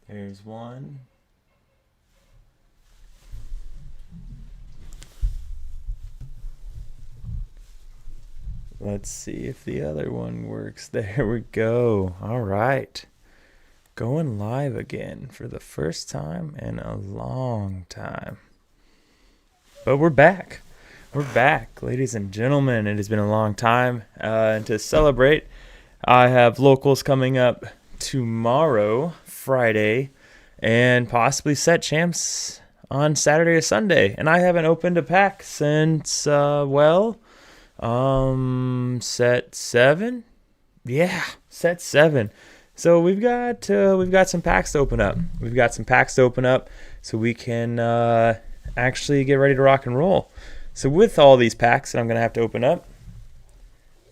Here's one. Let's see if the other one works. There we go. All right. Going live again for the first time in a long time. But we're back. We're back, ladies and gentlemen. It has been a long time. And to celebrate, I have locals coming up tomorrow, Friday, and possibly set champs on Saturday or Sunday. And I haven't opened a pack since, set 7. Yeah, set 7. So we've got some packs to open up. So we can actually get ready to rock and roll. So with all these packs that I'm gonna have to open up,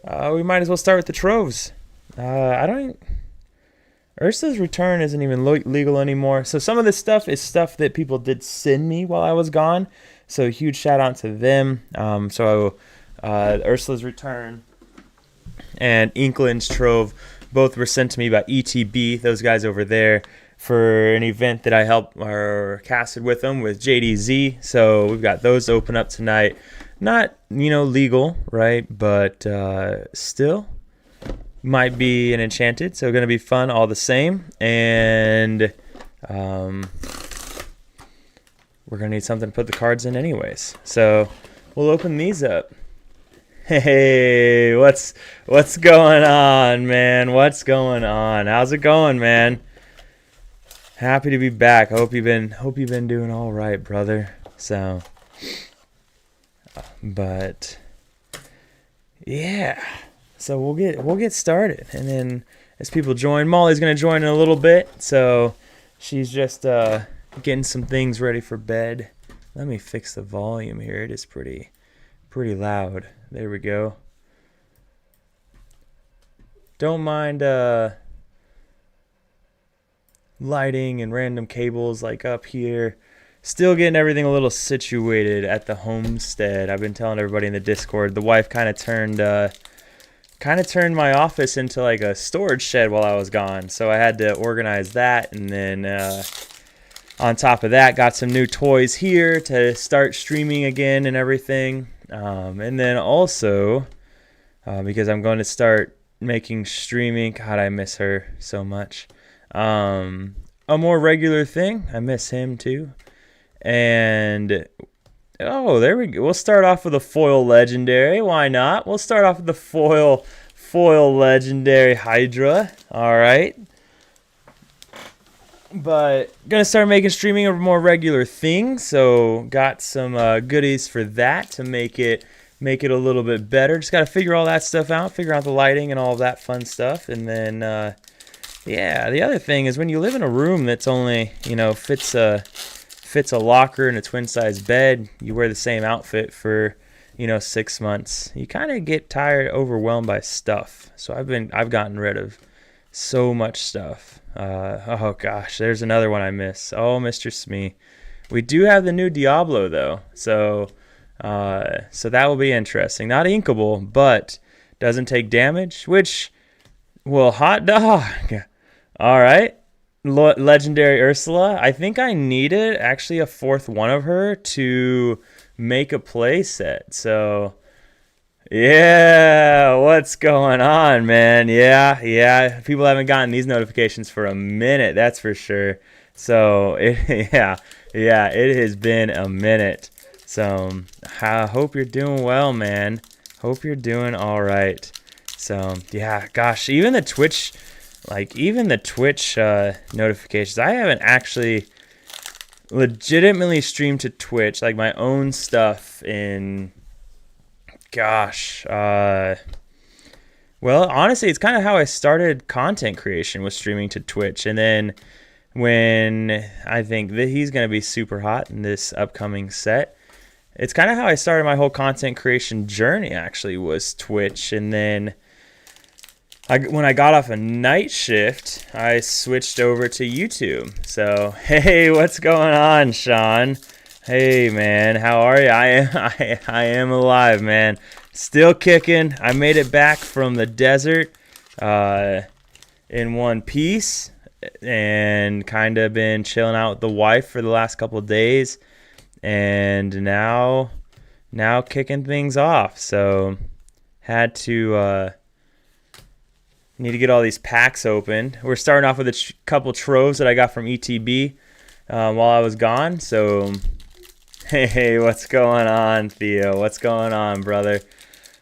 we might as well start with the troves. Ursa's Return isn't even legal anymore. So some of this stuff is stuff that people did send me while I was gone. So huge shout out to them. Ursula's Return and Inkland's Trove both were sent to me by ETB, those guys over there, for an event that I helped or casted with them with JDZ. So we've got those open up tonight. Not, legal, right? But still might be an enchanted. So going to be fun all the same. And we're going to need something to put the cards in anyways. So we'll open these up. Hey, what's going on, man? What's going on? How's it going, man? Happy to be back. Hope you've been doing all right, brother. So, but yeah. So we'll get started, and then as people join, Molly's gonna join in a little bit. So she's just getting some things ready for bed. Let me fix the volume here. It is pretty loud. There we go. Don't mind lighting and random cables like up here. Still getting everything a little situated at the homestead. I've been telling everybody in the Discord. The wife kind of turned my office into like a storage shed while I was gone. So I had to organize that, and then on top of that, got some new toys here to start streaming again and everything. And then also, because I'm going to start making streaming, God, I miss her so much. A more regular thing. I miss him too. And, there we go. We'll start off with a foil legendary. Why not? We'll start off with the foil legendary Hydra. All right. But gonna start making streaming a more regular thing, so got some goodies for that to make it a little bit better. Just gotta figure all that stuff out, figure out the lighting and all of that fun stuff, and then the other thing is when you live in a room that's only fits a locker and a twin size bed, you wear the same outfit for 6 months. You kind of get tired, overwhelmed by stuff. So I've gotten rid of so much stuff. Oh gosh, there's another one I miss. Oh, Mr. Smee. We do have the new Diablo though, so that will be interesting. Not inkable, but doesn't take damage, which hot dog. All right, legendary Ursula. I think I needed actually a fourth one of her to make a play set. So. Yeah, what's going on, man? Yeah. People haven't gotten these notifications for a minute, that's for sure. So, it has been a minute. So, I hope you're doing well, man. Hope you're doing all right. So, yeah, gosh, even the Twitch notifications. I haven't actually legitimately streamed to Twitch, like my own stuff in... Gosh, well, honestly, it's kind of how I started content creation, was streaming to Twitch. And then when I think that he's going to be super hot in this upcoming set, it's kind of how I started my whole content creation journey, actually, was Twitch. And then when I got off a night shift, I switched over to YouTube. So, hey, what's going on, Sean? Hey man, how are you? I am alive, man. Still kicking. I made it back from the desert in one piece. and kind of been chilling out with the wife for the last couple of days, and now kicking things off. So had to need to get all these packs open. We're starting off with a couple troves that I got from ETB while I was gone. So hey, what's going on, Theo? What's going on, brother?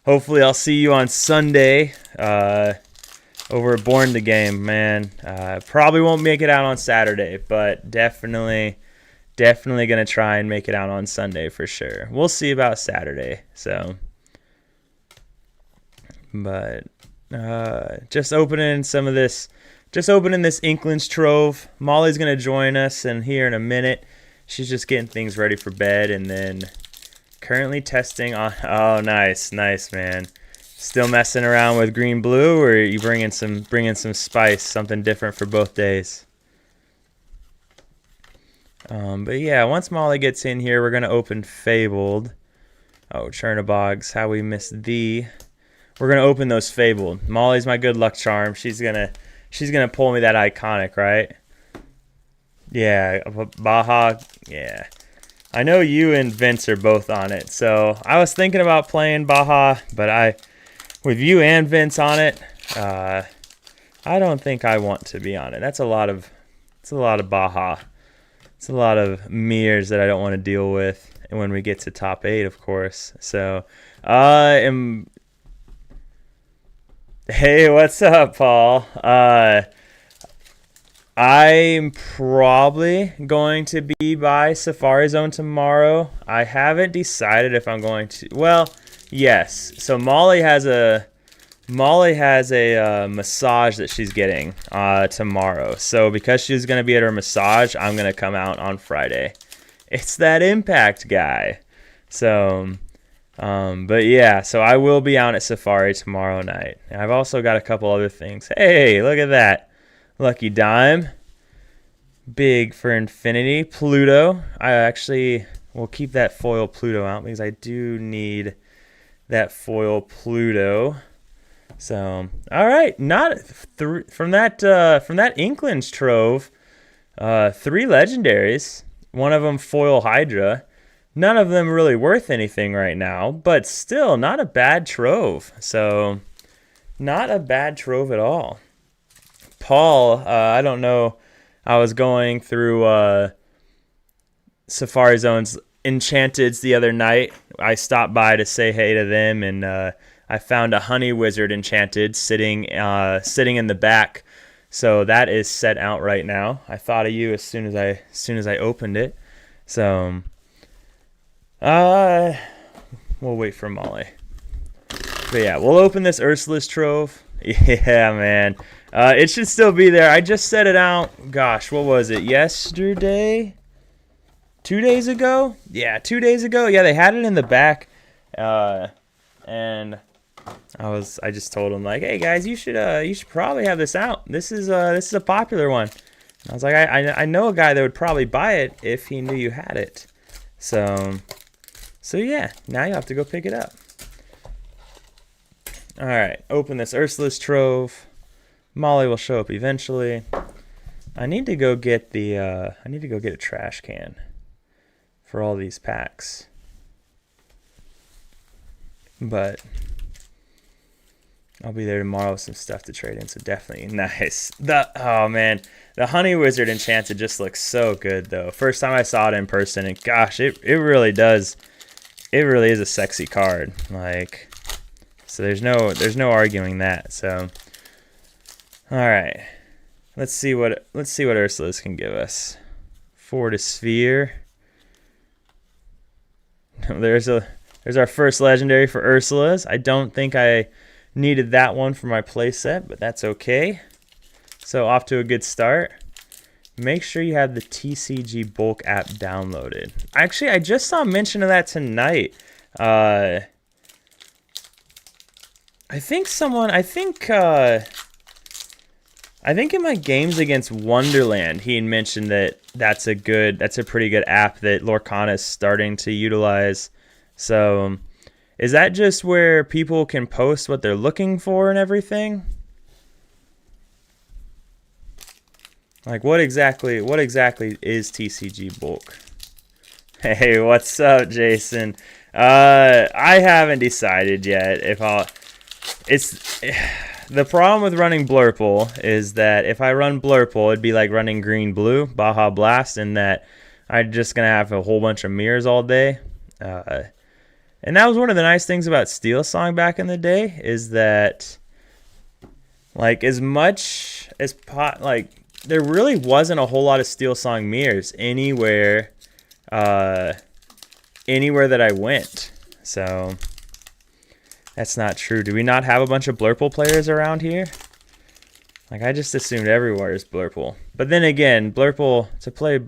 Hopefully I'll see you on Sunday over at Born the Game, man. Probably won't make it out on Saturday, but definitely going to try and make it out on Sunday for sure. We'll see about Saturday. So, but just opening this Inklin's Trove. Molly's going to join us in here in a minute. She's just getting things ready for bed, and then currently testing on. Oh, nice, man. Still messing around with green blue, or are you bringing some spice, something different for both days? But yeah, once Molly gets in here, we're gonna open Fabled. Oh, Chernobog's, how we missed thee. We're gonna open those Fabled. Molly's my good luck charm. She's gonna pull me that iconic, right? Yeah, Baja. Yeah, I know you and Vince are both on it. So I was thinking about playing Baja, but with you and Vince on it, I don't think I want to be on it. It's a lot of Baja. It's a lot of mirrors that I don't want to deal with. And when we get to top 8, of course. So hey, what's up, Paul? I'm probably going to be by Safari Zone tomorrow. I haven't decided if I'm going to. Well, yes. So Molly has a massage that she's getting tomorrow. So because she's going to be at her massage, I'm going to come out on Friday. It's that Impact guy. So, but yeah, so I will be out at Safari tomorrow night. And I've also got a couple other things. Hey, look at that. Lucky Dime. Big for Infinity. Pluto. I actually will keep that foil Pluto out because I do need that foil Pluto. So, all right, from that Inklin's Trove, 3 legendaries. One of them foil Hydra. None of them really worth anything right now, but still not a bad trove. So, not a bad trove at all. Paul, I don't know. I was going through Safari Zone's Enchanteds the other night. I stopped by to say hey to them, and I found a Honey Wizard Enchanted sitting in the back. So that is set out right now. I thought of you as soon as I opened it. So we'll wait for Molly. But yeah, we'll open this Ursula's Trove. Yeah, man. It should still be there. I just set it out. Gosh, what was it? Yesterday? 2 days ago? Yeah, 2 days ago. Yeah, they had it in the back. And I just told them like, hey guys, you should probably have this out. This is a popular one. And I was like, I know a guy that would probably buy it if he knew you had it. So yeah, now you have to go pick it up. All right, open this Ursula's Trove. Molly will show up eventually. I need to go get a trash can for all these packs. But I'll be there tomorrow with some stuff to trade in, so definitely nice. Oh man, the Honey Wizard Enchanted just looks so good though. First time I saw it in person, and gosh, it really does. It really is a sexy card. Like, so there's no arguing that. So, all right, let's see what Ursula's can give us. Fortis Sphere. There's our first legendary for Ursula's. I don't think I needed that one for my playset, but that's okay. So off to a good start. Make sure you have the TCG Bulk app downloaded. Actually, I just saw mention of that tonight. I think in my games against Wonderland, he mentioned that that's a pretty good app that Lorcana is starting to utilize. So, is that just where people can post what they're looking for and everything? Like, what exactly is TCG bulk? Hey, what's up, Jason? I haven't decided yet if I'll. It's the problem with running Blurple is that if I run Blurple, it'd be like running Green Blue Baja Blast, in that I'm just gonna have a whole bunch of mirrors all day. And that was one of the nice things about Steel Song back in the day, is that like as much as like there really wasn't a whole lot of Steel Song mirrors anywhere that I went. So that's not true. Do we not have a bunch of Blurple players around here? Like, I just assumed everywhere is Blurple. But then again, Blurple to play,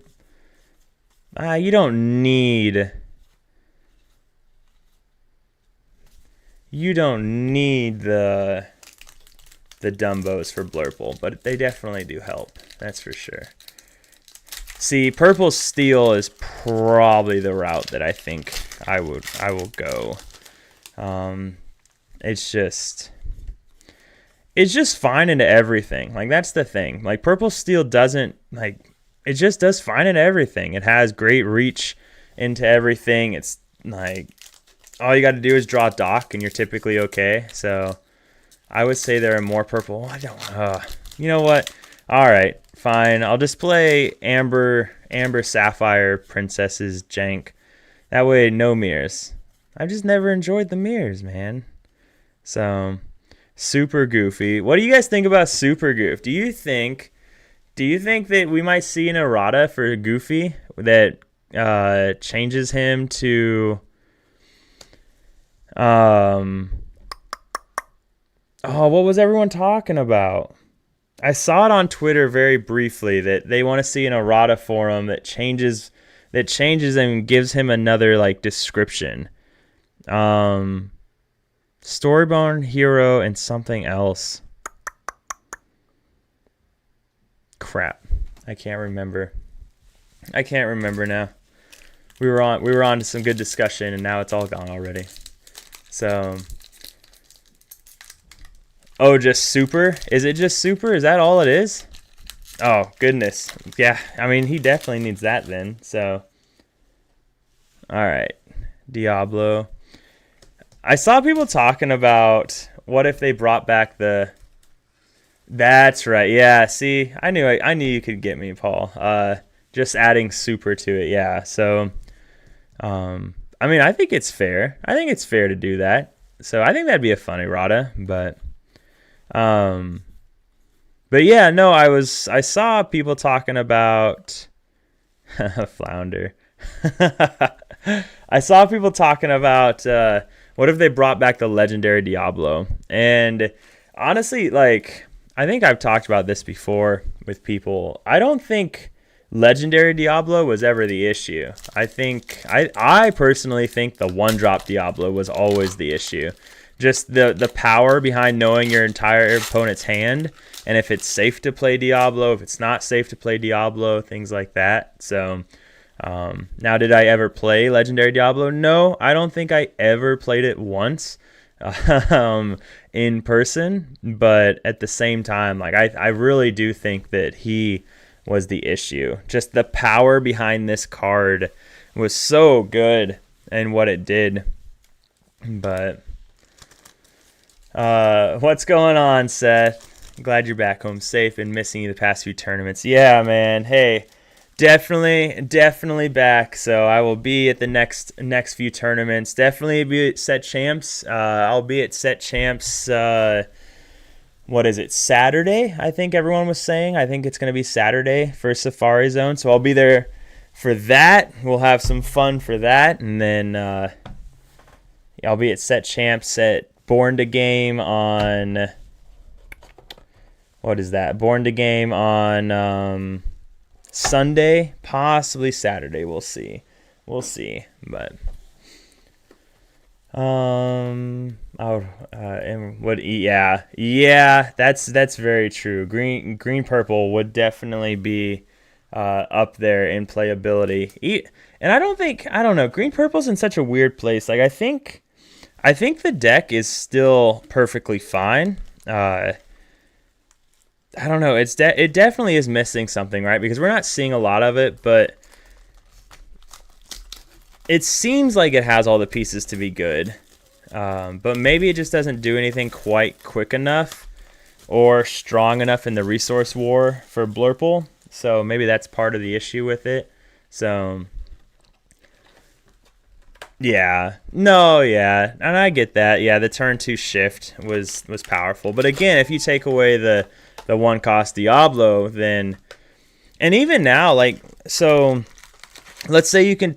you don't need the Dumbos for Blurple, but they definitely do help. That's for sure. See, Purple Steel is probably the route that I think I will go. It's just fine into everything. Like, that's the thing. Like, Purple Steel doesn't, like, it just does fine into everything. It has great reach into everything. It's like all you got to do is draw Dock and you're typically okay. So I would say there are more purple. You know what? All right, fine. I'll just play Amber Sapphire Princess's Jank. That way, no mirrors. I've just never enjoyed the mirrors, man. So, Super Goofy. What do you guys think about Super Goof? Do you think that we might see an errata for Goofy that changes him to what was everyone talking about? I saw it on Twitter very briefly that they want to see an errata for him that changes and gives him another like description. Storyborn hero and something else. Crap. I can't remember now. We were on to some good discussion and now it's all gone already. So, oh, just super? Is it just super? Is that all it is? Oh, goodness. Yeah, I mean, he definitely needs that then. So, all right. Diablo. I saw people talking about what if they brought back the... That's right. Yeah, see, I knew you could get me, Paul. Just adding super to it. Yeah, so... I mean, I think it's fair. I think it's fair to do that. So I think that'd be a fun errata, but yeah, no, I saw people talking about Flounder. I saw people talking about what if they brought back the legendary Diablo? And honestly, like, I think I've talked about this before with people. I don't think legendary Diablo was ever the issue. I personally think the one-drop Diablo was always the issue. Just the power behind knowing your entire opponent's hand, and if it's safe to play Diablo, if it's not safe to play Diablo, things like that. So, now did I ever play legendary Diablo? No, I don't think I ever played it once in person, but at the same time, like I really do think that he was the issue. Just the power behind this card was so good and what it did. But what's going on, Seth? Glad you're back home safe and missing you the past few tournaments. Yeah, man. Hey, definitely back. So I will be at the next few tournaments. Definitely be at Set Champs. I'll be at Set Champs what is it, Saturday? I think everyone was saying. I think it's going to be Saturday for Safari Zone. So I'll be there for that. We'll have some fun for that. And then I'll be at Set Champs at Born to Game on... What is that? Born to Game on Sunday, possibly Saturday. We'll see. But... and that's very true. Green purple would definitely be up there in playability. And I don't know, green purple's in such a weird place. Like I think the deck is still perfectly fine. I don't know. It definitely is missing something, right? Because we're not seeing a lot of it, but it seems like it has all the pieces to be good. But maybe it just doesn't do anything quite quick enough or strong enough in the resource war for Blurple. So maybe that's part of the issue with it. So yeah, no, yeah, and I get that. Yeah, the turn 2 shift was powerful, but again, if you take away the 1 cost Diablo, then, and even now, like, so let's say you could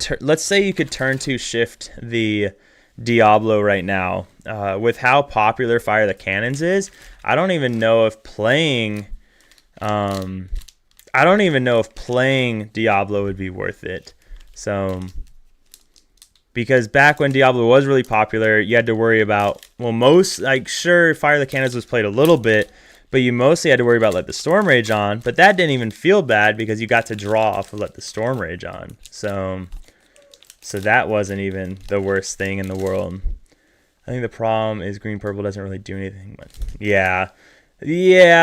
turn 2 shift the Diablo right now. With how popular Fire the Cannons is, I don't even know if playing Diablo would be worth it. So, because back when Diablo was really popular, you had to worry about, well, sure, Fire the Cannons was played a little bit, but you mostly had to worry about Let the Storm Rage on, but that didn't even feel bad because you got to draw off of Let the Storm Rage on. So that wasn't even the worst thing in the world. I think the problem is green purple doesn't really do anything. But yeah,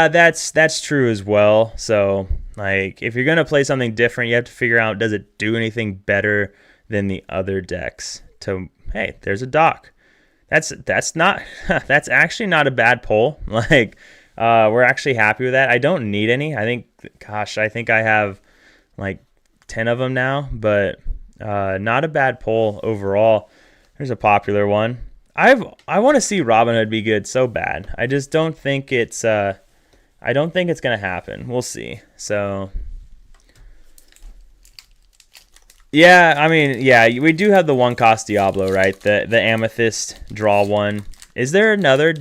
that's true as well. So like, if you're gonna play something different, you have to figure out, does it do anything better than the other decks? Hey, there's a dock. That's actually not a bad pull. Like, we're actually happy with that. I don't need any. I think I have like 10 of them now, but not a bad pull overall. There's a popular one. I want to see Robin Hood be good so bad. I just don't think it's gonna happen. We'll see. So yeah, I mean, yeah, we do have the 1 cost Diablo, right? The Amethyst draw 1. Is there another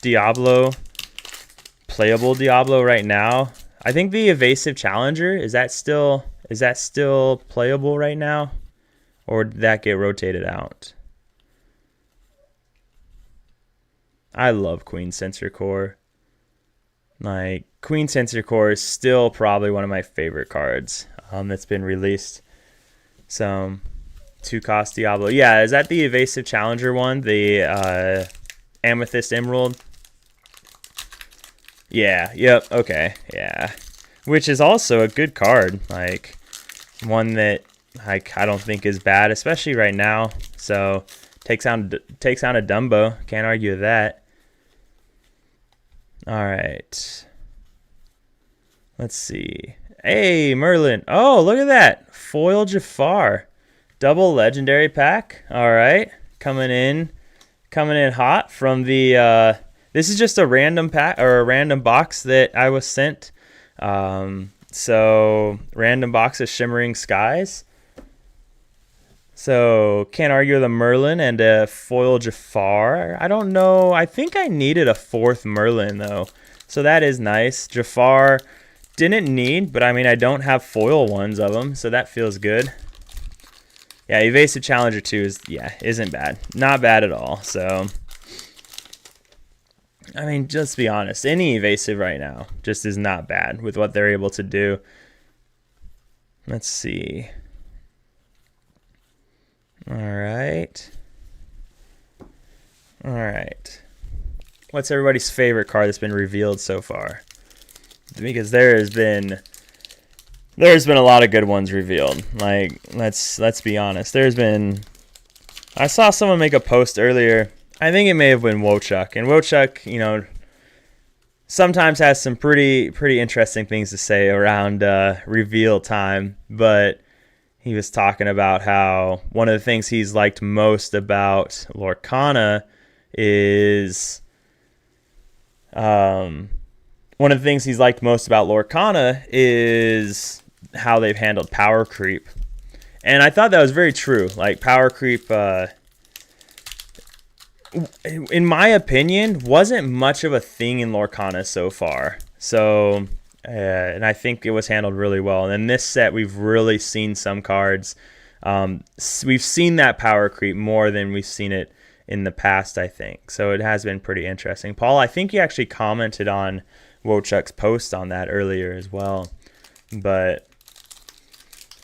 Diablo, playable Diablo right now? I think the Evasive Challenger, is that still playable right now, or did that get rotated out? I love Queen Sensor Core. Like, Queen Sensor Core is still probably one of my favorite cards that's been released. So, 2 cost Diablo. Yeah, is that the Evasive Challenger one? The Amethyst Emerald? Yeah, yep, okay, yeah. Which is also a good card. Like, one that I don't think is bad, especially right now. So, takes down a Dumbo. Can't argue with that. All right. Let's see. Hey, Merlin. Oh, look at that. Foil Jafar. Double legendary pack. All right. Coming in hot from the this is just a random pack or a random box that I was sent. So random box of Shimmering Skies. So, can't argue with a Merlin and a foil Jafar. I don't know. I think I needed a 4th Merlin, though. So, that is nice. Jafar didn't need, but I mean, I don't have foil ones of them, so that feels good. Yeah, Evasive Challenger 2 isn't bad. Not bad at all. So, I mean, just be honest. Any Evasive right now just is not bad with what they're able to do. Let's see. All right. What's everybody's favorite card that's been revealed so far? Because there's been a lot of good ones revealed. Like, let's be honest. I saw someone make a post earlier. I think it may have been Wochuk. And Wochuk, sometimes has some pretty interesting things to say around reveal time, but he was talking about how one of the things he's liked most about Lorcana is how they've handled power creep. And I thought that was very true. Like, power creep, in my opinion, wasn't much of a thing in Lorcana so far. So, and I think it was handled really well. And in this set, we've really seen some cards. We've seen that power creep more than we've seen it in the past, I think. So it has been pretty interesting. Paul, I think you actually commented on Wochuk's post on that earlier as well. But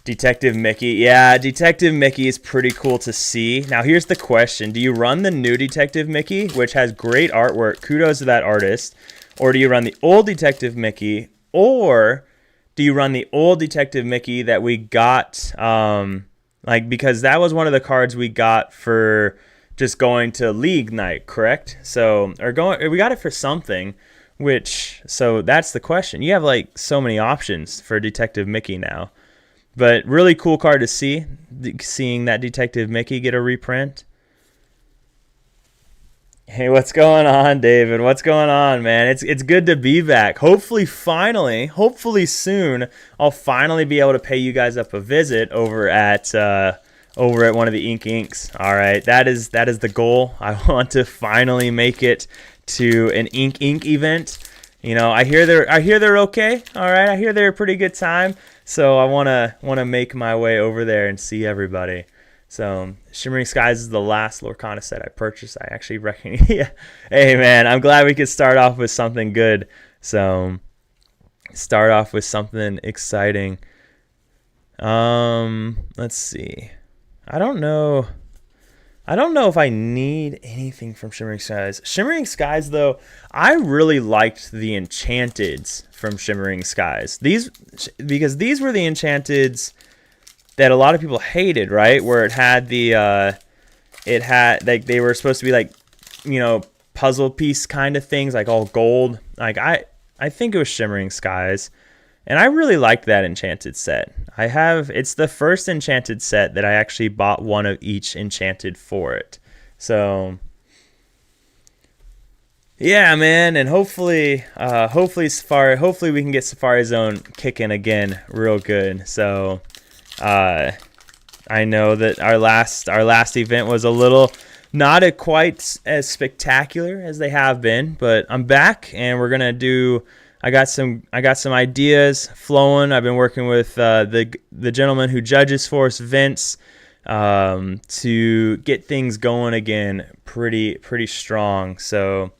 Detective Mickey. Yeah, Detective Mickey is pretty cool to see. Now, here's the question. Do you run the new Detective Mickey, which has great artwork? Kudos to that artist. Or do you run the old Detective Mickey? Or do you run the old Detective Mickey that we got, because that was one of the cards we got for just going to League Night, correct? So, we got it for something, so that's the question. You have like so many options for Detective Mickey now. But really cool card to see, seeing that Detective Mickey get a reprint. Hey, what's going on, David? What's going on, man? It's good to be back. Hopefully soon, I'll finally be able to pay you guys up a visit over at one of the Ink Inks. All right, that is the goal. I want to finally make it to an Ink event. You know, I hear they're okay. All right, I hear they're a pretty good time. So I wanna make my way over there and see everybody. So Shimmering Skies is the last Lorcana set I purchased. I actually reckon, yeah. Hey man, I'm glad we could start off with something good. So start off with something exciting. Let's see. I don't know if I need anything from Shimmering Skies. Shimmering Skies, though, I really liked the Enchanteds from Shimmering Skies. Because these were the Enchanteds that a lot of people hated, right? Where it had they were supposed to be like, you know, puzzle piece kind of things, like all gold. Like I think it was Shimmering Skies, and I really liked that Enchanted set. It's the first Enchanted set that I actually bought one of each Enchanted for it. So yeah, man, and hopefully we can get Safari Zone kicking again real good. So I know that our last event was a little not quite as spectacular as they have been, but I'm back and we're gonna do. I got some ideas flowing. I've been working with the gentleman who judges for us, Vince, to get things going again pretty strong. So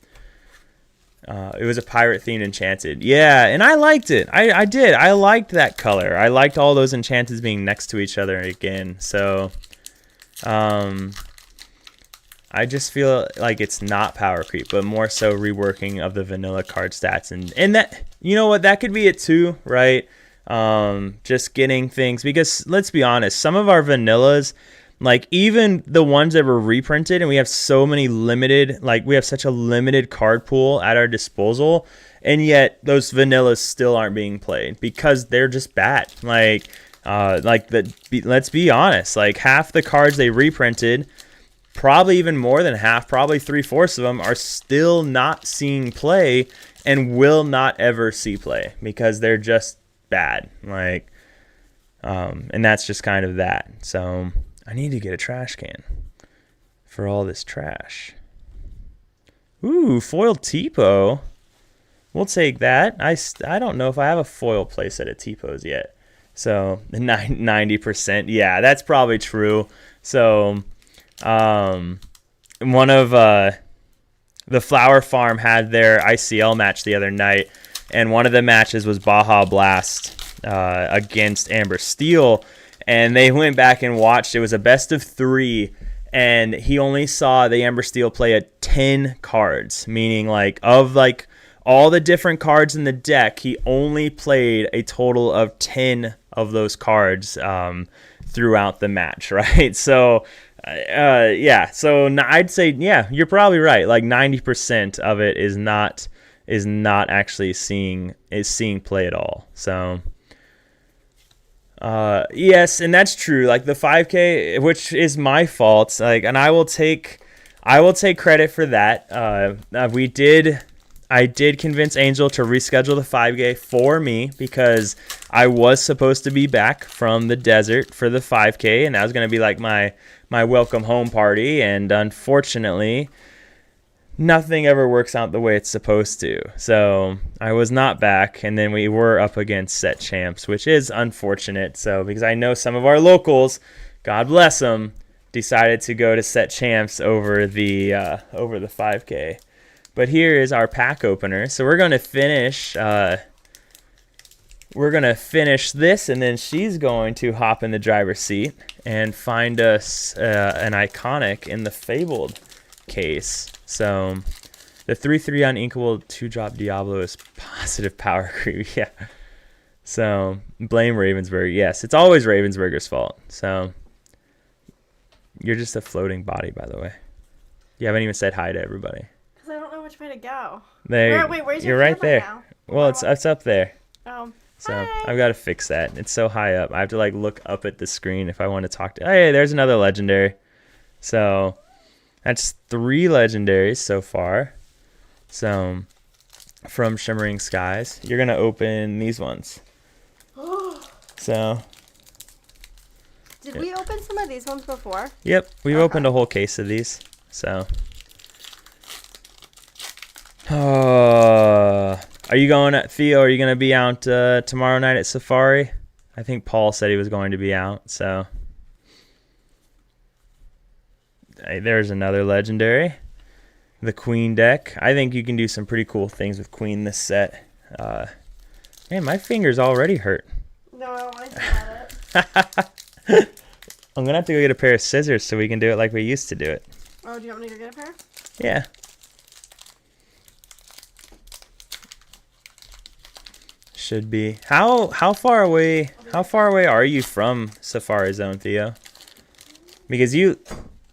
it was a pirate-themed Enchanted. Yeah, and I liked it. I did. I liked that color. I liked all those Enchanteds being next to each other again. So I just feel like it's not power creep, but more so reworking of the vanilla card stats. And that, you know what, that could be it too, right? Just getting things, because let's be honest, some of our vanillas, like even the ones that were reprinted, and we have so many limited, like we have such a limited card pool at our disposal, and yet those vanillas still aren't being played because they're just bad. Let's be honest, like half the cards they reprinted, probably even more than half, probably 3/4 of them are still not seeing play and will not ever see play because they're just bad. And that's just kind of that. So I need to get a trash can for all this trash. Ooh, foiled Tipo. We'll take that. I don't know if I have a foil playset at Tipos yet. So 90%. Yeah, that's probably true. So one of the Flower Farm had their ICL match the other night, and one of the matches was Baja Blast against Amber Steel. And they went back and watched. It was a best of 3, and he only saw the Amber Steel play at 10 cards, meaning of all the different cards in the deck, he only played a total of 10 of those cards throughout the match, right? So, yeah. So I'd say, yeah, you're probably right. 90% of it is not actually seeing play at all. So. Yes, and that's true. The 5K, which is my fault, and I will take credit for that. I did convince Angel to reschedule the 5K for me because I was supposed to be back from the desert for the 5K, and that was going to be my welcome home party, and unfortunately nothing ever works out the way it's supposed to. So I was not back, and then we were up against Set Champs, which is unfortunate. So because I know some of our locals, God bless them, decided to go to Set Champs over the 5K. But here is our pack opener. So we're going to finish. We're going to finish this, and then she's going to hop in the driver's seat and find us an iconic in the Fabled case. So The 3/3 uninkable 2-drop Diablo is positive power creep. Yeah. So blame Ravensburger. Yes, it's always Ravensburger's fault. So you're just a floating body, by the way. You haven't even said hi to everybody. Because I don't know which way to go. There. Wait, where's your You're right camera there. now? Well, it's up there. Oh. So Hi. I've got to fix that. It's so high up. I have to like look up at the screen if I want to talk to. Hey, there's another legendary. So that's 3 legendaries so far. So from Shimmering Skies, you're gonna open these ones. So. Did we open some of these ones before? Yep, we've Okay. opened a whole case of these. So. Are you going, Theo? Are you going to be out tomorrow night at Safari? I think Paul said he was going to be out. So hey, there's another legendary, the Queen deck. I think you can do some pretty cool things with Queen this set. Man, my fingers already hurt. No, I don't want to hear it. I'm gonna have to go get a pair of scissors so we can do it like we used to do it. Oh, do you want me to go get a pair? Yeah. Should be. How far away are you from Safari Zone, Theo? Because you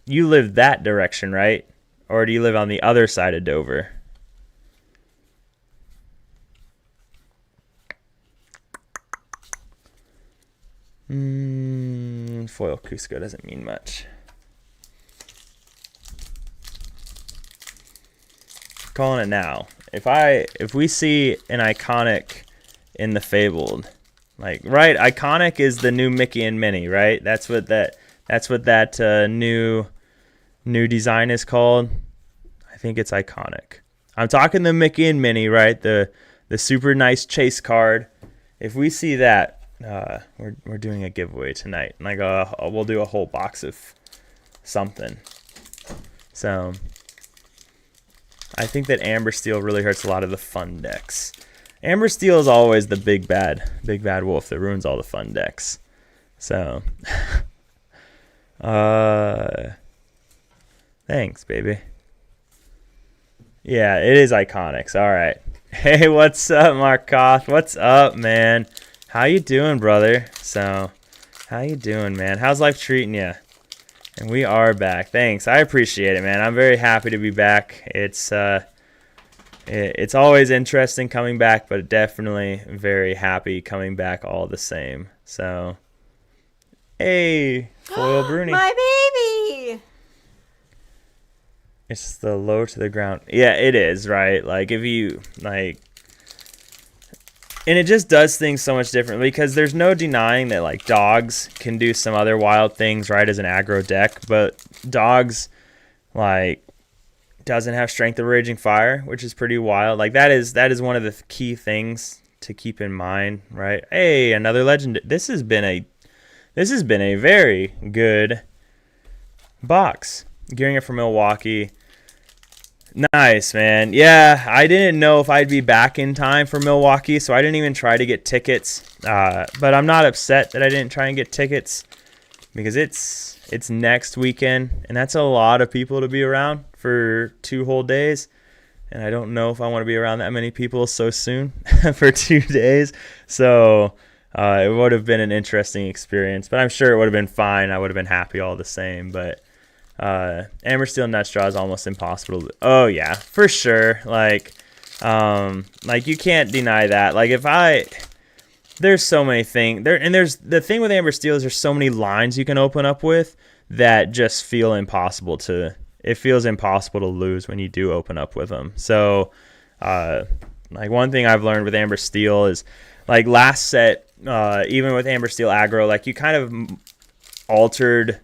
live that direction, right? Or do you live on the other side of Dover? Foil Cusco doesn't mean much. Calling it now. If we see an iconic in the Fabled, like, right, iconic is the new Mickey and Minnie, right? That's what that new design is called. I think it's iconic. I'm talking the Mickey and Minnie, right? The super nice chase card. If we see that, we're doing a giveaway tonight. Like we'll do a whole box of something. So I think that Amber Steel really hurts a lot of the fun decks. Amber Steel is always the big bad wolf that ruins all the fun decks. So thanks, baby. Yeah, it is Iconics. All right. Hey, what's up, Mark Koth? What's up, man? How you doing, brother? So, how you doing, man? How's life treating you? And we are back. Thanks. I appreciate it, man. I'm very happy to be back. It's always interesting coming back, but definitely very happy coming back all the same. So, hey, Foil Bruni. My baby! It's the low to the ground. Yeah, it is, right? Like, if you, like, and it just does things so much differently because there's no denying that, like, dogs can do some other wild things, right, as an aggro deck, but dogs, like, doesn't have Strength of Raging Fire, which is pretty wild. Like, that is one of the key things to keep in mind, right? Hey, another legend. This has been a very good box. Gearing it for Milwaukee. Nice, man. Yeah, I didn't know if I'd be back in time for Milwaukee, so I didn't even try to get tickets. But I'm not upset that I didn't try and get tickets because it's next weekend, and that's a lot of people to be around for 2 whole days. And I don't know if I want to be around that many people so soon for 2 days. So it would have been an interesting experience, but I'm sure it would have been fine. I would have been happy all the same, but Amber Steel Nut Straw is almost impossible to, oh yeah, for sure. Like you can't deny that. Like there's so many things there, and there's the thing with Amber Steel is there's so many lines you can open up with that just feel impossible to, it feels impossible to lose when you do open up with them. So like one thing I've learned with Amber Steel is like last set, even with Amber Steel aggro, like you kind of altered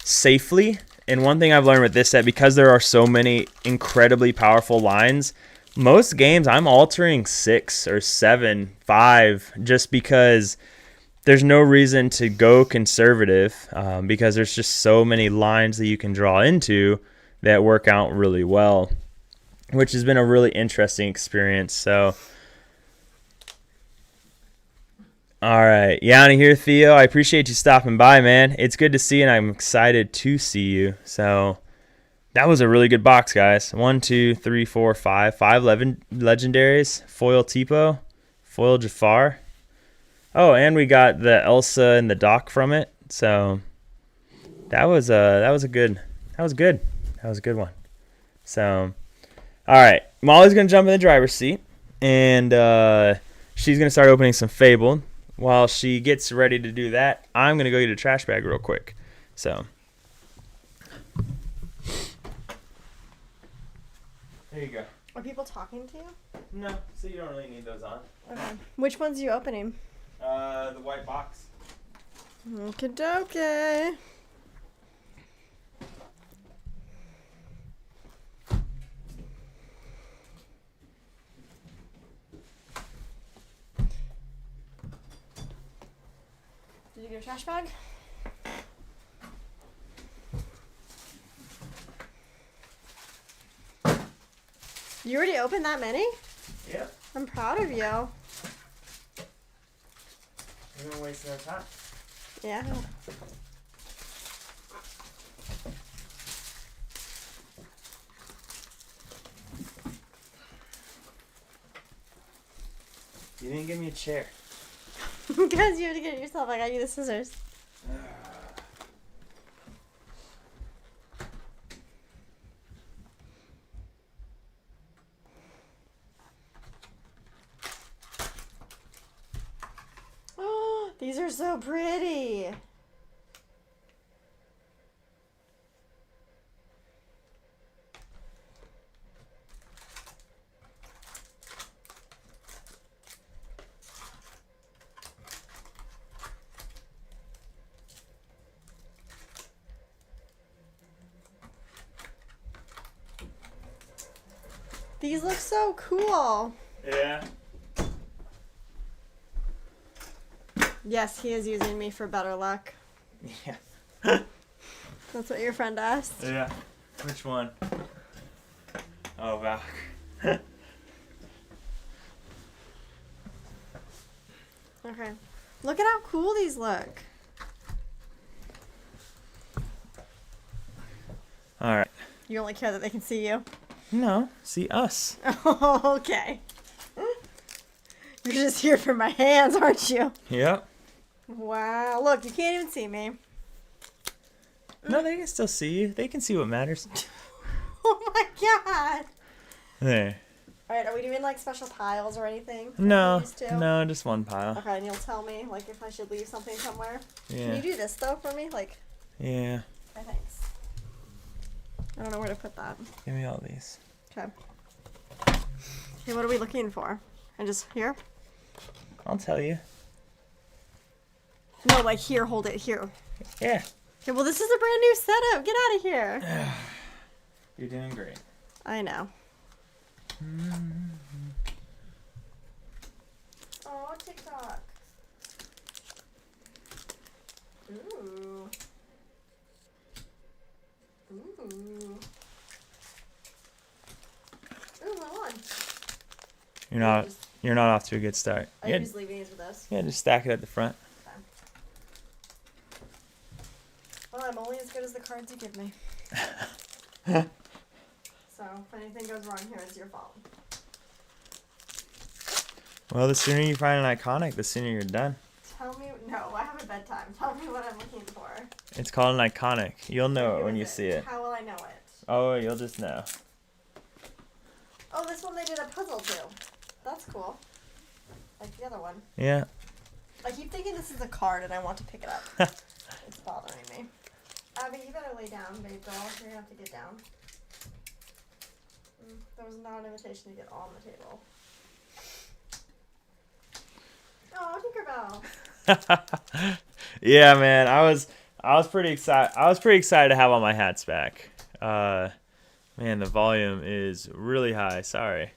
safely. And one thing I've learned with this set, because there are so many incredibly powerful lines, most games I'm altering 6 or 7, 5, just because there's no reason to go conservative, because there's just so many lines that you can draw into that work out really well, which has been a really interesting experience. So all right, Yanni here, Theo. I appreciate you stopping by, man. It's good to see you, and I'm excited to see you. So that was a really good box, guys. 1, 2, 3, 4, 5. 5 legendaries. Foil Tipo. Foil Jafar. Oh, and we got the Elsa and the Doc from it. So that was a good one. So all right, Molly's gonna jump in the driver's seat, and she's gonna start opening some Fable. While she gets ready to do that, I'm gonna go get a trash bag real quick. So there you go. Are people talking to you? No, so you don't really need those on. Okay. Which one's you opening? The white box. Okie dokie. Did you get a trash bag? You already opened that many? Yep. I'm proud of you. You're gonna waste no time. Yeah. You didn't give me a chair. Because you had to get it yourself. I got you the scissors. Oh, these are so pretty. These look so cool. Yeah. Yes, he is using me for better luck. Yeah. That's what your friend asked. Yeah. Which one? Oh, Valk. Okay. Look at how cool these look. All right. You only care that they can see you? No, see us. Oh, okay. You're just here for my hands, aren't you? Yep. Wow. Look, you can't even see me. No, they can still see you. They can see what matters. Oh my god. There. Alright, are we doing like special piles or anything? like No, we used to? no, just one pile. Okay, and you'll tell me like if I should leave something somewhere. Can Yeah. you do this though for me? Like, Yeah. okay, thanks. I don't know where to put that. Give me all these. Okay. Okay, what are we looking for? And just here? I'll tell you. No, like here, hold it here. Yeah. Okay, well this is a brand new setup. Get out of here. You're doing great. I know. Oh, TikTok. Ooh. Ooh. Ooh, my one. You're not off to a good start. Are Yeah, you just leaving these with us? yeah, just stack it at the front. Well, I'm only as good as the cards you give me. So, if anything goes wrong here, it's your fault. Well, the sooner you find an iconic, the sooner you're done. Tell me, no, I have a bedtime. Tell me what I'm looking for. It's called an iconic. You'll know it Who when is you see it. How will I know it? Oh, you'll just know. Oh, this one they did a puzzle too. That's cool. Like the other one. Yeah. I keep thinking this is a card and I want to pick it up. It's bothering me. Abby, you better lay down, babe doll. You're gonna have to get down. There was not an invitation to get on the table. Oh, Tinkerbell. Yeah, man. I was pretty excited. I was pretty excited to have all my hats back. Man, the volume is really high. Sorry.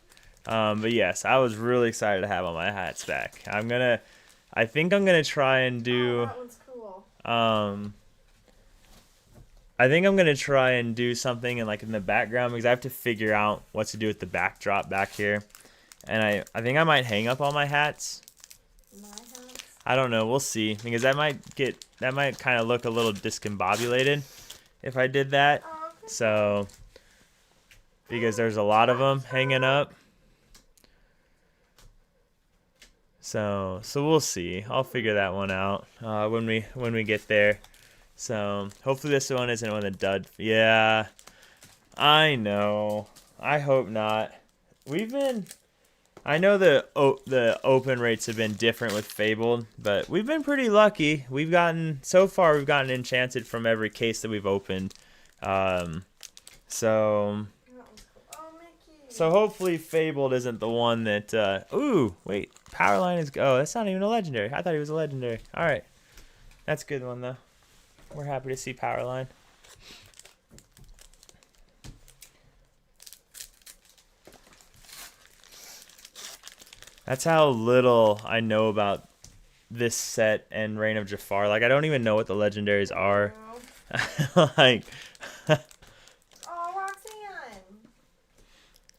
But yes, I was really excited to have all my hats back. I think I'm gonna try and do. Oh, that one's cool. I think I'm gonna try and do something in the background because I have to figure out what to do with the backdrop back here, and I think I might hang up all my hats. My hats. I don't know. We'll see because that might kind of look a little discombobulated if I did that. Oh, okay. So because there's a lot of them hanging up. So we'll see. I'll figure that one out when we get there. So hopefully this one isn't one of the dud. Yeah, I know. I hope not. I know the open rates have been different with Fabled, but we've been pretty lucky. So far we've gotten enchanted from every case that we've opened. So hopefully Fabled isn't the one that. Ooh, wait, Powerline is. Oh, that's not even a legendary. I thought he was a legendary. All right, that's a good one though. We're happy to see Powerline. That's how little I know about this set and Reign of Jafar. Like, I don't even know what the legendaries are. Like, oh, Roxanne.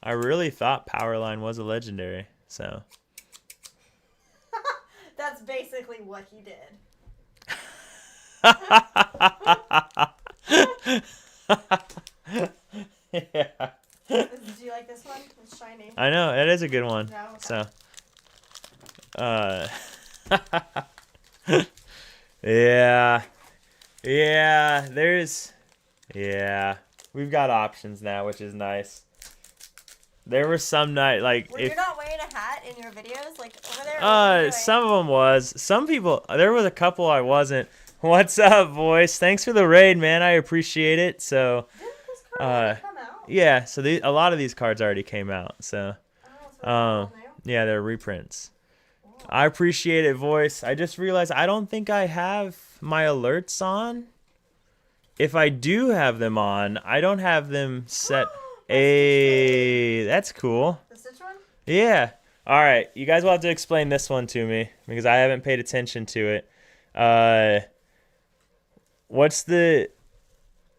I really thought Powerline was a legendary, so. That's basically what he did. Yeah. Do you like this one? It's shiny. I know, it is a good one. No, okay. So. Yeah. We've got options now, which is nice. There were some night like You're not wearing a hat in your videos, like over there. Some of them was. Some people. There was a couple I wasn't. What's up, voice? Thanks for the raid, man. I appreciate it. So. Didn't this card come out? Yeah. So a lot of these cards already came out. So. Yeah, they're reprints. I appreciate it, voice. I just realized I don't think I have my alerts on. If I do have them on, I don't have them set. That's cool. The Stitch one? Yeah. All right. You guys will have to explain this one to me because I haven't paid attention to it.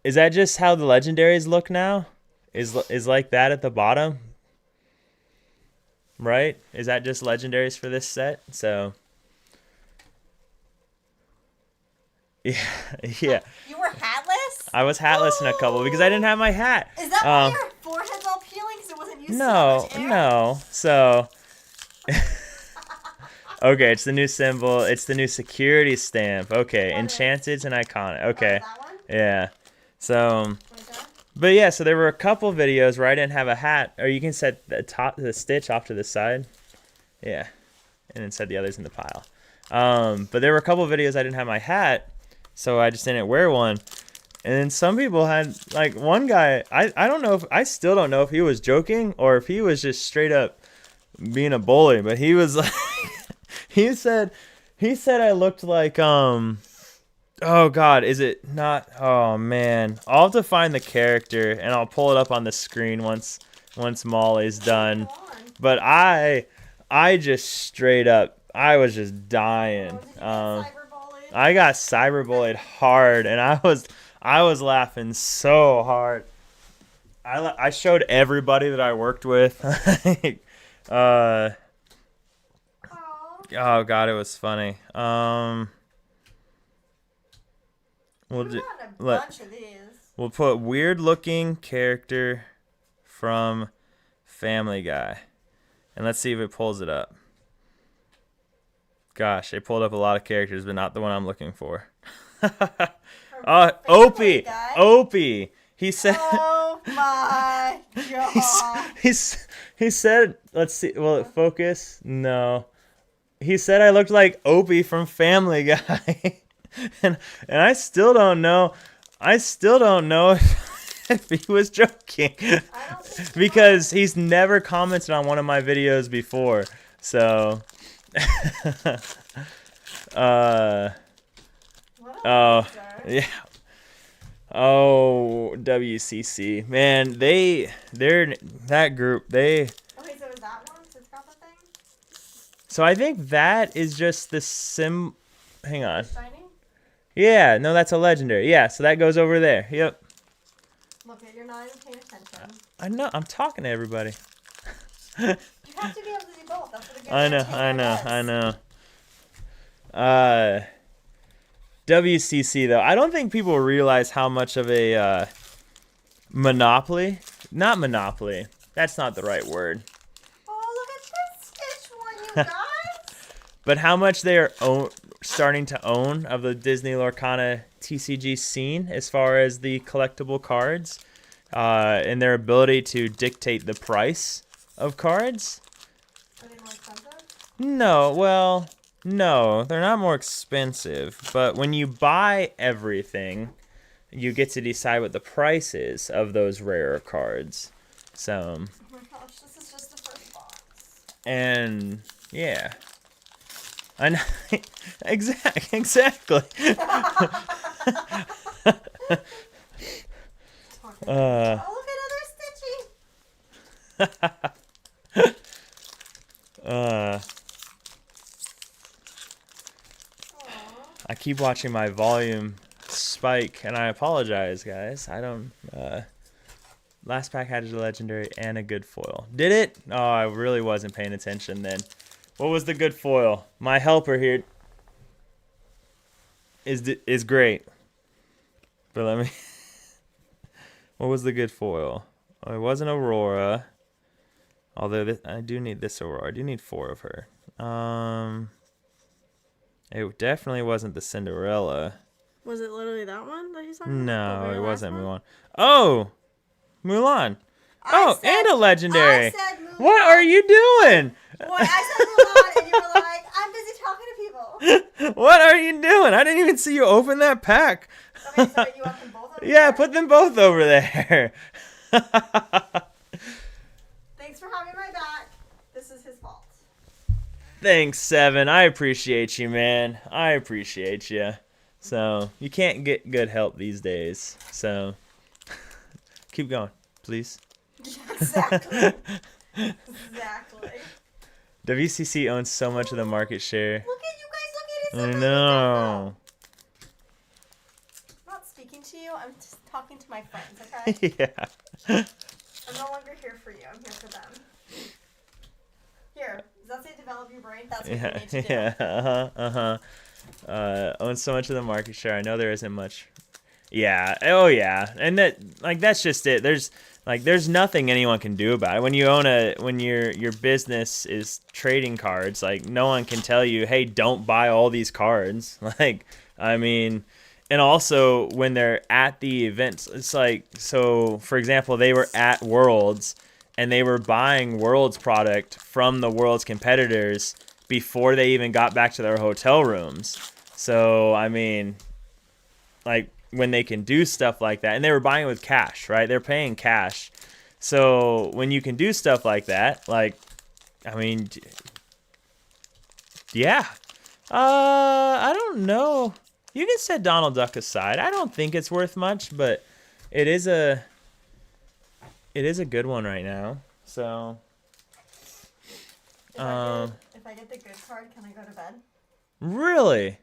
Is that just how the legendaries look now? Is like that at the bottom? Right? Is that just legendaries for this set? So. Yeah. You were hatless? I was hatless in a couple because I didn't have my hat. Is that why your forehead's all peeling because it wasn't used to so much air? No. So. Okay, it's the new symbol. It's the new security stamp. Okay, Enchanted's an iconic. Okay. That one? Yeah. So. But yeah, so there were a couple videos where I didn't have a hat, or you can set the Stitch off to the side. Yeah. And then set the others in the pile. But there were a couple videos I didn't have my hat, so I just didn't wear one. And then some people had, like, one guy, I still don't know if he was joking or if he was just straight up being a bully, but he was like, he said I looked like, oh God, is it not? Oh man, I'll have to find the character and I'll pull it up on the screen once Molly's done. But I just straight up, I was just dying. I got cyberbullied hard, and I was laughing so hard. I showed everybody that I worked with. Oh God, it was funny. We'll put weird looking character from Family Guy. And let's see if it pulls it up. Gosh, it pulled up a lot of characters, but not the one I'm looking for. Opie! Opie! He said... Oh my God. He said... Let's see. Will it focus? No. He said I looked like Opie from Family Guy. and I still don't know. If he was joking. Because he's never commented on one of my videos before. So... yeah. Oh, WCC. Man, they're that group. Okay, so is that one? So it's got the thing? So I think that is just the hang on. Shiny? Yeah, no, that's a legendary. Yeah, so that goes over there. Yep. Look, you're not even paying attention. I know. I'm talking to everybody. You have to be able to do both. That's what a good I know. WCC though, I don't think people realize how much of a monopoly not Monopoly. That's not the right word. Oh, look at this Stitch one, you guys. But how much they are starting to own of the Disney Lorcana TCG scene as far as the collectible cards and their ability to dictate the price of cards. Are they more expensive? No, well, no, they're not more expensive. But when you buy everything, you get to decide what the price is of those rarer cards. So, Oh my gosh, this is just the first box. and yeah. I know. Exactly. Oh, look at other Stitchy. Aw. I keep watching my volume spike, and I apologize, guys. I don't. Last pack had a legendary and a good foil. Did it? Oh, I really wasn't paying attention then. What was the good foil? My helper here is great. But let me. What was the good foil? Oh, it wasn't Aurora. Although I do need this Aurora. I do need 4 of her. It definitely wasn't the Cinderella. Was it literally that one that he's talking about? No, The very it last wasn't one? Mulan. Oh, Mulan. Oh, said- and a legendary. I said Mulan. What are you doing? Well, I said Mulan, and you were like, I'm busy talking to people. What are you doing? I didn't even see you open that pack. Okay, so you want them both over Yeah, there? put them both over there. Thanks for having my back. This is his fault. Thanks, Seven. I appreciate you, man. I appreciate you. So, you can't get good help these days. So, keep going, please. Exactly. Exactly. WCC owns so much of the market share. Look at you guys. Look I at it. know. I'm not speaking to you. I'm just talking to my friends, okay? Yeah. I'm no longer here for you. I'm here for them. Here. Does that say develop your brain? That's what you need to do. Yeah. Owns so much of the market share. I know there isn't much. Yeah. Oh yeah. And that's just it. There's nothing anyone can do about it. When your business is trading cards, no one can tell you, hey, don't buy all these cards. I mean, and also when they're at the events, it's so for example, they were at Worlds and they were buying Worlds product from the Worlds competitors before they even got back to their hotel rooms. So, I mean, when they can do stuff like that, and they were buying it with cash, right? They're paying cash. So when you can do stuff like that, I mean, yeah. I don't know. You can set Donald Duck aside. I don't think it's worth much, but it is a good one right now. So If I get the good card, can I go to bed? really,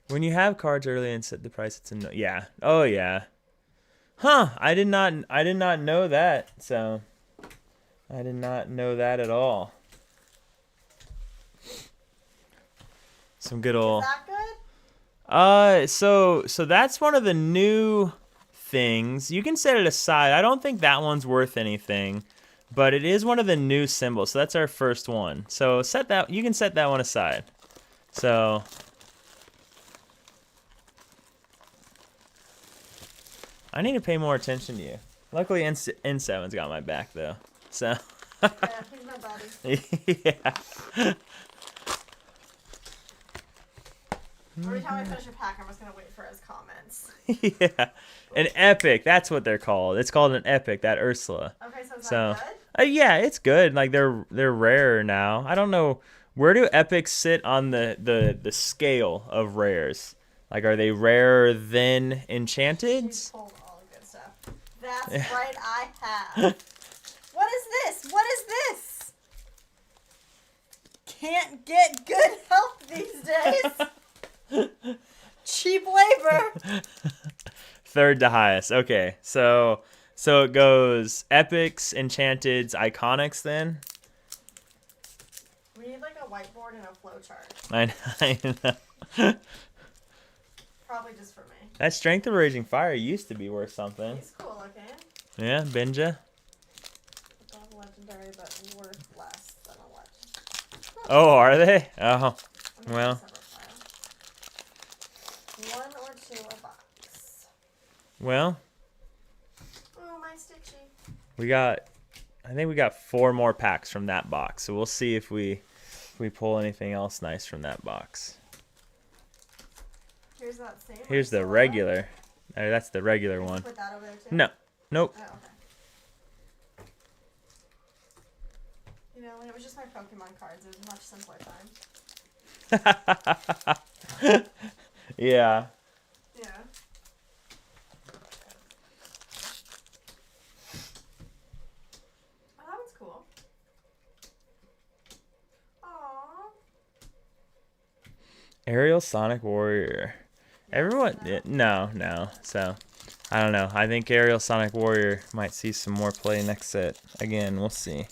when you have cards early and set the price, it's a no. Yeah. Oh yeah. Huh. I did not know that. So I did not know that at all. Some good old. Is that good? So that's one of the new things. You can set it aside. I don't think that one's worth anything, but it is one of the new symbols. So that's our first one. So you can set that one aside. So I need to pay more attention to you. Luckily, N7's got my back though. So Yeah, he's my buddy. yeah. Every time I finish a pack, I'm just gonna wait for his comments. Yeah. An epic. That's what they're called. It's called an epic. That Ursula. Okay, so is So, that good? yeah, it's good. They're rarer now. I don't know, where do epics sit on the scale of rares? Are they rarer than You enchanteds? pulled all the good stuff. That's right, I have. What is this? What is this? Can't get good help these days. Cheap labor. Third to highest. Okay, so it goes epics, enchanteds, iconics. Then We need a whiteboard and a flowchart. I know. Probably just for me. That Strength of Raging Fire used to be worth something. He's cool looking. Yeah, Benja. legendary, but worth less than a legend. Oh, are they? Oh, I'm gonna well. have a separate file. 1 or 2 a box. Well, Oh, my Stitchy. I think we got 4 more packs from that box. So we'll see if we pull anything else nice from that box. Here's that same. Here's the Ursula. regular. That's the regular Can you one. put that over there too? No. Nope. Oh, okay. You know, when it was just my Pokemon cards, it was a much simpler time. Yeah. Yeah. Oh, that one's cool. Aww. Aerial Sonic Warrior. Everyone, no. So, I don't know. I think Aerial Sonic Warrior might see some more play next set. Again, we'll see.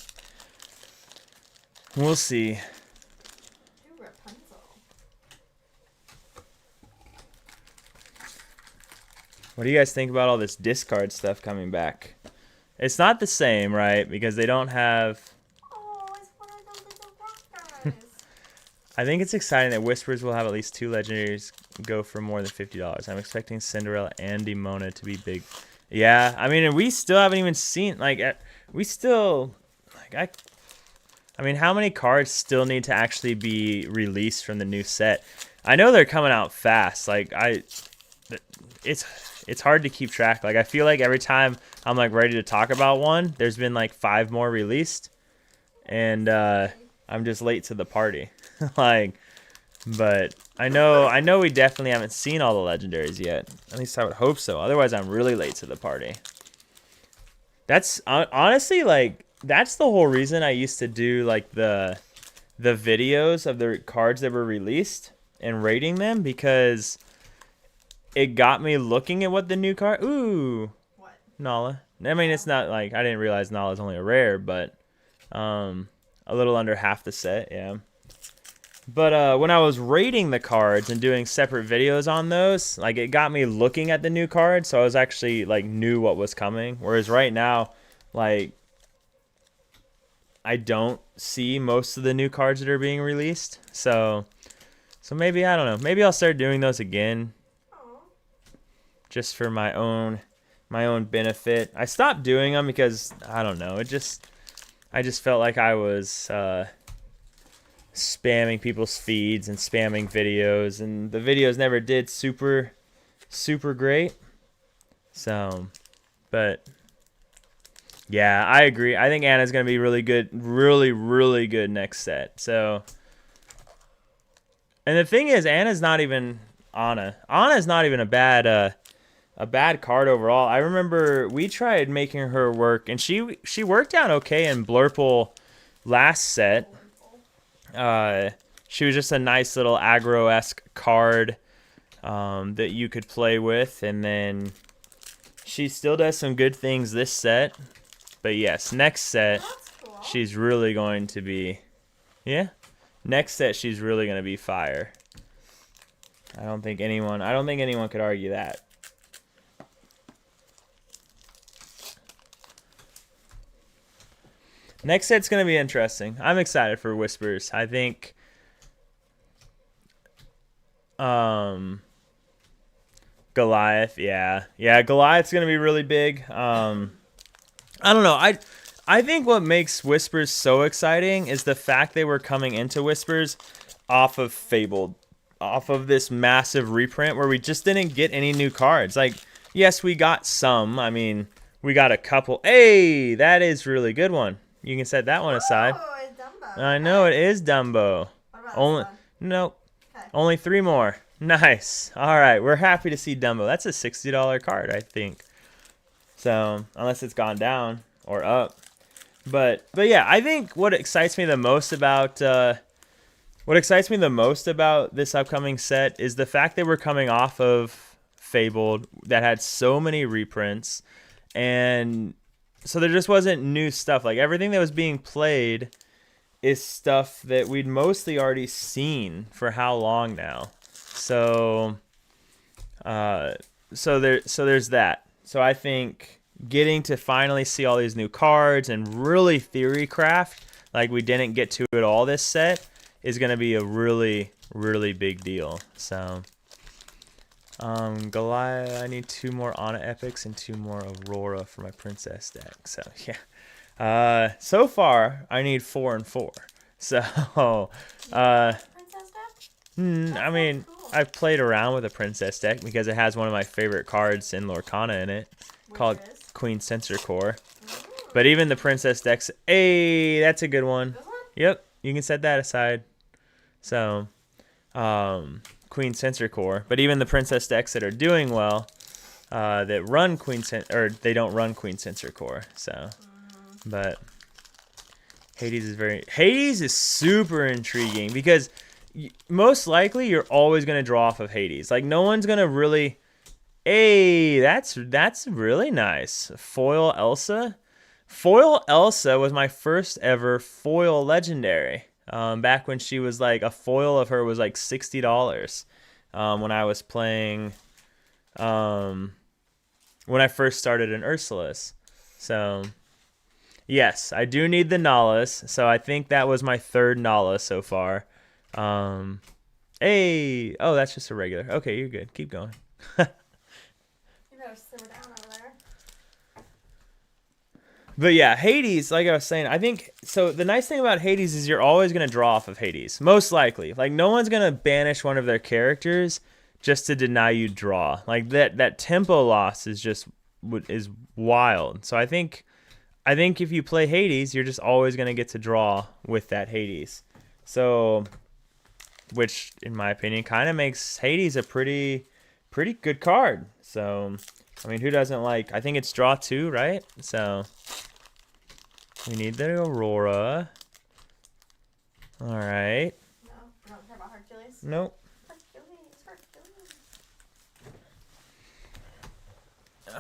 We'll see. Ooh, Rapunzel. What do you guys think about all this discard stuff coming back? It's not the same, right? Because they don't have... Oh, it's one of those little rock guys. I think it's exciting that Whispers will have at least 2 legendaries go for more than $50. I'm expecting Cinderella and Demona to be big. Yeah, I mean, and we still haven't even seen, like, we still, like, I mean, how many cards still need to actually be released from the new set? I know they're coming out fast. Like, it's hard to keep track. Like, I feel like every time I'm, like, ready to talk about one, there's been, like, 5 more released. And, I'm just late to the party. Like, but I know we definitely haven't seen all the legendaries yet. At least I would hope so. Otherwise, I'm really late to the party. That's honestly, like, that's the whole reason I used to do, like, the videos of the cards that were released and rating them, because it got me looking at what the new card. Ooh, What? Nala. I mean, it's not like I didn't realize Nala's only a rare, but a little under half the set, yeah. But when I was rating the cards and doing separate videos on those, like, it got me looking at the new cards, so I was actually, like, knew what was coming. Whereas right now, like, I don't see most of the new cards that are being released. So maybe, I don't know, maybe I'll start doing those again, Aw. just for my own benefit. I stopped doing them because, I don't know, I just felt like I was spamming people's feeds and spamming videos, and the videos never did super great. So, but yeah, I agree. I think Anna's gonna be really good, really good next set. So, and the thing is, Anna's not even Anna's not even a bad card overall. I remember we tried making her work, and she worked out okay in Blurple last set. She was just a nice little aggro-esque card that you could play with, and then she still does some good things this set. But yes, next set, That's cool. she's really going to be, yeah. Next set, she's really going to be fire. I don't think anyone could argue that. Next set's going to be interesting. I'm excited for Whispers. I think Goliath, yeah, Goliath's going to be really big. I don't know. I think what makes Whispers so exciting is the fact they were coming into Whispers off of Fabled, off of this massive reprint where we just didn't get any new cards. Like, yes, we got some. I mean, we got a couple. Hey, that is a really good one. You can set that one aside. Oh, it's Dumbo. I know it is Dumbo. What about Only this one? nope. Okay. Only 3 more. Nice. All right, we're happy to see Dumbo. That's a $60 card, I think. So, unless it's gone down or up. But yeah, I think what excites me the most about this upcoming set is the fact that we're coming off of Fabled that had so many reprints, and so there just wasn't new stuff. Like, everything that was being played is stuff that we'd mostly already seen for how long now. So there's that. So I think getting to finally see all these new cards and really theory craft like we didn't get to at all this set is going to be a really, really big deal. So, Goliath, I need 2 more Ana Epics and 2 more Aurora for my Princess deck. So, yeah. So far, I need 4 and 4. So, Princess deck? I mean, Cool. I've played around with a Princess deck because it has one of my favorite cards in Lorcana in it, called Queen Censor Core. But even the Princess decks, hey, that's a good one. This one? Yep, you can set that aside. So, Queen Censor Core. But even the Princess decks that are doing well, that run or they don't run Queen Censor Core. So, but Hades is super intriguing because most likely you're always going to draw off of Hades. Like no one's going to really, hey, that's really nice. Foil Elsa. Foil Elsa was my first ever foil legendary. Back when she was like, a foil of her was like $60. When I was playing, when I first started in Ursulus. So, yes, I do need the Nala's. So I think that was my 3rd Nala so far. Hey, oh, that's just a regular. Okay, you're good. Keep going. You better simmer down over there. But yeah, Hades, like I was saying, I think, so the nice thing about Hades is you're always going to draw off of Hades. Most likely. Like, no one's going to banish one of their characters just to deny you draw. Like, that tempo loss is just, is wild. So I think if you play Hades, you're just always going to get to draw with that Hades. So, which, in my opinion, kind of makes Hades a pretty good card. So, I mean, who doesn't like, I think it's draw 2, right? So, we need the Aurora. All right. No, you don't care about Hercules? Nope. Hercules.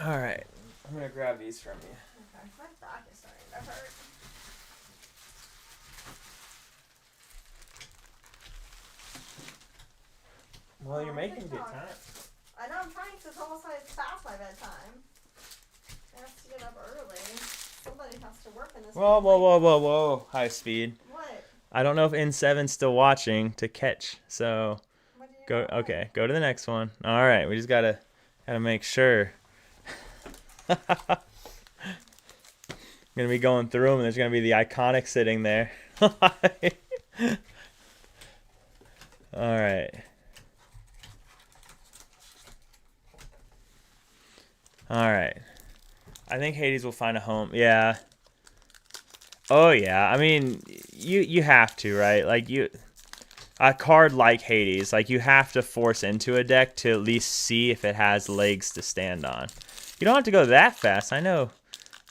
All right. I'm going to grab these from you. Okay, my back is starting to hurt. Well, you're making good time. I know, I'm trying because it's almost like it's past my bedtime. I have to get up early. Somebody has to work in this. Whoa. High speed. What? I don't know if N7's still watching to catch. So, What do you go. want? Okay, go to the next one. All right, we just gotta make sure. Gonna be going through them, and there's gonna be the Iconic sitting there. All right. All right. I think Hades will find a home. Yeah. Oh yeah. I mean, you have to, right? Like a card like Hades, like you have to force into a deck to at least see if it has legs to stand on. You don't have to go that fast. I know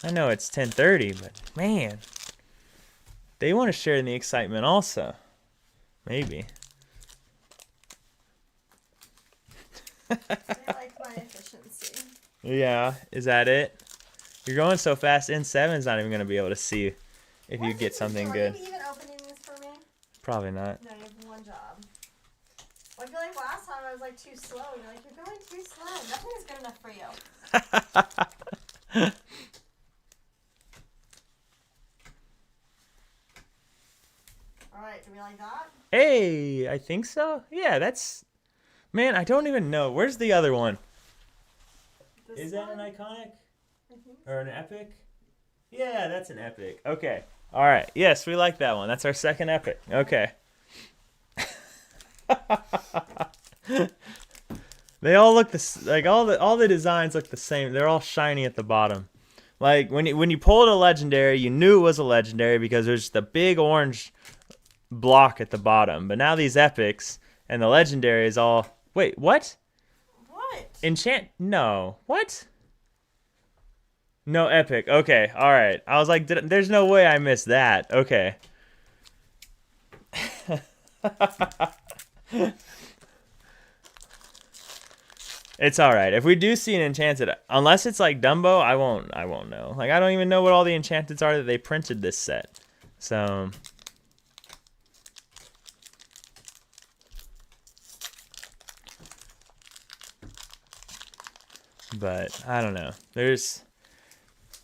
it's 10:30, but man, they want to share in the excitement also. Maybe. They like my efficiency. Yeah, is that it? You're going so fast, N7's not even going to be able to see if you What get did something do? good. Are you even opening this for me? Probably not. No, you have one job. I feel like last time I was like too slow. You're like, you're going too slow. Nothing is good enough for you. Alright, do we like that? Hey, I think so. Yeah, that's... Man, I don't even know. Where's the other one? This Is that an one? Iconic? I think Or an Epic? Yeah, that's an Epic. Okay. All right. Yes, we like that one. That's our second Epic. Okay. They all look like all the designs look the same. They're all shiny at the bottom. Like when you pulled a legendary, you knew it was a legendary because there's the big orange block at the bottom. But now these epics and the legendary is all. Wait, what? What? Enchant? No. What? No epic. Okay. All right. I was like, there's no way I missed that. Okay. It's all right. If we do see an enchanted, unless it's like Dumbo, I won't know. Like I don't even know what all the enchanteds are that they printed this set. So but I don't know. There's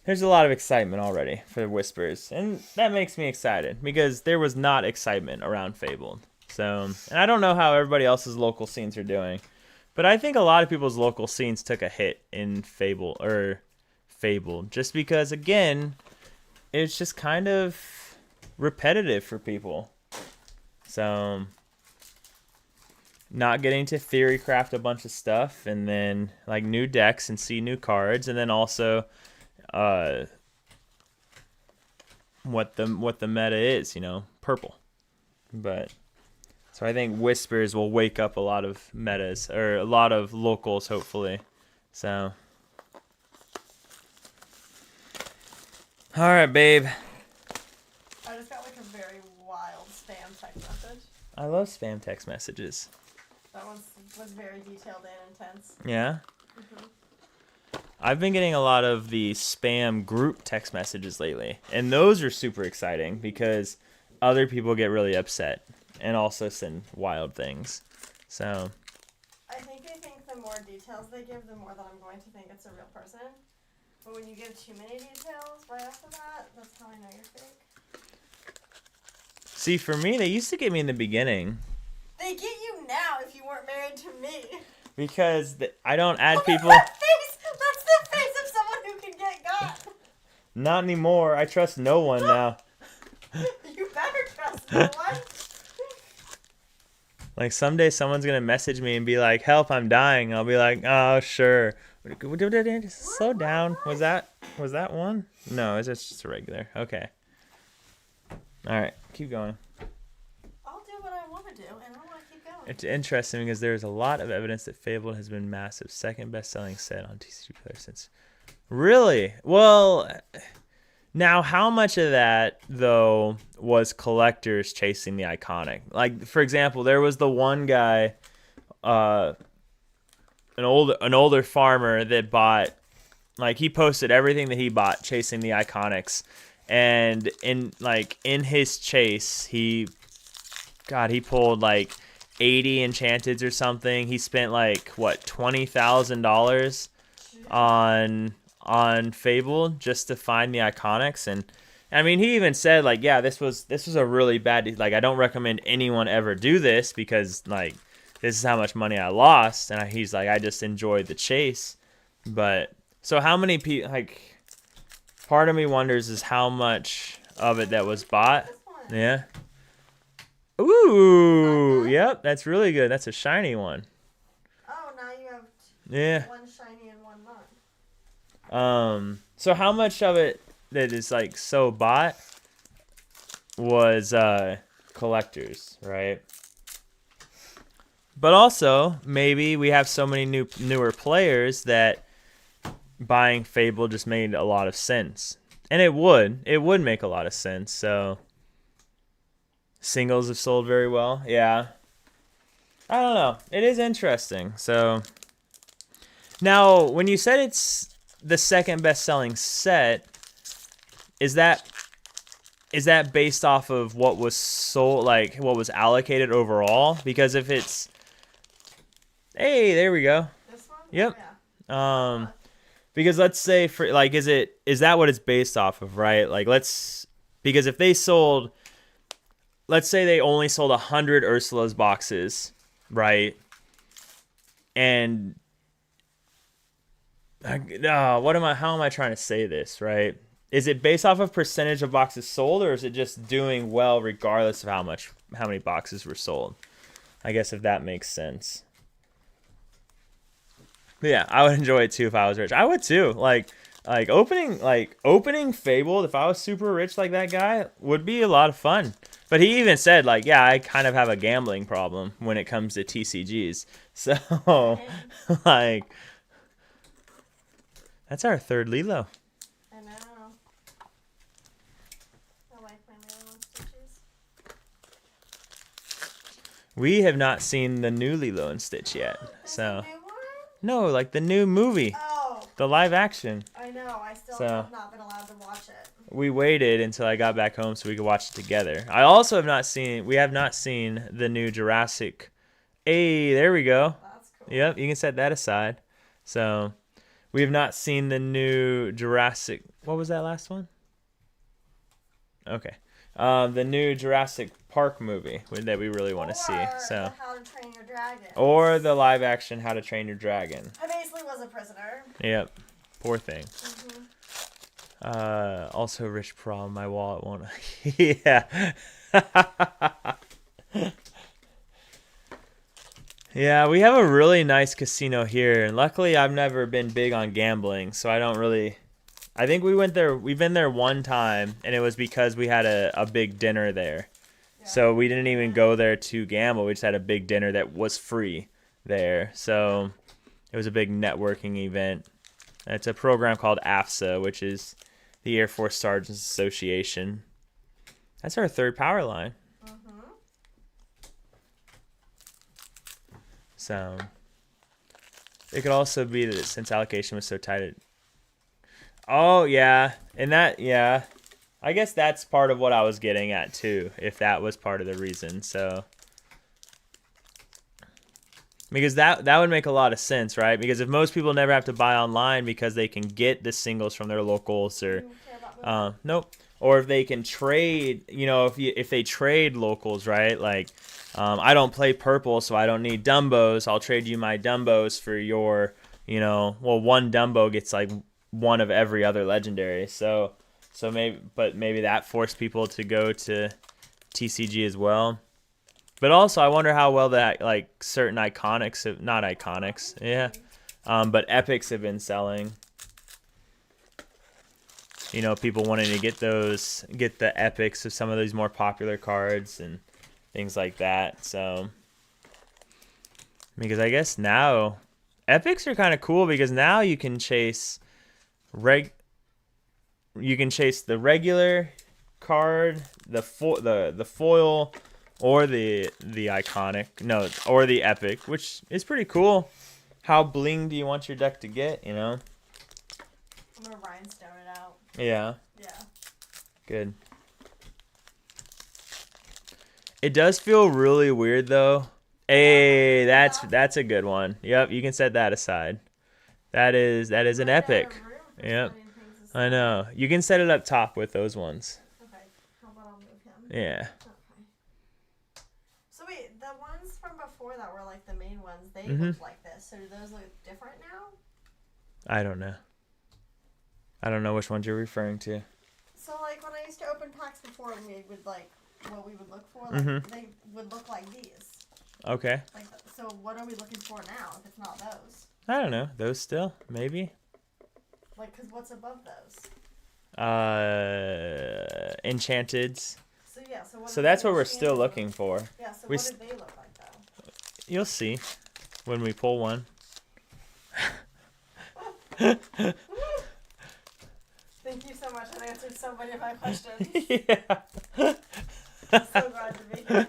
there's a lot of excitement already for Whispers, and that makes me excited because there was not excitement around Fabled. So, and I don't know how everybody else's local scenes are doing, but I think a lot of people's local scenes took a hit in Fabled, just because again, it's just kind of repetitive for people. So, not getting to theory craft a bunch of stuff, and then like new decks and see new cards, and then also what the meta is, purple. But so I think Whispers will wake up a lot of metas or a lot of locals hopefully. So all right, babe. I just got like a very wild spam text message. I love spam text messages. That one was very detailed and intense. Yeah. I've been getting a lot of the spam group text messages lately, and those are super exciting because other people get really upset and also send wild things. So I think they think the more details they give, the more that I'm going to think it's a real person. But when you give too many details right after that, that's how I know you're fake. see, for me, they used to get me in the beginning They get you now if you weren't married to me. because I don't add Look people. at that face! That's the face of someone who can get got. Not anymore. I trust no one now. You better trust no one. Like someday someone's gonna message me and be like, "Help, I'm dying." I'll be like, "Oh, sure." Slow down. Was that one? No, it's just a regular. Okay. All right, keep going. I'll do what I want to do, and I want to keep going. It's interesting because there's a lot of evidence that Fabled has been massive second best-selling set on TCG Player since. Really? Well, now how much of that though was collectors chasing the iconic? Like for example, there was the one guy, an older farmer that bought, like he posted everything that he bought chasing the iconics, and in his chase he pulled like 80 enchanteds or something. He spent like what $20,000 on Fable just to find the iconics. And I mean, he even said like, yeah, this was a really bad, like I don't recommend anyone ever do this because like this is how much money I lost. And he's like, I just enjoyed the chase. But so how many people, like part of me wonders is how much of it that was bought. This one. Yeah. Ooh, yep, that's really good. That's a shiny one. Oh, now you have Yeah. one shiny and one not. So how much of it that is like so bought was collectors, right? But also maybe we have so many newer players that buying Fable just made a lot of sense, and it would make a lot of sense. So singles have sold very well. Yeah, I don't know. It is interesting. So now, when you said it's the second best-selling set, is that based off of what was sold, like what was allocated overall? Because if it's, hey, there we go. This one? Yep. Yeah. Because let's say for like, is that what it's based off of, right? Like because if they sold, let's say they only sold 100 Ursula's boxes, right? And how am I trying to say this, right? Is it based off of percentage of boxes sold, or is it just doing well regardless of how many boxes were sold? I guess if that makes sense. But yeah, I would enjoy it too if I was rich. I would too. Like opening Fable, if I was super rich like that guy, would be a lot of fun. But he even said like, yeah, I kind of have a gambling problem when it comes to TCGs. So like that's our third Lilo. I know. I like my Lilo and Stitches. We have not seen the new Lilo and Stitch yet. There's So a new one? no, like the new movie, Oh, the live action. I know. I still So- have not been allowed to watch it. We waited until I got back home so we could watch it together. I also have not seen the new Jurassic. Hey, there we go. That's cool. Yep, you can set that aside. So we have not seen the new Jurassic what was that last one? Okay. The new Jurassic Park movie that we really want to see. Or So, the How to Train Your Dragon. or the live action How to Train Your Dragon. I basically was a prisoner. Yep. Poor thing. Mm-hmm. Also Rich Prom, my wallet won't. Yeah. Yeah, we have a really nice casino here, and luckily I've never been big on gambling, so I don't really. I think we've been there one time, and it was because we had a big dinner there. Yeah. So we didn't even go there to gamble. We just had a big dinner that was free there. So it was a big networking event. And it's a program called AFSA, which is the Air Force Sergeants Association. That's our third power line. So it could also be that since allocation was so tight. Oh, yeah. And that, yeah. I guess that's part of what I was getting at, too, if that was part of the reason. So, because that would make a lot of sense, right? Because if most people never have to buy online because they can get the singles from their locals or, nope. Or if they can trade, if they trade locals, right? Like, I don't play purple, so I don't need Dumbos. I'll trade you my Dumbos for your, one Dumbo gets like one of every other legendary. So maybe that forced people to go to TCG as well. But also, I wonder how well that like certain iconics, not iconics, yeah, but epics have been selling. People wanting to get the epics of some of these more popular cards and things like that. So, because I guess now epics are kind of cool because now you can chase the regular card, the foil, or the iconic, or the epic, which is pretty cool. How bling do you want your deck to get? I'm gonna rhinestone it out. Yeah. Yeah. Good. It does feel really weird though. Hey, that's a good one. Yep, you can set that aside. That is an epic. Yep. I know. You can set it up top with those ones. Okay. How about I'll move him? Yeah. Okay. So wait, the ones from before that were like the main ones, they Mm-hmm. look like this. So do those look different now? I don't know. I don't know which ones you're referring to. So like when I used to open packs before, we would like what we would look for, like they would look like these. Okay. Like so, what are we looking for now if it's not those? I don't know. Those still maybe. Like, cause what's above those? Enchanteds. So yeah, so what? So that's what we're still looking for. Yeah. So We what did they look like though? You'll see when we pull one. Thank you so much. That answered so many of my questions. Yeah. I'm so glad to be here.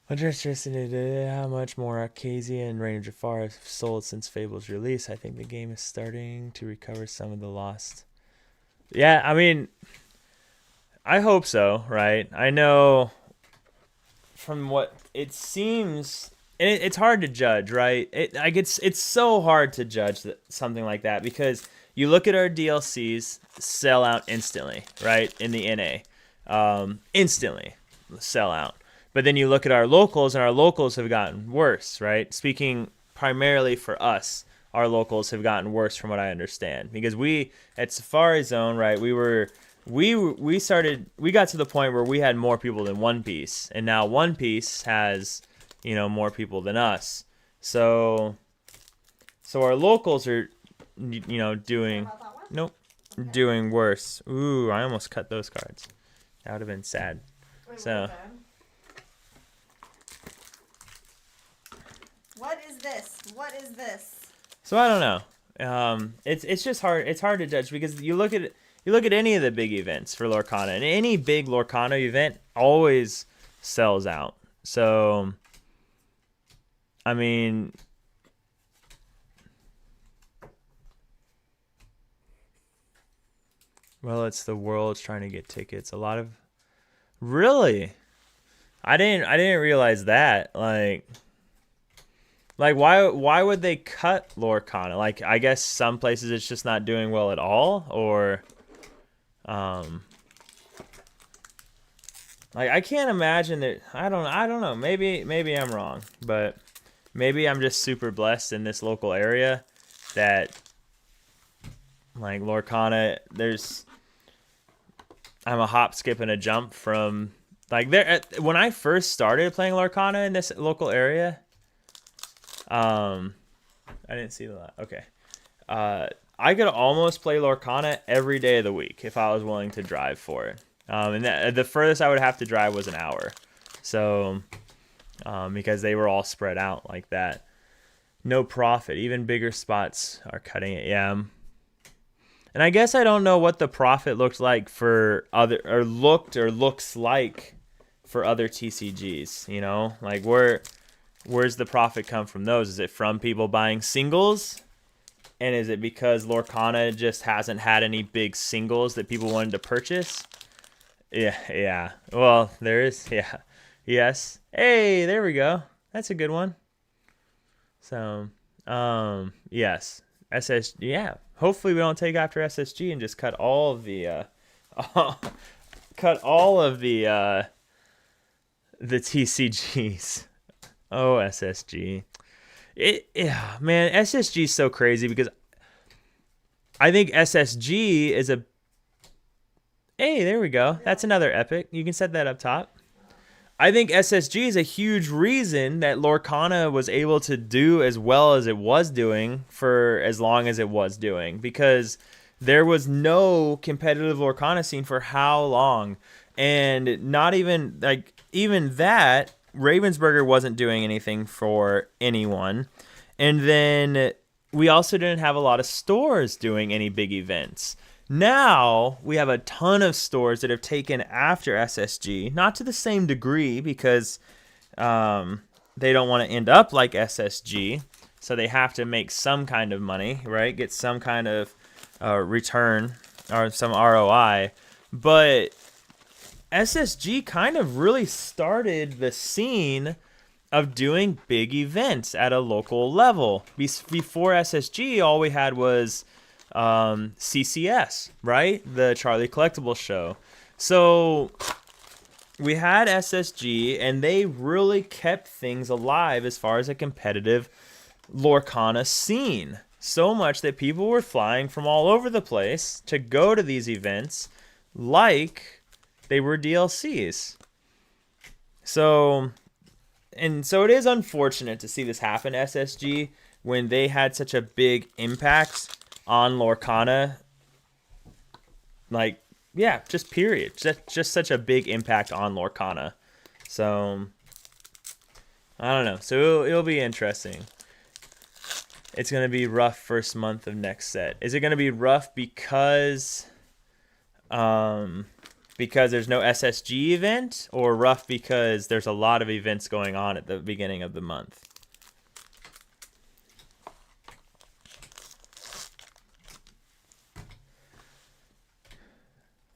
I'm just interested in how much more Acacia and Reign of Jafar have sold since Fable's release. I think the game is starting to recover some of the lost. Yeah, I mean, I hope so, right? I know from what it seems, and it's hard to judge, right? It's so hard to judge something like that because you look at our DLCs sell out instantly, right? In the NA, instantly sell out. But then you look at our locals, and our locals have gotten worse, right? Speaking primarily for us, our locals have gotten worse from what I understand. Because we, at Safari Zone, right, we got to the point where we had more people than One Piece. And now One Piece has, more people than us. So our locals are, doing, doing worse. Ooh, I almost cut those cards. That would have been sad. Wait, So. What is this? What is this? So I don't know. It's just hard. It's hard to judge because you look at any of the big events for Lorcana, and any big Lorcana event always sells out. So, I mean, well, it's the world's trying to get tickets. A lot of, really, I didn't realize that. Like, Like, why would they cut Lorcana? Like, I guess some places it's just not doing well at all, or like, I can't imagine that. I don't know. Maybe I'm wrong, but maybe I'm just super blessed in this local area that, like, Lorcana, I'm a hop, skip, and a jump from, like, when I first started playing Lorcana in this local area. I didn't see the okay. I could almost play Lorcana every day of the week if I was willing to drive for it. And the furthest I would have to drive was an hour. So, because they were all spread out like that. No profit. Even bigger spots are cutting it. Yeah. And I guess I don't know what the profit looked like for looks like for other TCGs, you know? Like, where's the profit come from those? Is it from people buying singles? And is it because Lorcana just hasn't had any big singles that people wanted to purchase? Yeah. Well, there is, yeah. Yes. Hey, there we go. That's a good one. So, yes. SSG, yeah. Hopefully we don't take after SSG and just cut all of the, the TCGs. Oh, SSG. Yeah, man, SSG is so crazy because I think SSG is a... Hey, there we go. That's another epic. You can set that up top. I think SSG is a huge reason that Lorcana was able to do as well as it was doing for as long as it was doing, because there was no competitive Lorcana scene for how long, and not even that, Ravensburger wasn't doing anything for anyone, and then we also didn't have a lot of stores doing any big events. Now we have a ton of stores that have taken after SSG, not to the same degree because they don't want to end up like SSG, so they have to make some kind of money, right? Get some kind of return or some ROI. But SSG kind of really started the scene of doing big events at a local level. Before SSG, all we had was CCS, right? The Charlie Collectibles show. So we had SSG, and they really kept things alive as far as a competitive Lorcana scene. So much that people were flying from all over the place to go to these events like they were DLCs. So it is unfortunate to see this happen to SSG when they had such a big impact on Lorcana. Like, yeah, just period. Just such a big impact on Lorcana. So, I don't know. So it'll be interesting. It's going to be rough first month of next set. Is it going to be rough because there's no SSG event, or rough because there's a lot of events going on at the beginning of the month?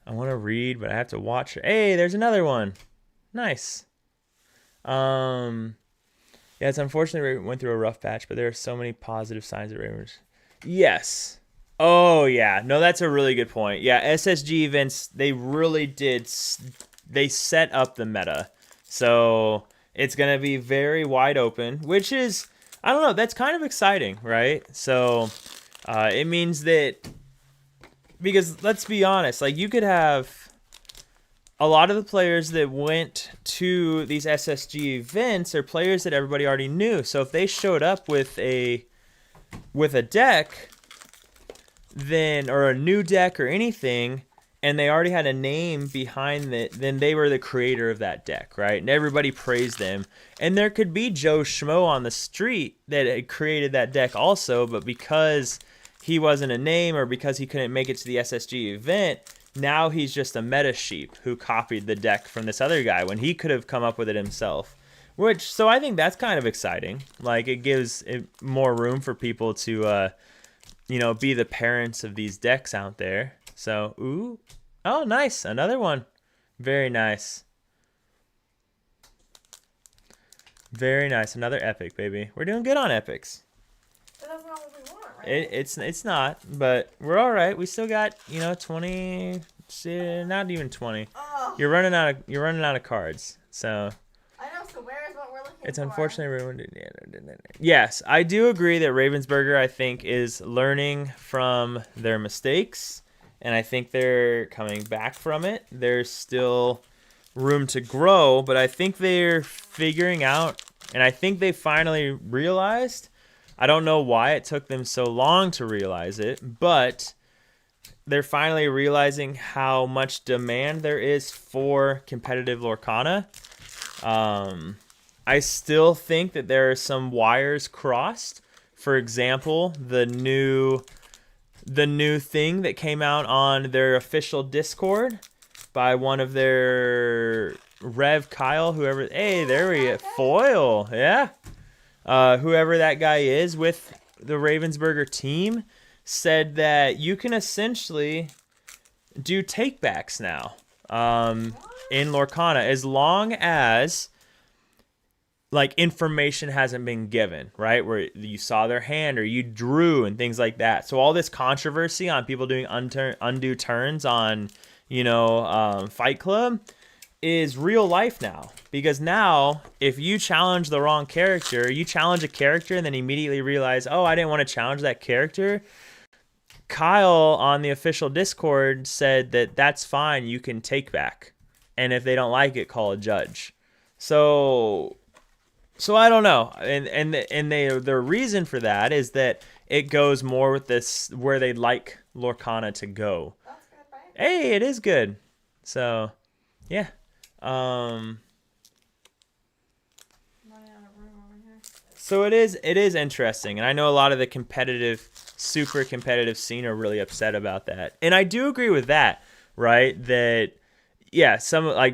I want to read, but I have to watch. Hey, there's another one. Nice. Yeah, it's unfortunate we went through a rough patch, but there are so many positive signs of Ravens. Yes. Oh, yeah. No, that's a really good point. Yeah, SSG events, they really did. They set up the meta. So it's going to be very wide open, which is, I don't know, that's kind of exciting, right? So it means that, because let's be honest, like, you could have a lot of the players that went to these SSG events are players that everybody already knew. So if they showed up with a deck, then, or a new deck or anything, and they already had a name behind it, then they were the creator of that deck, right? And everybody praised them. And there could be Joe Schmo on the street that had created that deck also, but because he wasn't a name, or because he couldn't make it to the SSG event, now he's just a meta sheep who copied the deck from this other guy when he could have come up with it himself. So I think that's kind of exciting. Like, it gives it more room for people to, be the parents of these decks out there. So, ooh. Oh, nice. Another one. Very nice. Very nice. Another epic, baby. We're doing good on epics. But that's not what we want, right? It's not, but we're all right. We still got 20, not even 20. Oh, You're running out of cards. So I know. So where is what we're looking it's for? unfortunately. Yes, I do agree that Ravensburger, I think, is learning from their mistakes, and I think they're coming back from it. There's still room to grow, but I think they're figuring out, and I think they finally realized. I don't know why it took them so long to realize it, but they're finally realizing how much demand there is for competitive Lorcana. I still think that there are some wires crossed. For example, the new thing that came out on their official Discord by one of their Rev Kyle, whoever. Hey, there we go. Foil, yeah. Whoever that guy is with the Ravensburger team said that you can essentially do takebacks now in Lorcana as long as like information hasn't been given, right? Where you saw their hand or you drew and things like that. So all this controversy on people doing undue turns on, Fight Club is real life now. Because now, if you challenge the wrong character, you challenge a character and then immediately realize, oh, I didn't want to challenge that character. Kyle on the official Discord said that that's fine. You can take back. And if they don't like it, call a judge. So I don't know. And their reason for that is that it goes more with this where they'd like Lorcana to go. That's good, right? Hey, it is good. So, yeah. Running out of room over here. So it is interesting, and I know a lot of the super competitive scene are really upset about that. And I do agree with that, right? That yeah,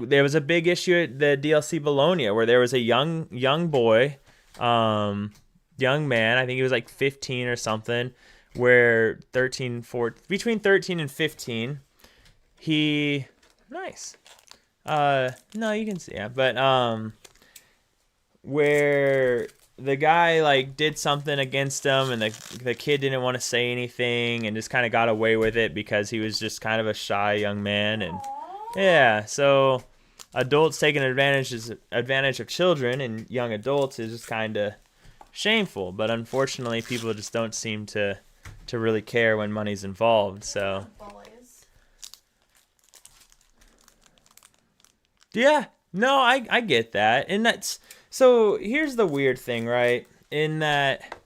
there was a big issue at the DLC Bologna where there was a young boy, young man, I think he was like 15 or something, where between 13 and 15, nice. No, you can see, yeah, but where the guy like did something against him, and the kid didn't want to say anything, and just kind of got away with it because he was just kind of a shy young man, and yeah, so adults taking advantage of children and young adults is just kind of shameful, but unfortunately, people just don't seem to really care when money's involved. So Bullies. yeah, no, I get that, and that's so. Here's the weird thing, right? In that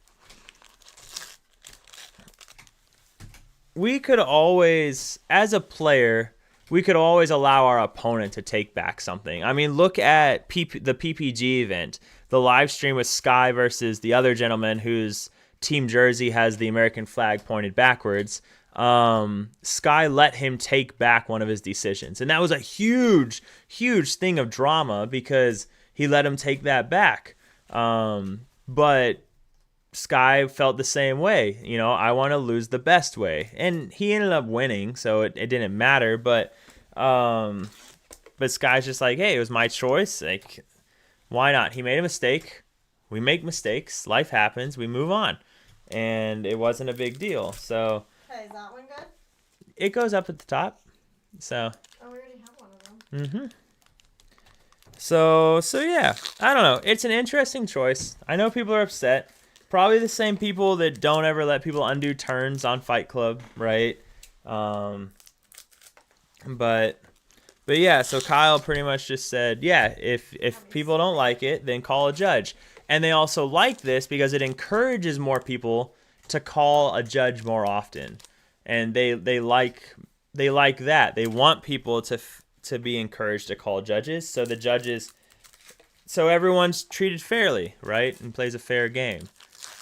we could always, as a player, we could always allow our opponent to take back something. I mean, look at the PPG event, the live stream with Sky versus the other gentleman whose team jersey has the American flag pointed backwards. Sky let him take back one of his decisions, and that was a huge thing of drama because he let him take that back. But Sky felt the same way. I want to lose the best way, and he ended up winning, so it didn't matter. But Sky's just like, hey, it was my choice. Like, why not? He made a mistake. We make mistakes. Life happens. We move on, and it wasn't a big deal. So Hey, is that one good? it goes up at the top. So. Oh, we already have one of them. Mm-hmm. So yeah, I don't know. It's an interesting choice. I know people are upset. Probably the same people that don't ever let people undo turns on Fight Club, right? But yeah, so Kyle pretty much just said, yeah, if people don't like it, then call a judge. And they also like this because it encourages more people to call a judge more often. And they like that. They want people to be encouraged to call judges, so everyone's treated fairly, right? And plays a fair game.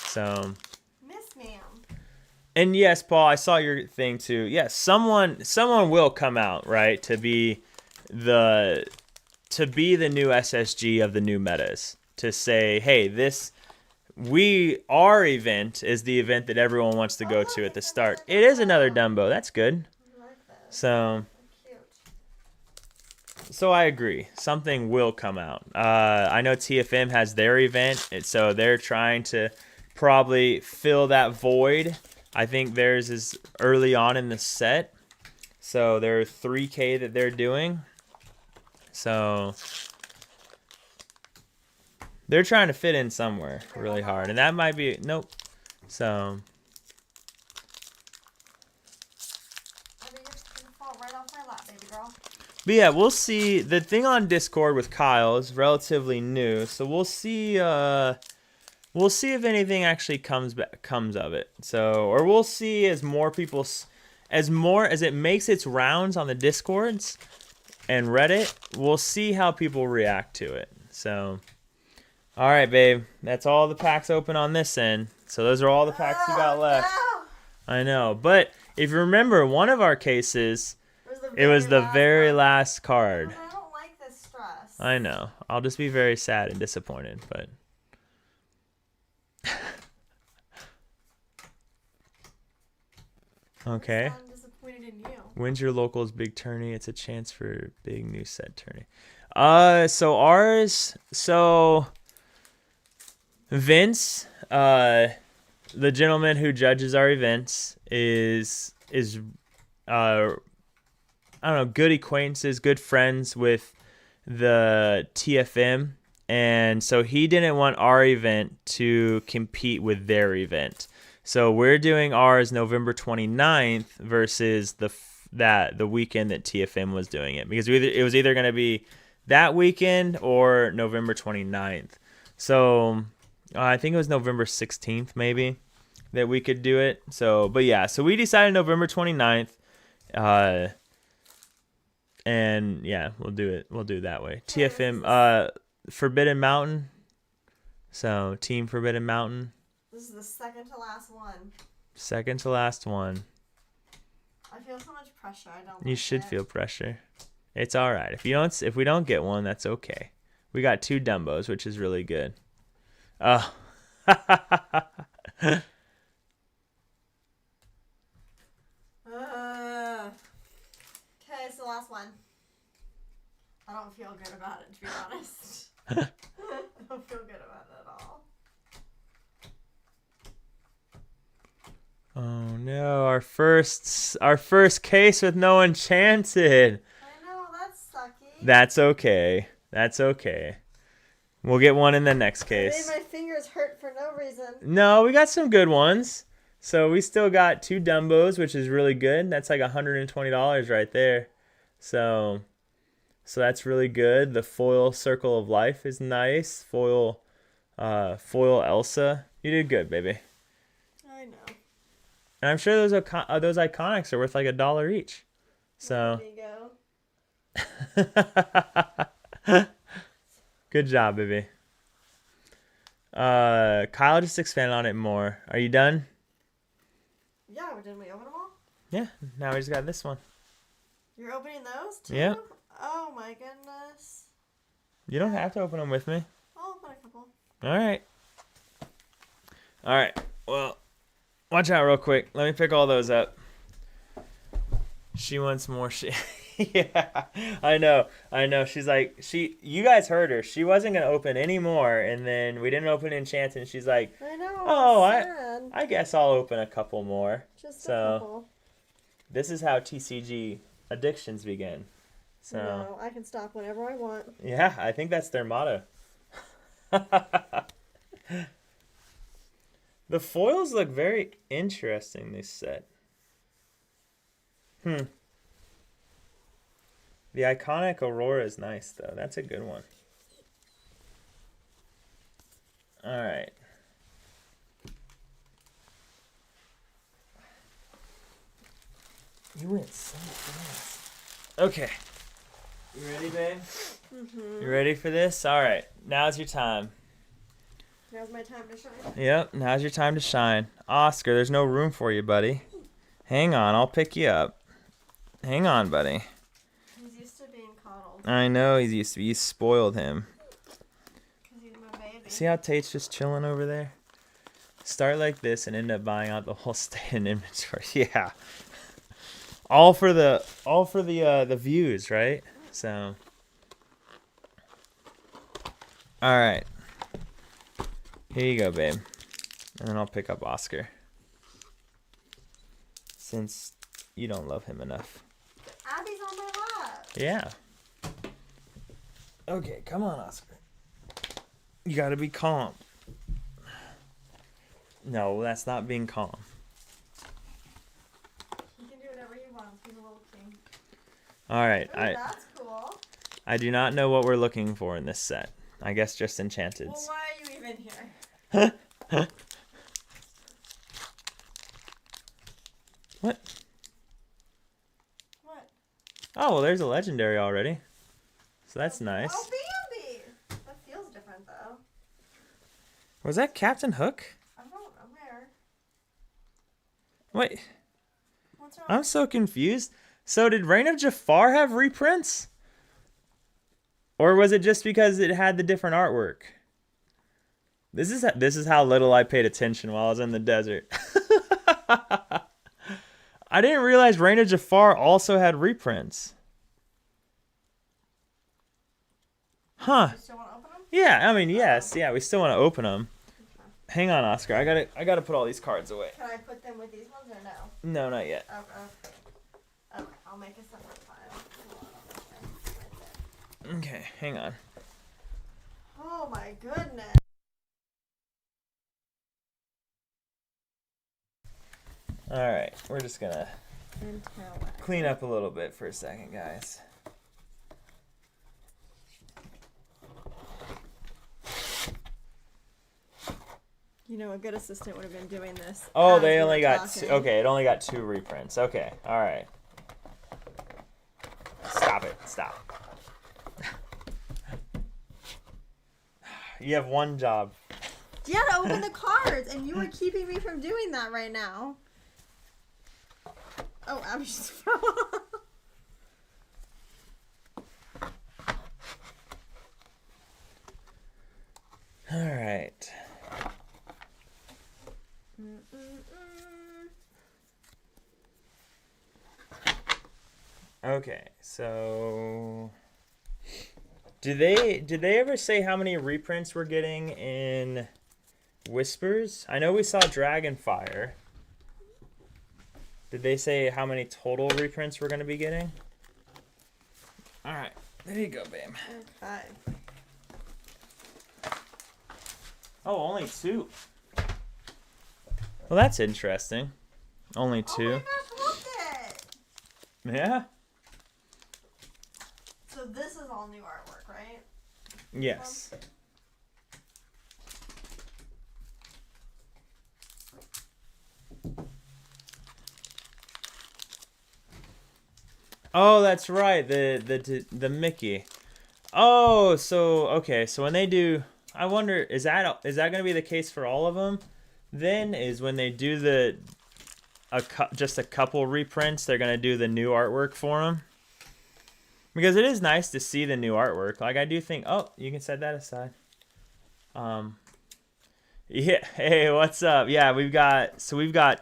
So, Miss Ma'am. and yes, Paul, I saw your thing too. Yes, someone will come out, right, to be the new SSG of the new metas, to say, hey, our event is the event that everyone wants to go to at the start. It is another Dumbo. That's good. I like that. So, Cute. So I agree. Something will come out. I know TFM has their event, so they're trying to probably fill that void. I think theirs is early on in the set. So they're 3K that they're doing. So they're trying to fit in somewhere really hard. And that might be, nope. So You're gonna fall right off my lap, baby girl. but yeah, we'll see. The thing on Discord with Kyle is relatively new, so we'll see. We'll see if anything actually comes of it. So, or we'll see as more people, as it makes its rounds on the Discords and Reddit. We'll see how people react to it. So, all right, babe, that's all the packs open on this end. So those are all the packs you got left. No. I know, but if you remember, one of our cases. It was the very last card. I don't like this stress. I know. I'll just be very sad and disappointed, but okay. I'm disappointed in you. When's your locals big tourney? It's a chance for big new set tourney. So Vince, the gentleman who judges our events is I don't know, good acquaintances, good friends with the TFM. And so he didn't want our event to compete with their event. So we're doing ours November 29th versus the weekend that TFM was doing it. Because it was either going to be that weekend or November 29th. So I think it was November 16th maybe that we could do it. So, but yeah, so we decided November 29th. And yeah, we'll do it. We'll do it that way. TFM, Forbidden Mountain. So Team Forbidden Mountain. This is the second to last one. Second to last one. I feel so much pressure. I don't. You should feel pressure. It's all right. If we don't get one, that's okay. We got 2 Dumbos, which is really good. Oh. Okay, it's the last one. I don't feel good about it, to be honest. I don't feel good about it at all. Oh no, our first case with no Enchanted. I know, that's sucky. That's okay. That's okay. We'll get one in the next case. It made my fingers hurt for no reason. No, we got some good ones. So we still got 2 Dumbos, which is really good. That's like $120 right there. So that's really good. The foil Circle of Life is nice. Foil Elsa. You did good, baby. I know. And I'm sure those iconics are worth like $1 each. So There you go. good job, baby. Kyle just expanded on it more. Are you done? Yeah, didn't we open them all? Yeah. Now we just got this one. You're opening those too? Yeah. Oh my goodness. You don't have to open them with me. I'll open a couple. All right. All right. Well, watch out real quick. Let me pick all those up. She wants more shit. Yeah, I know. She's like, you guys heard her. She wasn't going to open any more, and then we didn't open Enchant, and she's like, I know. oh, sad. I guess I'll open a couple more. Just so, a couple. This is how TCG addictions begin. So, no, I can stop whenever I want. Yeah, I think that's their motto. The foils look very interesting this set. The iconic Aurora is nice, though. That's a good one. All right. You went so fast. Okay. You ready, babe? Mm-hmm. You ready for this? All right. Now's your time. Now's my time to shine. Yep, now's your time to shine. Oscar, there's no room for you, buddy. Hang on, I'll pick you up. Hang on, buddy. He's used to being coddled. I know he's used to be. You spoiled him. Because he's my baby. See how Tate's just chilling over there? Start like this and end up buying out the whole stay in inventory. Yeah. All for the views, right? So All right. Here you go, babe. And then I'll pick up Oscar. Since you don't love him enough. Abby's on my lap. Yeah. Okay, come on, Oscar. You gotta be calm. No, that's not being calm. He can do whatever he wants. He's a little king. All right, Ooh, that's cool. I do not know what we're looking for in this set. I guess just enchanteds. Well, why are you even here? What? What? Oh, well, there's a legendary already. So that's nice. Oh, Bambi! That feels different, though. Was that Captain Hook? I don't know where. Wait, What's wrong? I'm so confused. So did Reign of Jafar have reprints? Or was it just because it had the different artwork? This is how little I paid attention while I was in the desert. I didn't realize Reign of Jafar also had reprints. Huh. You still want to open them? Yeah, I mean, yes. Yeah, we still want to open them. Hang on, Oscar. I gotta put all these cards away. Can I put them with these ones or no? No, not yet. Okay. Okay, I'll make a separate pile. Right there. Okay, hang on. Oh my goodness. All right, we're just gonna clean up a little bit for a second, guys. You know, a good assistant would have been doing this. Oh, as they we only were got talking. okay. It only got 2 reprints. Okay, all right. Stop it! Stop. You have one job. You had to open the cards, and you were keeping me from doing that right now. Oh, Abby just fell off. All right. Okay, so did they ever say how many reprints we're getting in Whispers? I know we saw Dragonfire. Did they say how many total reprints we're gonna be getting? All right, there you go, babe. Okay. Oh, only 2. Well, that's interesting. Only 2. Oh my gosh, look it! Yeah. So this is all new artwork, right? Yes. Oh, that's right. The Mickey. Oh, so okay. So when they do, I wonder is that going to be the case for all of them? Then is when they do just a couple reprints, they're going to do the new artwork for them. Because it is nice to see the new artwork. Like I do think, oh, you can set that aside. Yeah, hey, what's up? Yeah, we've got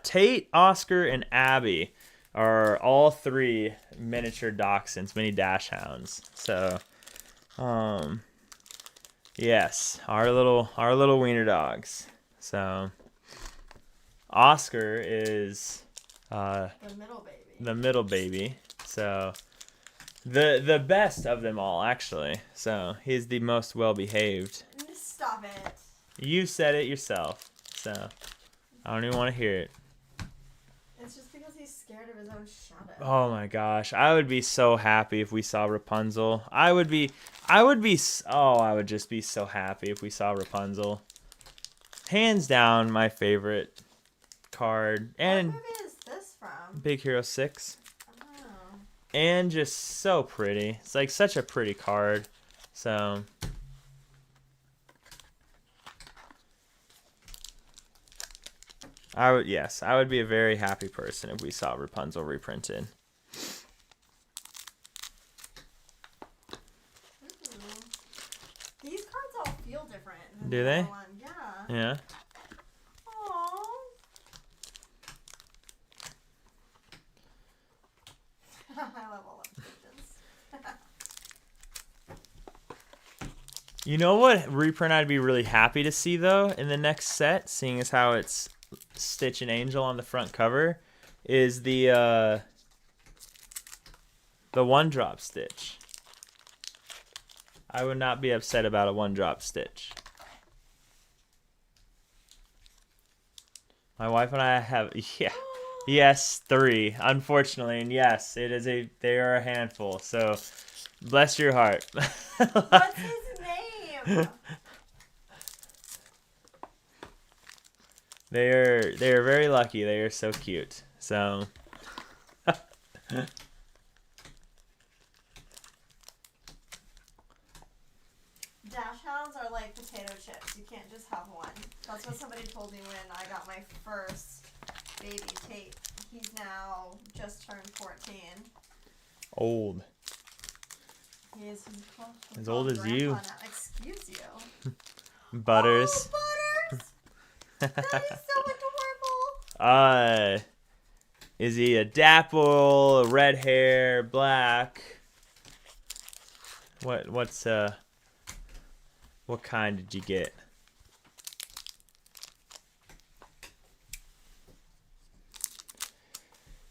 Tate, Oscar, and Abby are all 3 miniature dachshunds, mini dash hounds. So, yes, our little wiener dogs. So, Oscar is The middle baby. the middle baby. So, the best of them all, actually. So, he's the most well behaved. Stop it. You said it yourself, so I don't even want to hear it. It's just because he's scared of his own shadow. Oh my gosh, I would be so happy if we saw Rapunzel. I would just be so happy if we saw Rapunzel. Hands down, my favorite card. And what movie is this from? Big Hero 6. Oh. And just so pretty. It's like such a pretty card. So I would be a very happy person if we saw Rapunzel reprinted. These cards all feel different. than Do the they? other one. Yeah. Yeah. Aww. I love all of the pigeons. You know what reprint I'd be really happy to see though in the next set, seeing as how it's Stitch and Angel on the front cover, is the one drop Stitch. I would not be upset about a one drop Stitch. My wife and I have, yeah, yes, 3, unfortunately, and yes, they are a handful. So, bless your heart. What's his name? They are very lucky. They are so cute. So. Dash hounds are like potato chips. You can't just have one. That's what somebody told me when I got my first baby Tate. He's now just turned 14. Old. He's As old as you. now. Excuse you. Butters. Oh, Butters! That is so adorable. Is he a dapple, red hair, black? What kind did you get?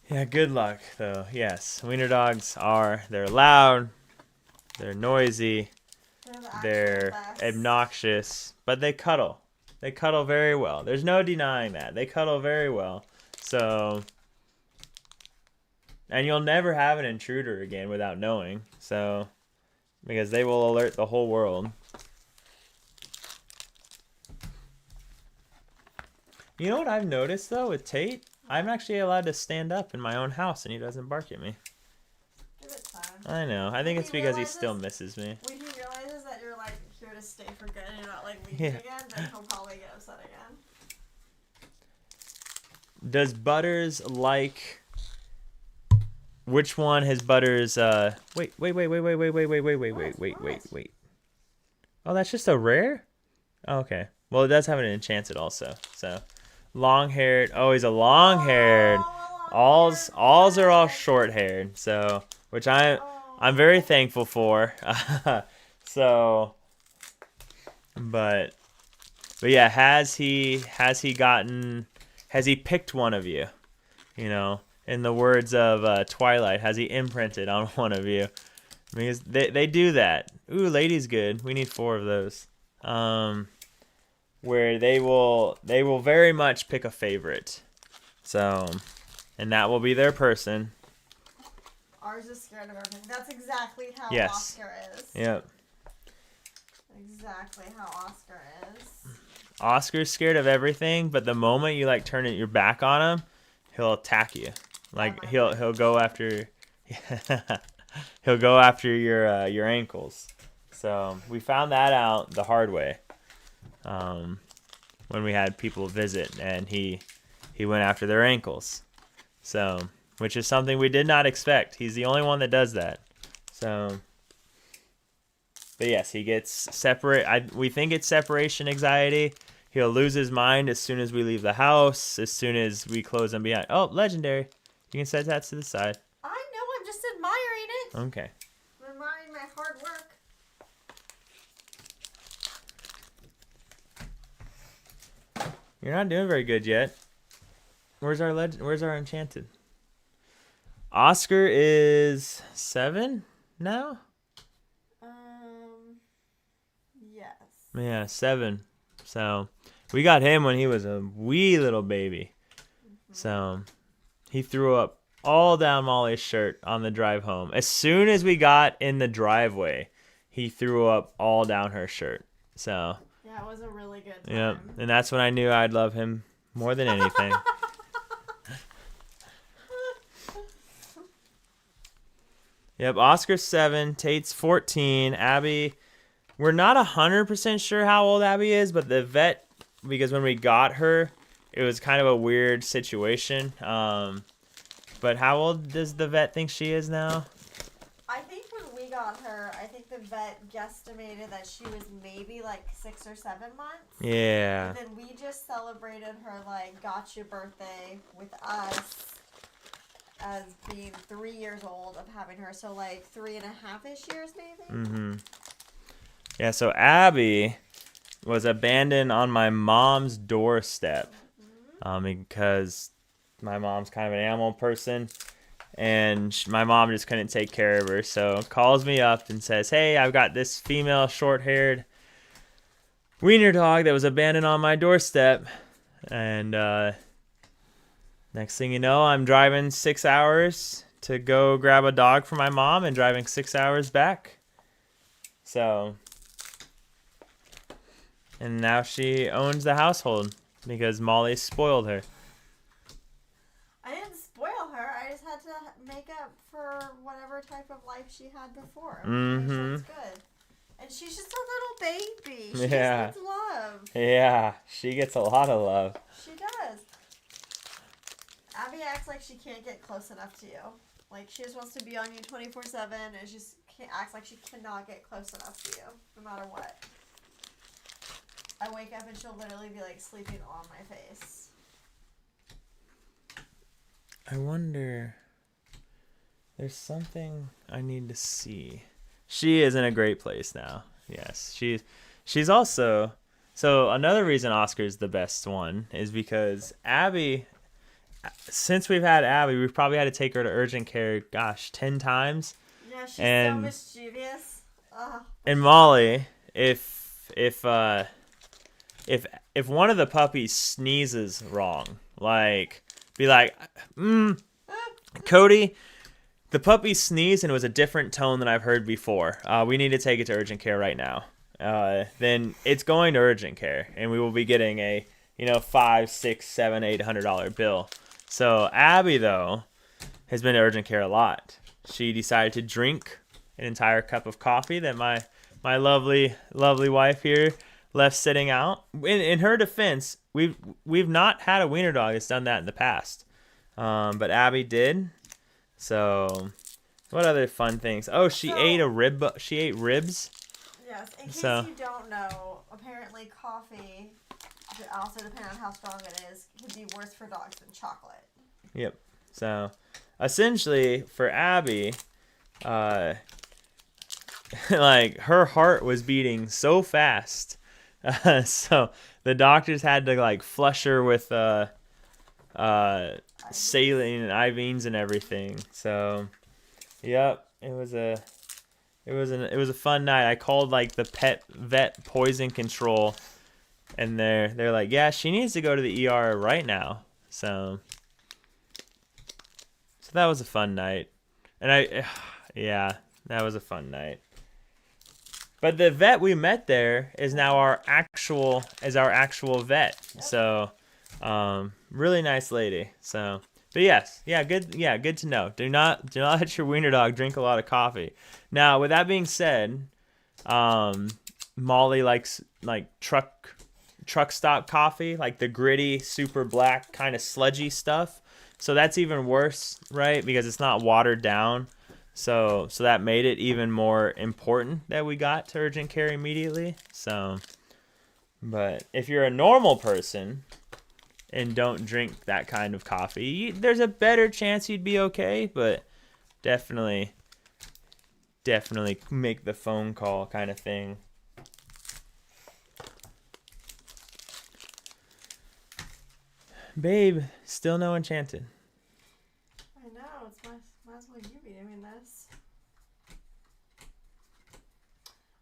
Yeah, good luck though. Yes, wiener dogs they're loud, they're noisy, they're obnoxious, but they cuddle. They cuddle very well. There's no denying that. They cuddle very well. So, and you'll never have an intruder again without knowing. So, because they will alert the whole world. You know what I've noticed though with Tate? I'm actually allowed to stand up in my own house and he doesn't bark at me. Give it time. I know. I think it's because he still misses me. When he realizes that you're like here to stay for good and you're not like leaving again, then he'll probably get upset again. Does Butters like... Which one has Butters... Wait. Oh, that's just a rare? Oh, okay. Well, it does have an enchanted also, so... Long-haired. Oh, he's a long-haired. Alls are all short-haired, so... Which I'm very thankful for. So... But yeah, has he picked one of you? You know, in the words of Twilight, has he imprinted on one of you? Because they do that. Ooh, lady's good. We need 4 of those. Where they will very much pick a favorite. So, and that will be their person. Ours is scared of everything. That's exactly how Yes. Oscar is. Yep. Exactly how Oscar is. Oscar's scared of everything, but the moment you like turn your back on him, he'll attack you. Like he'll go after he'll go after your ankles. So we found that out the hard way. When we had people visit and he went after their ankles. So, which is something we did not expect. He's the only one that does that. So, but yes, he gets separate. We think it's separation anxiety. He'll lose his mind as soon as we leave the house, as soon as we close him behind. Oh, legendary. You can set that to the side. I know, I'm just admiring it. Okay. I'm admiring my hard work. You're not doing very good yet. Where's our enchanted? Oscar is 7 now? Yes. Yeah, 7. So, we got him when he was a wee little baby. So, he threw up all down Molly's shirt on the drive home. As soon as we got in the driveway, he threw up all down her shirt. So, yeah, it was a really good time. yeah, and that's when I knew I'd love him more than anything. Yep, Oscar's 7, Tate's 14, Abby... We're not 100% sure how old Abby is, but the vet, because when we got her, it was kind of a weird situation. But how old does the vet think she is now? I think when we got her, I think the vet guesstimated that she was maybe like 6 or 7 months. Yeah. And then we just celebrated her like gotcha birthday with us as being 3 years old of having her. So like 3.5-ish years maybe. Mm-hmm. Yeah, so Abby was abandoned on my mom's doorstep because my mom's kind of an animal person, and my mom just couldn't take care of her. So calls me up and says, hey, I've got this female short-haired wiener dog that was abandoned on my doorstep. And next thing you know, I'm driving 6 hours to go grab a dog for my mom and driving 6 hours back. So, and now she owns the household because Molly spoiled her. I didn't spoil her. I just had to make up for whatever type of life she had before. Make sure it's good. And she's just a little baby. She Yeah. just needs love. Yeah, she gets a lot of love. She does. Abby acts like she can't get close enough to you. Like, she just wants to be on you 24/7, and she just acts like she cannot get close enough to you, no matter what. I wake up and she'll literally be, like, sleeping on my face. I wonder, there's something I need to see. She is in a great place now. Yes, she's also, so another reason Oscar's the best one is because Abby, since we've had Abby, we've probably had to take her to urgent care, 10 times. Yeah, she's And- so mischievous. Ugh. And Molly, if one of the puppies sneezes wrong, like, be like, Cody, the puppy sneezed and it was a different tone than I've heard before. We need to take it to urgent care right now. Then it's going to urgent care, and we will be getting a $5, $6, $7, $800 bill. So Abby, though, has been to urgent care a lot. She decided to drink an entire cup of coffee that my lovely wife here left sitting out. In her defense, we've not had a wiener dog that's done that in the past, but Abby did. So, what other fun things? Oh, she ate a rib. She ate ribs. Yes, in case So- you don't know, apparently coffee, also depending on how strong it is, can be worse for dogs than chocolate. Yep. So, essentially, for Abby, like, her heart was beating so fast, so the doctors had to, like, flush her with saline and IVs and everything. So, yep, it was a fun night. I called, like, the pet vet poison control, and they're like, yeah, she needs to go to the ER right now. So that was a fun night. And yeah, that was a fun night. But the vet we met there is now our actual vet. Yep. So, really nice lady. So, but yes, good to know. Do not let your wiener dog drink a lot of coffee. Now, with that being said, Molly likes, like, truck stop coffee, like the gritty, super black, kind of sludgy stuff. So that's even worse, right? Because it's not watered down. So that made it even more important that we got to urgent care immediately. So, but if you're a normal person and don't drink that kind of coffee, there's a better chance you'd be okay. But definitely make the phone call kind of thing. Babe, still no Enchanted. I know, it's might as well you be doing this.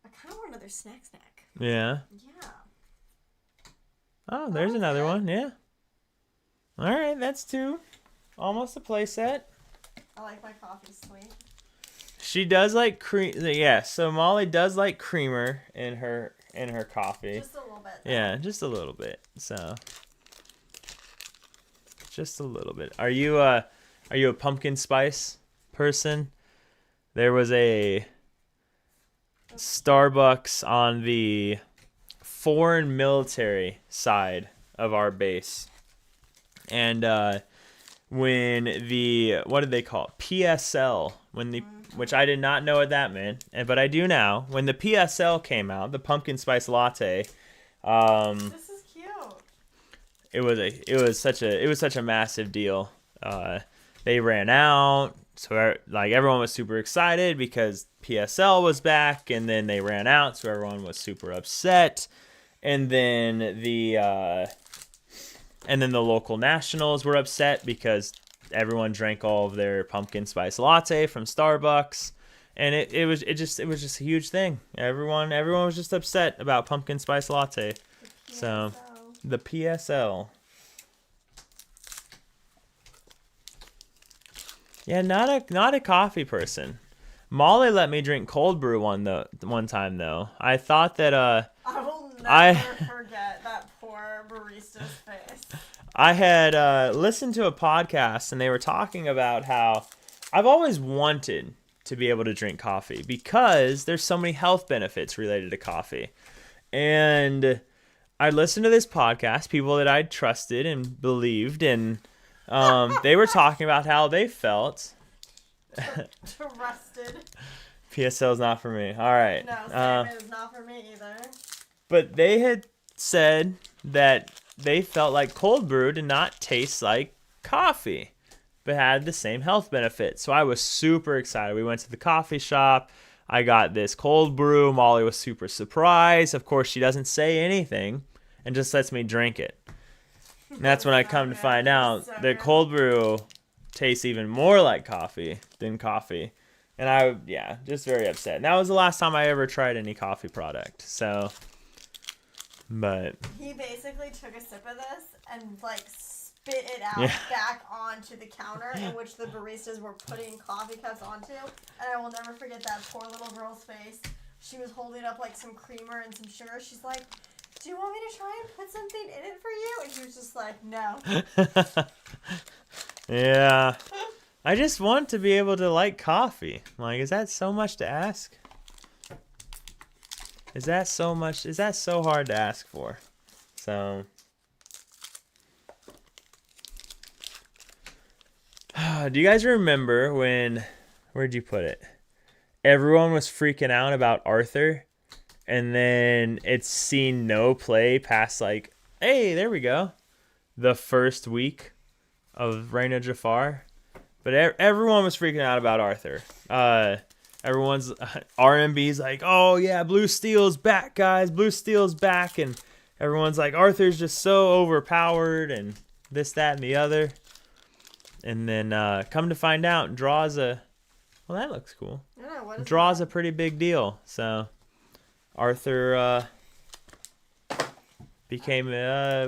I kind of want another snack. Yeah. Yeah. Oh, there's another one. Yeah. All right, that's two. Almost a play set. I like my coffee sweet. She does like cream. Yeah, so Molly does like creamer in her coffee. Just a little bit. Though. Yeah, just a little bit. So just a little bit. Are you a pumpkin spice person? There was a Starbucks on the foreign military side of our base. And when what did they call it? PSL, which I did not know what that meant, but I do now. When the PSL came out, the pumpkin spice latte, This is cute. it was such a massive deal. They ran out. so like everyone was super excited because PSL was back, and then they ran out, so everyone was super upset. And then the local nationals were upset because everyone drank all of their pumpkin spice latte from Starbucks, and it was just a huge thing. Everyone was just upset about pumpkin spice latte. So the PSL. Yeah, not a coffee person. Molly let me drink cold brew one time though. I thought that I will never forget that poor barista's face. I had listened to a podcast and they were talking about how I've always wanted to be able to drink coffee because there's so many health benefits related to coffee. And I listened to this podcast, people that I trusted and believed, and they were talking about how they felt. Trusted. PSL is not for me. All right. No, Sam is not for me either. But they had said that they felt like cold brew did not taste like coffee, but had the same health benefits. So I was super excited. We went to the coffee shop. I got this cold brew. Molly was super surprised. Of course, she doesn't say anything and just lets me drink it. And that's when I come to find out that cold brew tastes even more like coffee than coffee. And just very upset. And that was the last time I ever tried any coffee product. So, but he basically took a sip of this and like spit it out back onto the counter in which the baristas were putting coffee cups onto. And I will never forget that poor little girl's face. She was holding up like some creamer and some sugar. She's like, "Do you want me to try and put something in it for you?" And he was just like, "No." Yeah. I just want to be able to like coffee. Like, is that so much to ask? Is that so hard to ask for? So, do you guys remember where'd you put it? Everyone was freaking out about Arthur, and then it's seen no play past like, hey, there we go, the first week of Reign of Jafar. But everyone was freaking out about Arthur. Everyone's RMB's like, oh yeah, Blue Steel's back, guys. Blue Steel's back, and everyone's like, Arthur's just so overpowered, and this, that, and the other. And then come to find out, draws a. Well, that looks cool. Yeah, what is draws that? a pretty big deal. So Arthur became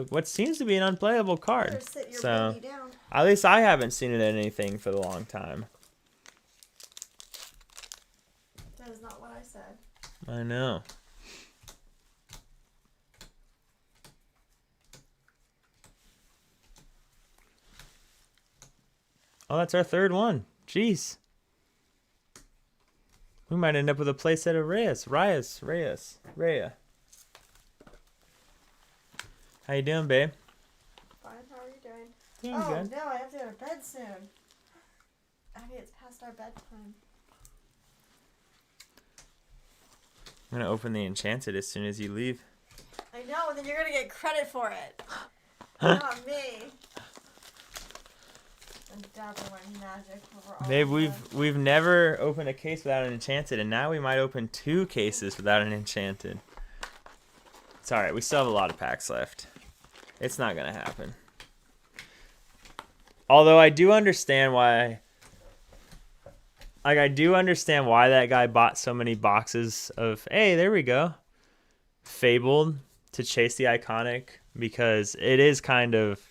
what seems to be an unplayable card. Sit your So. baby down. At least I haven't seen it in anything for a long time. That is not what I said. I know. Oh, that's our third one. Jeez. We might end up with a playset of Rhea. How you doing, babe? Fine, how are you doing? Doing Oh, good. no, I have to go to bed soon. Abby, it's past our bedtime. I'm going to open the Enchanted as soon as you leave. I know, and then you're going to get credit for it. Not me. And Dapper went magic over all Babe, of we've never opened a case without an Enchanted, and now we might open 2 cases without an Enchanted. It's alright, we still have a lot of packs left. It's not going to happen. Although I do understand why... Like, I do understand why that guy bought so many boxes of... Hey, there we go. Fabled to chase the Iconic. Because it is kind of...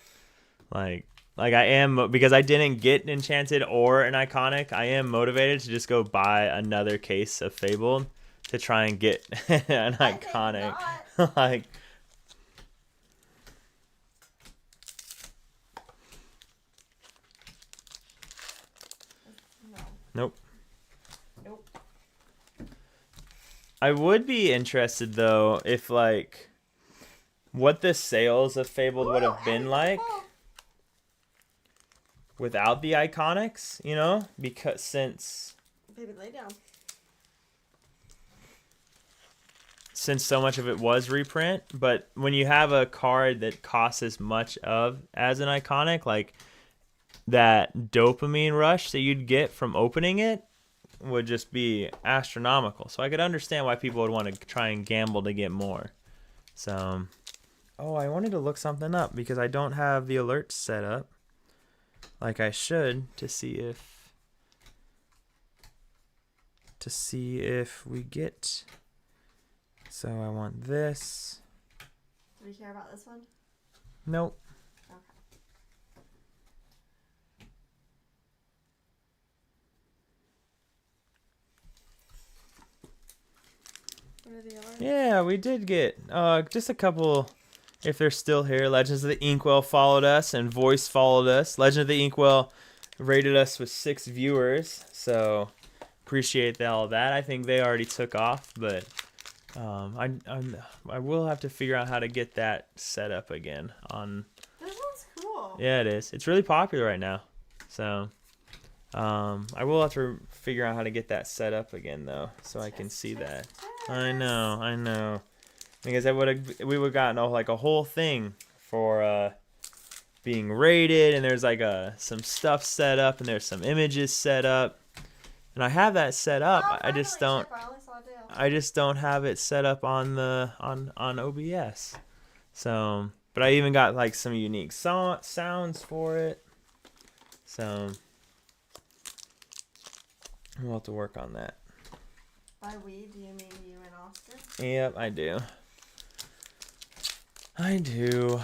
Like I am... Because I didn't get Enchanted or an Iconic, I am motivated to just go buy another case of Fabled to try and get an Iconic. Like... Nope. I would be interested though if like what the sales of Fabled would have been like without the Iconics, you know? Because since Baby, lay down. Since so much of it was reprint, but when you have a card that costs as much as an Iconic, like that dopamine rush that you'd get from opening it would just be astronomical. So I could understand why people would want to try and gamble to get more. So, oh, I wanted to look something up because I don't have the alerts set up like I should to see if we get. So I want this. Do we care about this one? Nope. Okay. What are the alerts? Yeah, we did get just a couple. If they're still here, Legends of the Inkwell followed us and Voice followed us. Legend of the Inkwell rated us with 6 viewers, so appreciate all that. I think they already took off, but I will have to figure out how to get that set up again. This one's cool. Yeah, it is. It's really popular right now, so I will have to figure out how to get that set up again though, so I can see that. I know. Because we would have gotten a whole thing for being rated, and there's like some stuff set up, and there's some images set up, and I have that set up. Oh, I just don't. Chip, I only saw two. I just don't have it set up on OBS. So, but I even got like some unique sounds for it. So we'll have to work on that. By we, do you mean you and Oscar? Yep, I do. I do.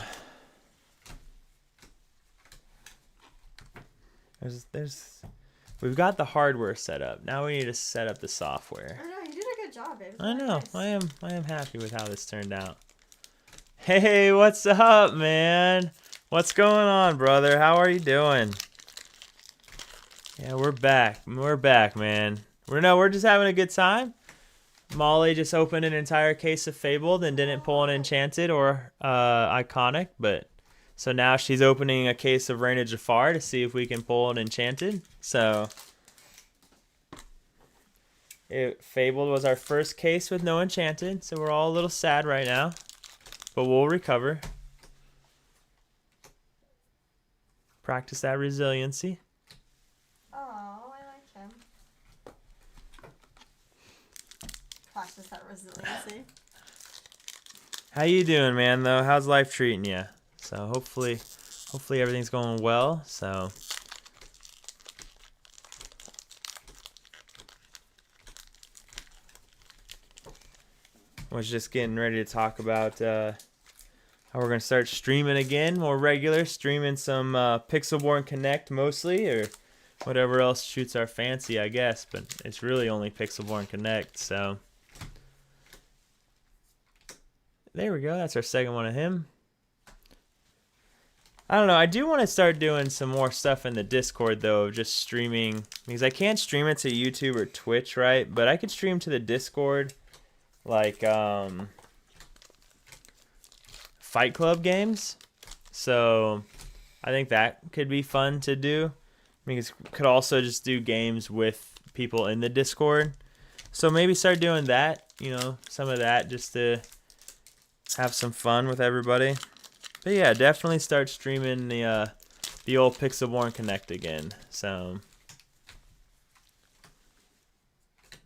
We've got the hardware set up. Now we need to set up the software. I know, you did a good job, babe. I know. Nice. I am happy with how this turned out. Hey, what's up, man? What's going on, brother? How are you doing? Yeah, we're back. We're back, man. We're just having a good time. Molly just opened an entire case of Fabled and didn't pull an Enchanted or Iconic, but so now she's opening a case of Reign of Jafar to see if we can pull an Enchanted. So Fabled was our first case with no Enchanted, so we're all a little sad right now, but we'll recover. Practice that resiliency. Oh, I like him. Practice that resiliency. How you doing, man, though? How's life treating you? So hopefully everything's going well. So was just getting ready to talk about how we're gonna start streaming again, more regular, streaming some Pixelborn Connect mostly, or whatever else shoots our fancy, I guess. But it's really only Pixelborn Connect. So there we go. That's our second one of him. I don't know. I do want to start doing some more stuff in the Discord, though, of just streaming. Because I can't stream it to YouTube or Twitch, right? But I could stream to the Discord, like, Fight Club games. So I think that could be fun to do. Because could also just do games with people in the Discord. So maybe start doing that, some of that, just to have some fun with everybody. But yeah, definitely start streaming the old Pixelborn Connect again. So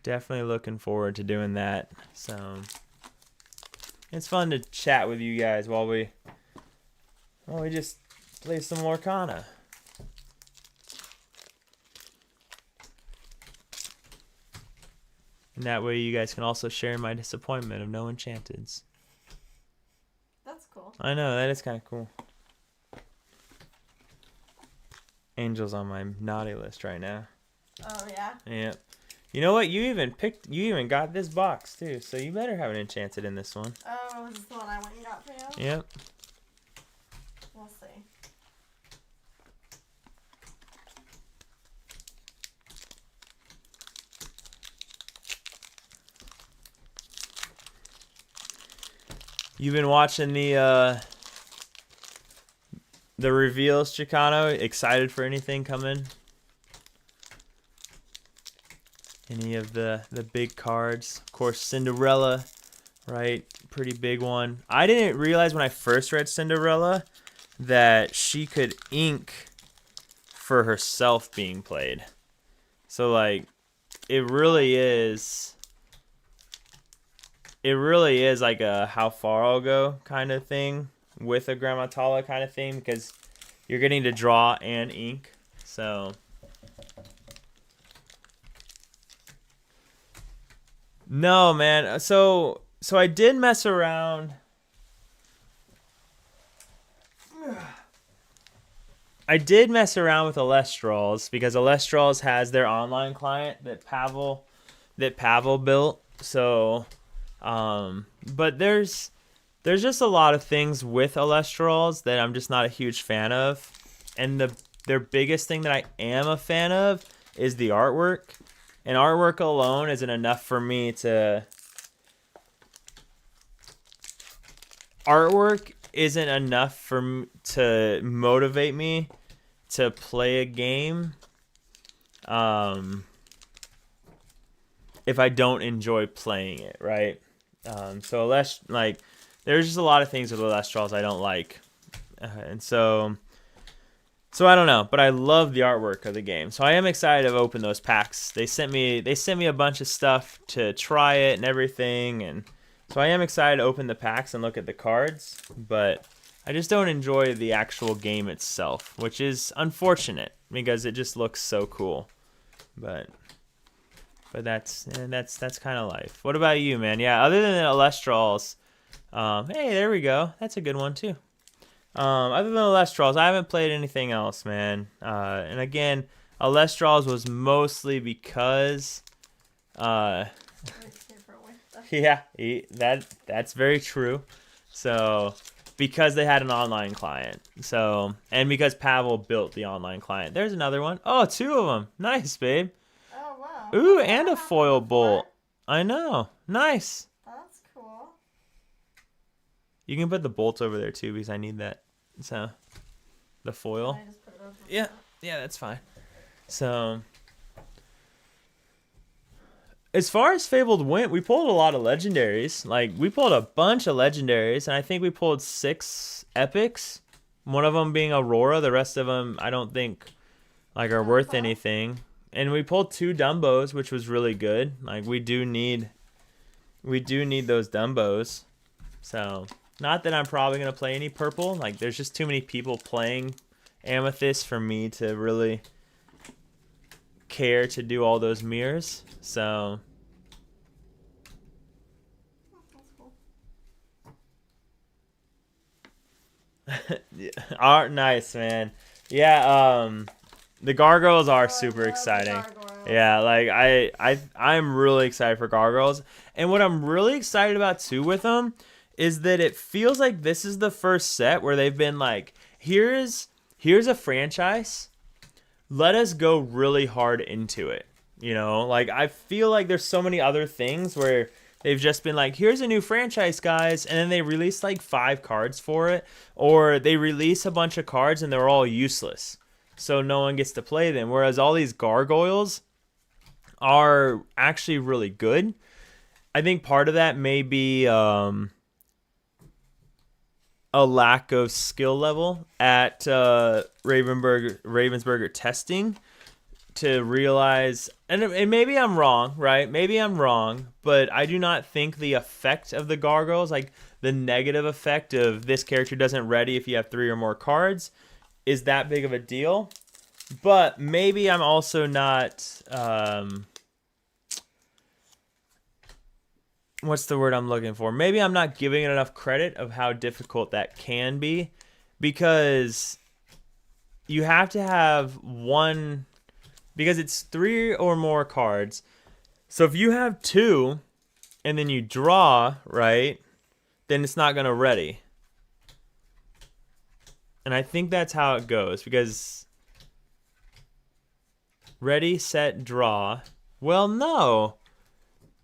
definitely looking forward to doing that. So it's fun to chat with you guys while we just play some Lorcana. And that way you guys can also share my disappointment of no Enchanteds. That's cool. I know, that is kind of cool. Angel's on my naughty list right now. Oh, yeah? Yep. You know what? You even got this box too, so you better have an Enchanted in this one. Oh, is this the one I went and got for you? Yep. We'll see. You've been watching the reveals, Chicano? Excited for anything coming? Any of the big cards? Of course, Cinderella, right? Pretty big one. I didn't realize when I first read Cinderella that she could ink for herself being played. So like it really is like a how far I'll go kind of thing with a Grammatala kind of thing, because you're getting to draw and ink. So no, man. So I did mess around. I did mess around with Alestrals, because Alestrals has their online client that Pavel built. So but there's just a lot of things with Alestrals that I'm just not a huge fan of. And their biggest thing that I am a fan of is the artwork. And artwork alone isn't enough for me to... Artwork isn't enough to motivate me to play a game if I don't enjoy playing it, right? So like there's just a lot of things with Alestrals I don't like. And so I don't know, but I love the artwork of the game. So I am excited to open those packs. They sent me a bunch of stuff to try it and everything, and so I am excited to open the packs and look at the cards, but I just don't enjoy the actual game itself, which is unfortunate because it just looks so cool. But that's kind of life. What about you, man? Yeah, other than Alestrals, hey, there we go. That's a good one too. Other than Alestrals, I haven't played anything else, man. And again, Alestrals was mostly because, yeah, that's very true. So, because they had an online client. So, and because Pavel built the online client. There's another one. Oh, 2 of them. Nice, babe. Oh, wow. Ooh, and a foil bolt. I know. Nice. That's cool. You can put the bolts over there too, because I need that. So, the foil. I just put it over Yeah, that's fine. So, as far as Fabled went, we pulled a lot of legendaries. Like, we pulled a bunch of legendaries, and I think we pulled 6 epics. One of them being Aurora. The rest of them, I don't think, like, are worth anything. And we pulled 2 Dumbos, which was really good. Like, we do need those Dumbos. So, not that I'm probably going to play any purple. Like, there's just too many people playing Amethyst for me to really care to do all those mirrors. So, yeah, art nice, man. Yeah, the gargoyles are super exciting. Yeah, like I'm really excited for gargoyles. And what I'm really excited about too with them is that it feels like this is the first set where they've been like, here's a franchise. Let us go really hard into it. You know, like I feel like there's so many other things where they've just been like, here's a new franchise, guys, and then they release like 5 cards for it, or they release a bunch of cards and they're all useless, so no one gets to play them. Whereas all these gargoyles are actually really good. I think part of that may be a lack of skill level at Ravensburger testing to realize, and maybe I'm wrong, right? Maybe I'm wrong, but I do not think the effect of the gargoyles, like the negative effect of this character doesn't ready if you have 3 or more cards, is that big of a deal. But maybe I'm also not, what's the word I'm looking for? Maybe I'm not giving it enough credit of how difficult that can be, because you have to have one, because it's 3 or more cards. So if you have 2 and then you draw, right, then it's not going to ready. And I think that's how it goes, because ready, set, draw. Well, no,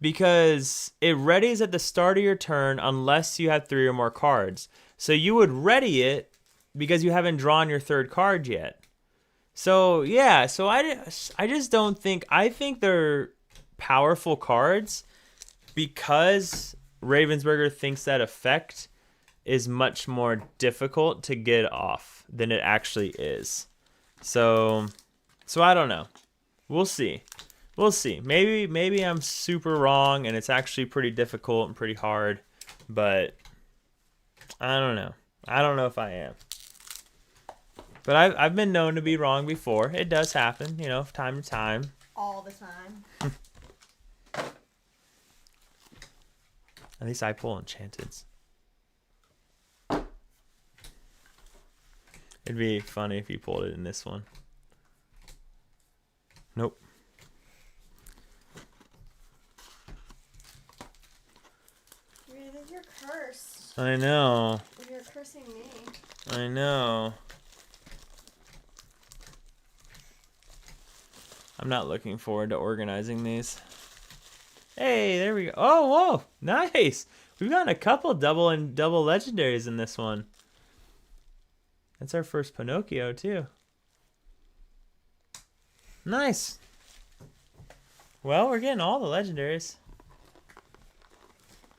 because it readies at the start of your turn unless you have 3 or more cards. So you would ready it because you haven't drawn your 3rd card yet. So, yeah, so I just don't think, I think they're powerful cards because Ravensburger thinks that effect is much more difficult to get off than it actually is. So I don't know. We'll see. We'll see. Maybe I'm super wrong and it's actually pretty difficult and pretty hard, but I don't know. I don't know if I am. But I've been known to be wrong before. It does happen, you know, time to time. All the time. At least I pull enchanteds. It'd be funny if you pulled it in this one. Nope. I think you're cursed. I know. You're cursing me. I know. I'm not looking forward to organizing these. Hey, there we go. Oh, whoa. Nice. We've gotten a couple double legendaries in this one. That's our first Pinocchio, too. Nice. Well, we're getting all the legendaries.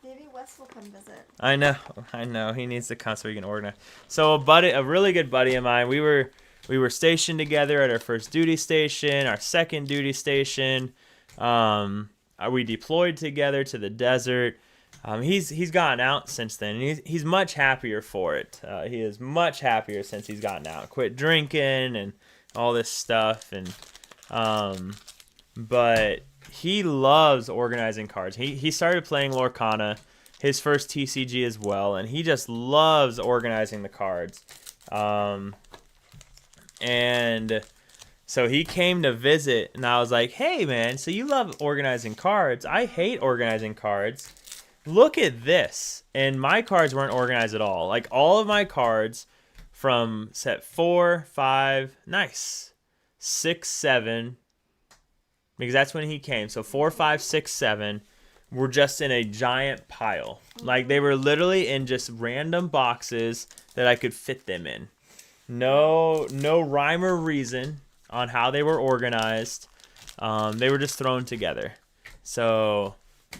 Maybe Wes will come visit. I know. He needs to come so we can organize. So a really good buddy of mine, we were stationed together at our first duty station, our second duty station. We deployed together to the desert. He's gotten out since then, and he's much happier for it. He is much happier since he's gotten out. Quit drinking and all this stuff, and but he loves organizing cards. He started playing Lorcana, his first TCG as well, and he just loves organizing the cards. And so he came to visit, and I was like, hey, man, so you love organizing cards. I hate organizing cards. Look at this. And my cards weren't organized at all. Like, all of my cards from set 4, 5, nice, 6, 7, because that's when he came. So 4, 5, 6, 7 were just in a giant pile. Like, they were literally in just random boxes that I could fit them in. No rhyme or reason on how they were organized. They were just thrown together. So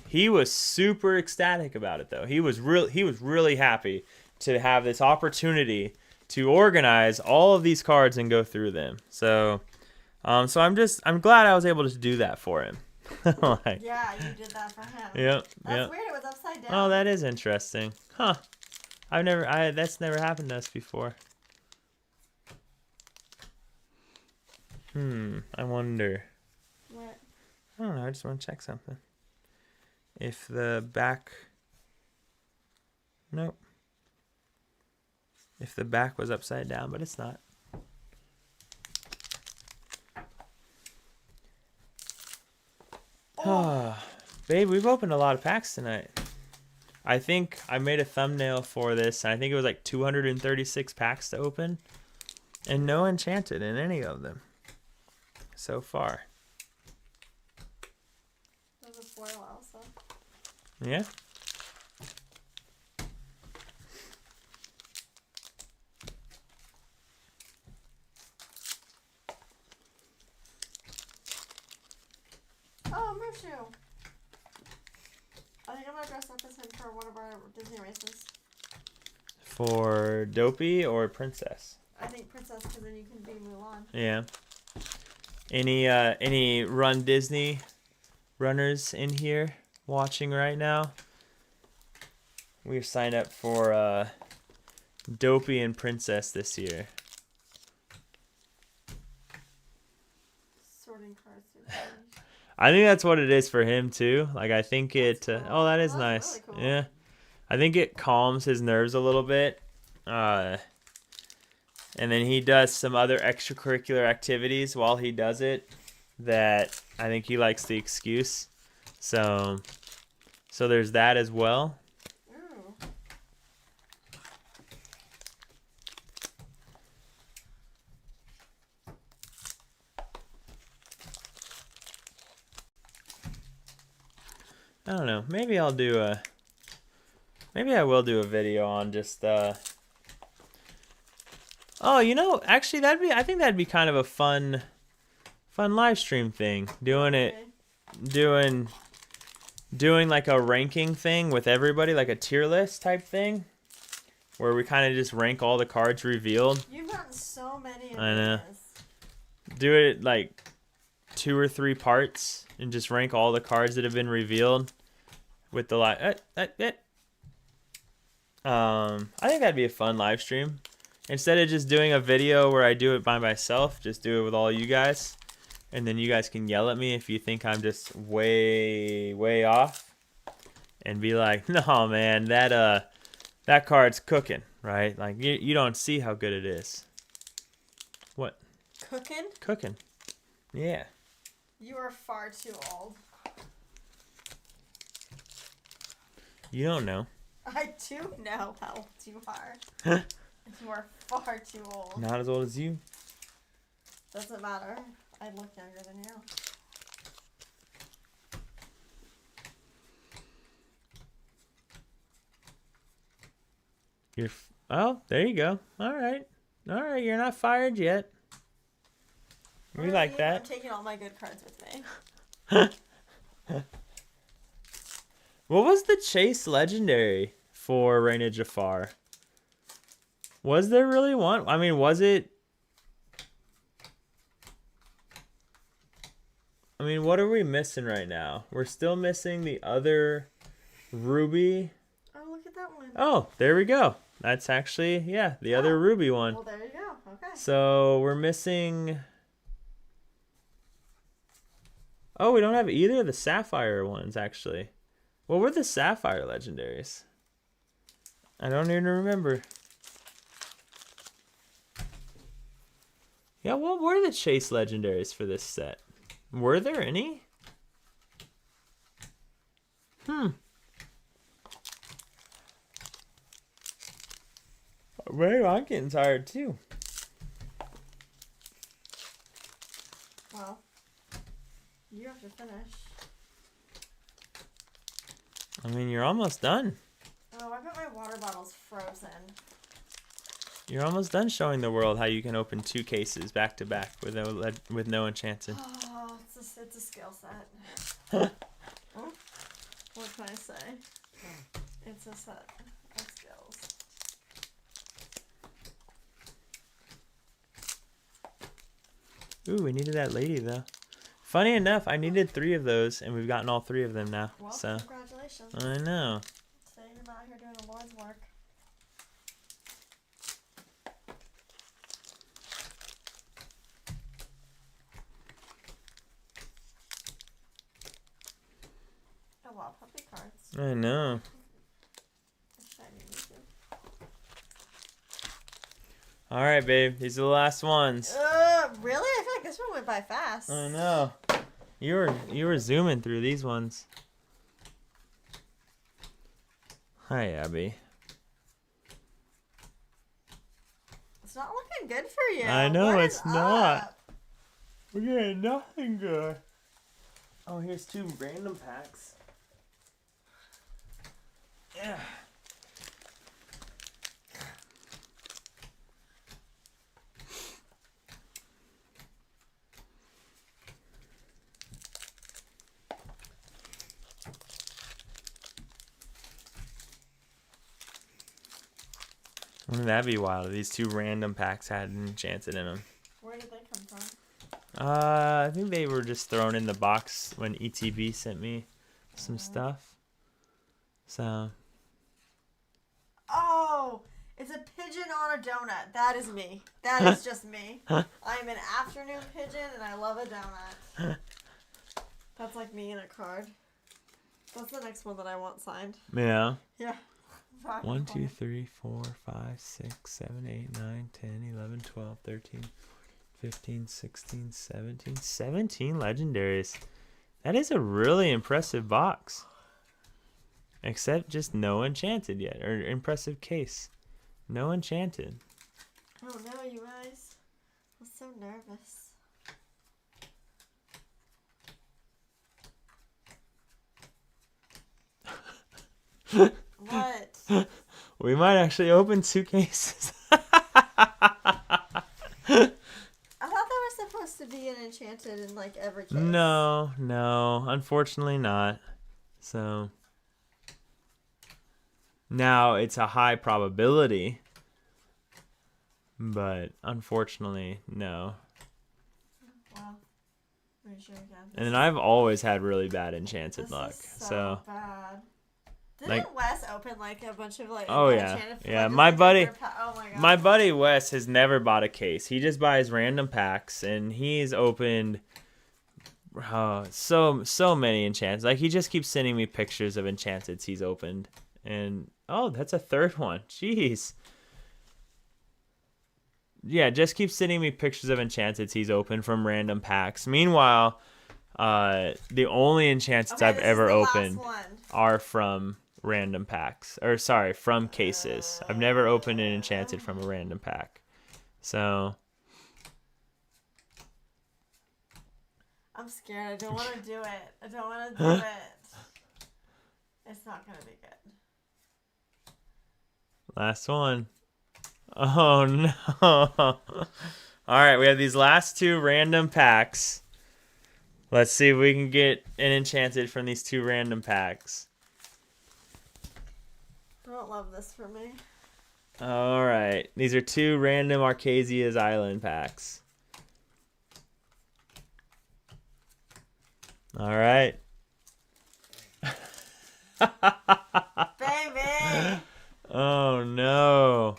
he was super ecstatic about it, though. He was really happy to have this opportunity to organize all of these cards and go through them. So I'm glad I was able to do that for him. Yeah, you did that for him. Yep. That's weird. It was upside down. Oh, that is interesting. Huh. That's never happened to us before. I wonder. What? I don't know. I just want to check something. If the back... Nope. If the back was upside down, but it's not. Oh. Babe, we've opened a lot of packs tonight. I think I made a thumbnail for this, and I think it was like 236 packs to open. And no enchanted in any of them so far. There's a foil also. Yeah? Oh, Mushu! I think I'm gonna dress up as him for one of our Disney races. For Dopey or Princess? I think Princess, because then you can be Mulan. Yeah. Any Run Disney runners in here watching right now? We've signed up for Dopey and Princess this year. Sorting cards through the page. I think that's what it is for him too. Like, I think it. Cool. Oh, that is That's nice. really cool. Yeah, I think it calms his nerves a little bit. And then he does some other extracurricular activities while he does it that I think he likes the excuse. So there's that as well. Ooh. I don't know. Maybe I will do a video on just Oh, you know, actually I think that'd be kind of a fun live stream thing. Doing like a ranking thing with everybody, like a tier list type thing, where we kind of just rank all the cards revealed. You've gotten so many of I know. these. do it like 2 or 3 parts and just rank all the cards that have been revealed with the I think that'd be a fun live stream. Instead of just doing a video where I do it by myself, just do it with all you guys. And then you guys can yell at me if you think I'm just way off. And be like, no man, that card's cooking, right? Like you don't see how good it is. What? Cooking? Cooking. Yeah. You are far too old. You don't know. I do know how old you are. You are far too old. Not as old as you. Doesn't matter. I look younger than you. Oh, there you go. All right. You're not fired yet. We Really? like that. I'm taking all my good cards with me. What was the chase legendary for Reign of Jafar? Was there really one? I mean, was it? I mean, what are we missing right now? We're still missing the other ruby. Oh, look at that one. Oh, there we go. That's actually, yeah, the other ruby one. Well, there you go. Okay. So we're missing. Oh, we don't have either of the sapphire ones, actually. What were the sapphire legendaries? I don't even remember. Yeah, what were the chase legendaries for this set? Were there any? Maybe I'm getting tired too. Well, you have to finish. I mean, you're almost done. Oh, I bet my water bottle's frozen. You're almost done showing the world how you can open 2 cases back to back with no enchanted. Oh, it's a skill set. Oh, what can I say? It's a set of skills. Ooh, we needed that lady though. Funny enough, I needed 3 of those, and we've gotten all 3 of them now. Well, So congratulations. I know. Today you're out here doing the Lord's work. Oh wow, puppy cards. I know. Shiny music. All right, babe. These are the last ones. Really? I feel like this one went by fast. I know. You were zooming through these ones. Hi, Abby. It's not looking good for you. I know, What it's is not. up? We're getting nothing good. Oh, here's 2 random packs. Yeah. Wouldn't that be wild? These 2 random packs had an enchanted in them. Where did they come from? I think they were just thrown in the box when ETB sent me some stuff. So. Oh, it's a pigeon on a donut. That is me. That is just me. I'm an afternoon pigeon and I love a donut. That's like me in a card. That's the next one that I want signed. Yeah. Yeah. 1, 2, 3, 4, 5, 6, 7, 8, 9, 10, 11, 12, 13, 15, 16, 17. 17 legendaries. That is a really impressive box. Except just no enchanted yet. Or impressive case. No enchanted. Oh no, you guys. I'm so nervous. What? We might actually open 2 cases. I thought there was supposed to be an enchanted in like every case. No, unfortunately not. So now it's a high probability, but unfortunately, no. Are you sure you can? And then I've always had really bad enchanted This luck. is So bad. Didn't like- Wes open like a bunch of like? Oh, yeah. enchanted Yeah, just, my like, buddy- oh my god. my buddy Wes has never bought a case. He just buys random packs, and he's opened so many enchanted. Like he just keeps sending me pictures of enchanteds he's opened. And oh, that's a third one. Jeez. Yeah, just keep sending me pictures of enchanteds he's opened from random packs. Meanwhile, the only enchanteds Okay, I've this ever is the last opened one. are from random packs. Or sorry, from cases. I've never opened an enchanted from a random pack. So I'm scared. I don't want to do it. I don't want to do it. It's not gonna be good. last one. Oh no. All right, we have these last two random packs. Let's see if we can get an enchanted from these two random packs. I don't love this for me. All right. These are two random Arcasia's Island packs. All right. Baby! Oh no.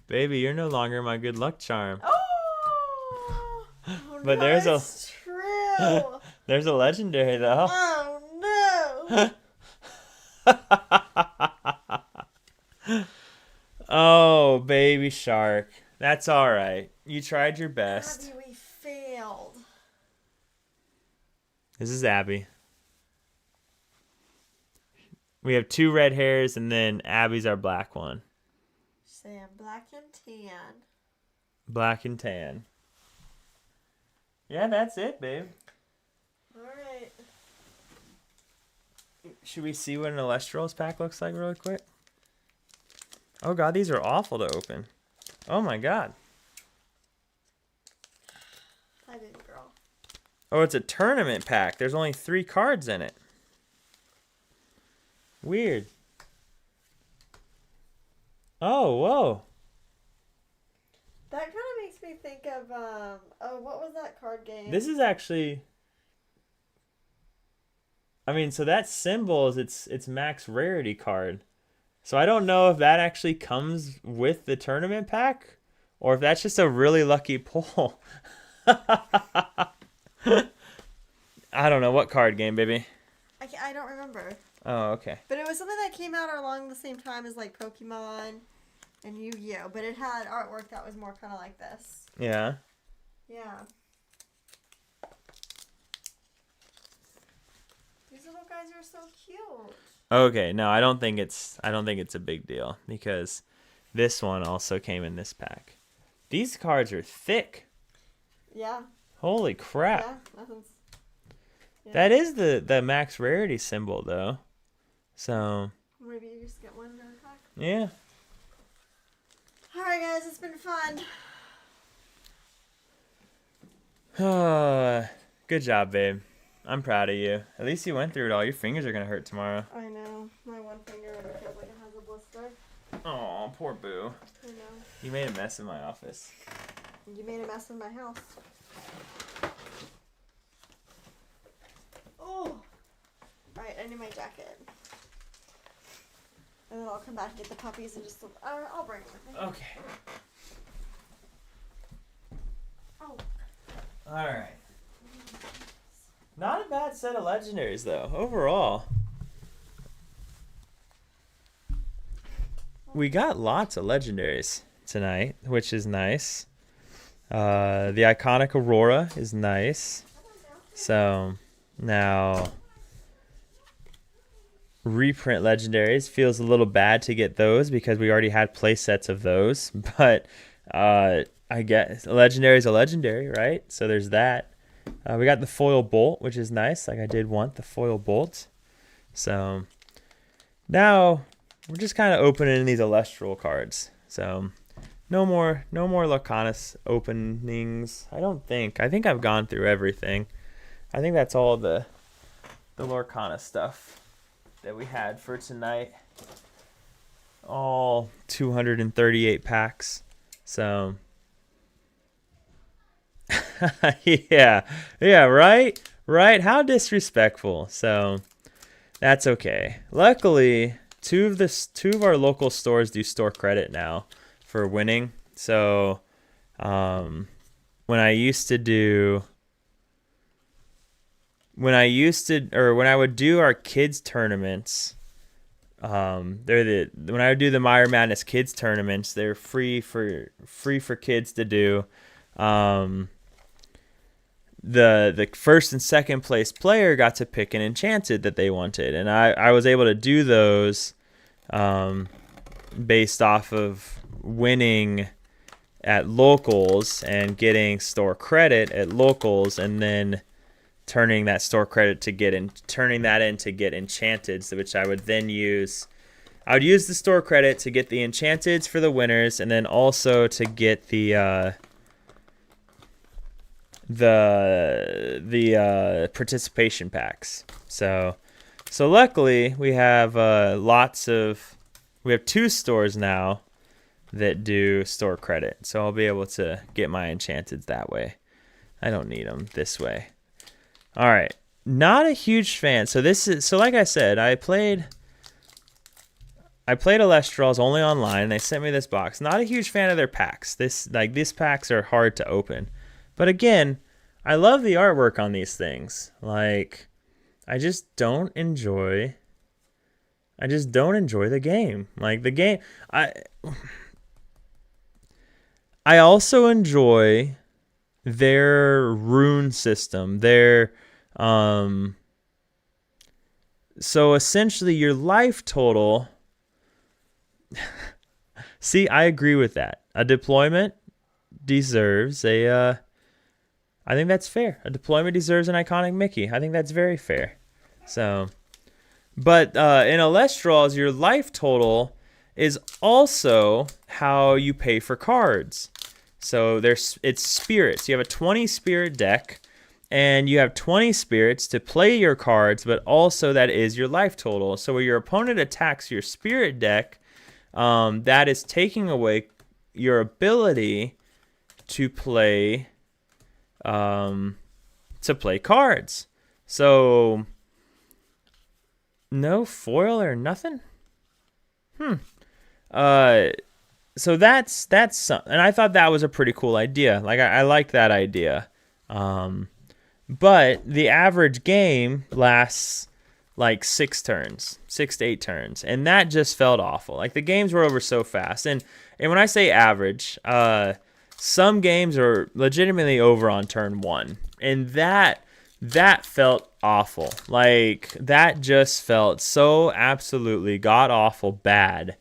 Baby, you're no longer my good luck charm. Oh! Oh But no, there's a- it's true! There's a legendary though. Oh no! Oh, baby shark. That's all right. You tried your best. Abby, we failed. This is Abby. We have two red hairs, and then Abby's our black one. Say I'm black and tan. Black and tan. Yeah, that's it, babe. Alright. Should we see what an Elestrals pack looks like really quick? Oh god, these are awful to open. Oh my god. Hi, baby girl. Oh, it's a tournament pack. There's only 3 cards in it. Weird. Oh, whoa. That kind of makes me think of, oh, what was that card game? This is actually... I mean, so that symbol is it's max rarity card. So I don't know if that actually comes with the tournament pack or if that's just a really lucky pull. I don't know. What card game, baby? I don't remember. Oh, okay. But it was something that came out along the same time as, like, Pokemon and Yu-Gi-Oh! But it had artwork that was more kind of like this. Yeah. Yeah. These little guys are so cute. Okay, no, I don't think it's a big deal because this one also came in this pack. These cards are thick. Yeah. Holy crap. Yeah. Nothing's... Yeah. That is the max rarity symbol though. So, Maybe you just get one in a pack. yeah. Alright, guys, it's been fun. Good job, babe. I'm proud of you. At least you went through it all. Your fingers are going to hurt tomorrow. I know. My one finger feels like it has a blister. Oh, poor boo. I know. You made a mess in my office. You made a mess in my house. Oh! Alright, I need my jacket. And then I'll come back and get the puppies and just... I'll bring them with me. Okay. Oh. Alright. Not a bad set of legendaries, though, overall. We got lots of legendaries tonight, which is nice. The iconic Aurora is nice. So, now... reprint legendaries feels a little bad to get those because we already had play sets of those, but I guess a legendary is a legendary, right? So there's that. We got the foil bolt, which is nice. Like I did want the foil bolt. So now we're just kind of opening these Elestral cards. So no more Lacanus openings. I don't think. I think I've gone through everything. I think that's all the Lorcana stuff that we had for tonight. All 238 packs. So Yeah, yeah, right, right. How disrespectful. So that's okay. Luckily, two of our local stores do store credit now for winning. So um, when I used to do when I would do our kids tournaments, when I would do the Meyer Madness kids tournaments, they're free for kids to do. Um, the first and second place player got to pick an enchanted that they wanted, and I was able to do those um, based off of winning at locals and getting store credit at locals, and then turning that store credit to turning that in to get enchanteds, which I would then use. I would use the store credit to get the enchanteds for the winners, and then also to get the participation packs. So luckily we have we have two stores now that do store credit, so I'll be able to get my enchanteds that way. I don't need them this way. All right, not a huge fan. So like I said, I played Alestrals only online, and they sent me this box. Not a huge fan of their packs. These packs are hard to open. But again, I love the artwork on these things. Like, I just don't enjoy the game. Like, the game, I also enjoy their rune system. So essentially your life total. See, I agree with that. A deployment deserves I think that's fair. A deployment deserves an iconic Mickey. I think that's very fair. So, but in Alestrals, your life total is also how you pay for cards. So it's spirits. You have a 20 spirit deck, and you have 20 spirits to play your cards, but also that is your life total. So when your opponent attacks your spirit deck, that is taking away your ability to play cards. So no foil or nothing. So that's something, and I thought that was a pretty cool idea. Like I liked that idea. But the average game lasts like 6 to 8 turns, and that just felt awful. Like the games were over so fast, and when I say average, some games are legitimately over on turn 1, and that felt awful. Like that just felt so absolutely god awful bad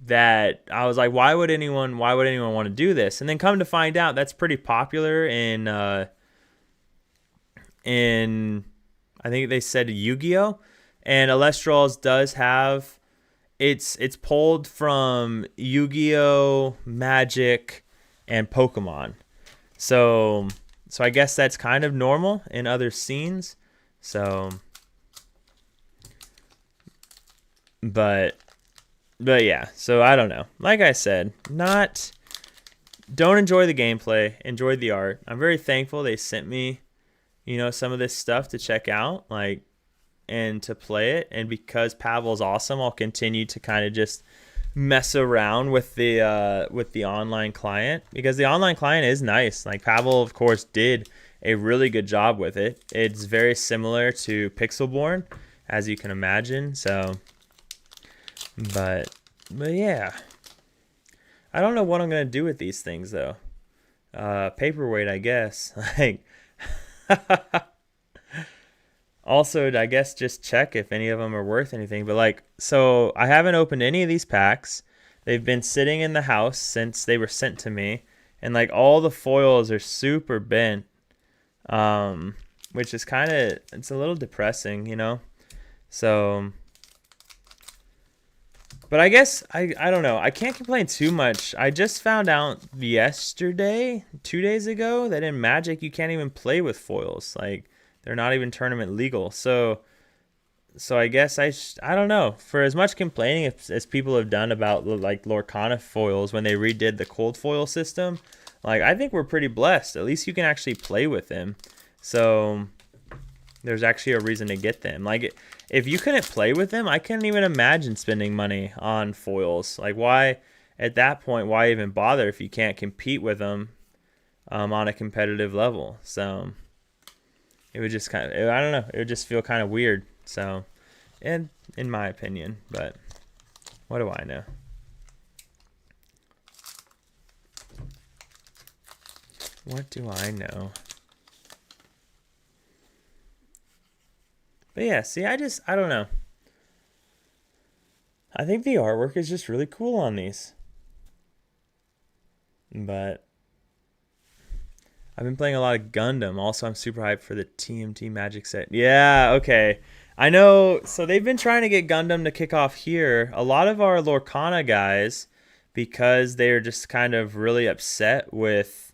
that I was like, why would anyone want to do this? And then come to find out, that's pretty popular in I think they said Yu-Gi-Oh! And Alestrals does have it's pulled from Yu-Gi-Oh!, Magic, and Pokemon. So I guess that's kind of normal in other scenes. So but yeah, so I don't know. Like I said, don't enjoy the gameplay, enjoyed the art. I'm very thankful they sent me, some of this stuff to check out, and to play it. And because Pavel's awesome, I'll continue to kind of just mess around with the online client, because the online client is nice. Like Pavel, of course, did a really good job with it. It's very similar to Pixelborn, as you can imagine. So, but yeah, I don't know what I'm gonna do with these things though. Paperweight, I guess. Like. Also, I guess just check if any of them are worth anything. But so I haven't opened any of these packs. They've been sitting in the house since they were sent to me, and all the foils are super bent, which is it's a little depressing, So, but I guess I don't know. I can't complain too much. I just found out yesterday, 2 days ago, that in Magic you can't even play with foils. They're not even tournament legal. So I guess I don't know. For as much complaining as people have done about Lorcana foils when they redid the cold foil system, Like, I think we're pretty blessed. At least you can actually play with him. So there's actually a reason to get them. Like, if you couldn't play with them, I couldn't even imagine spending money on foils. Like, why, at that point, why even bother if you can't compete with them on a competitive level? So it would just kind of, I don't know, it would just feel kind of weird. So, and in my opinion, but what do I know? What do I know? But yeah, see, I don't know. I think the artwork is just really cool on these. But I've been playing a lot of Gundam. Also, I'm super hyped for the TMT Magic set. Yeah, okay. I know. So they've been trying to get Gundam to kick off here. A lot of our Lorcana guys, because they're just kind of really upset with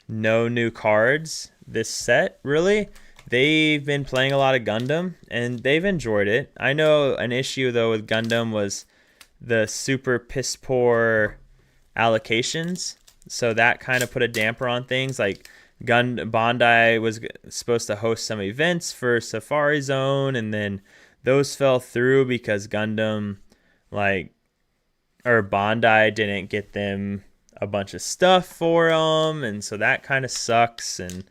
no new cards this set, really, they've been playing a lot of Gundam, and they've enjoyed it. I know an issue, though, with Gundam was the super piss poor allocations. So that kind of put a damper on things. Like, Bandai was supposed to host some events for Safari Zone, and then those fell through because Gundam, like, or Bandai didn't get them a bunch of stuff for them, and so that kind of sucks. And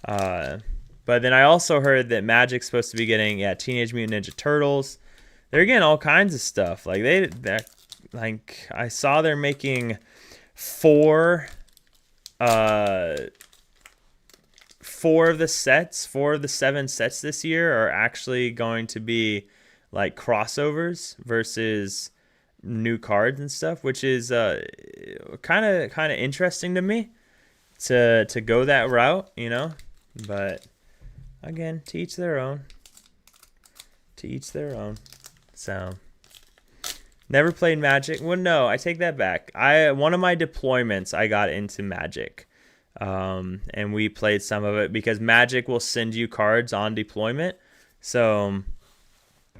but then I also heard that Magic's supposed to be getting Teenage Mutant Ninja Turtles. They're getting all kinds of stuff. Like like I saw they're making four of the 7 sets this year are actually going to be like crossovers versus new cards and stuff, which is kind of interesting to me to go that route, you know. But again, to each their own. To each their own. So never played Magic. Well, no, I take that back. One of my deployments, I got into Magic. And we played some of it because Magic will send you cards on deployment. So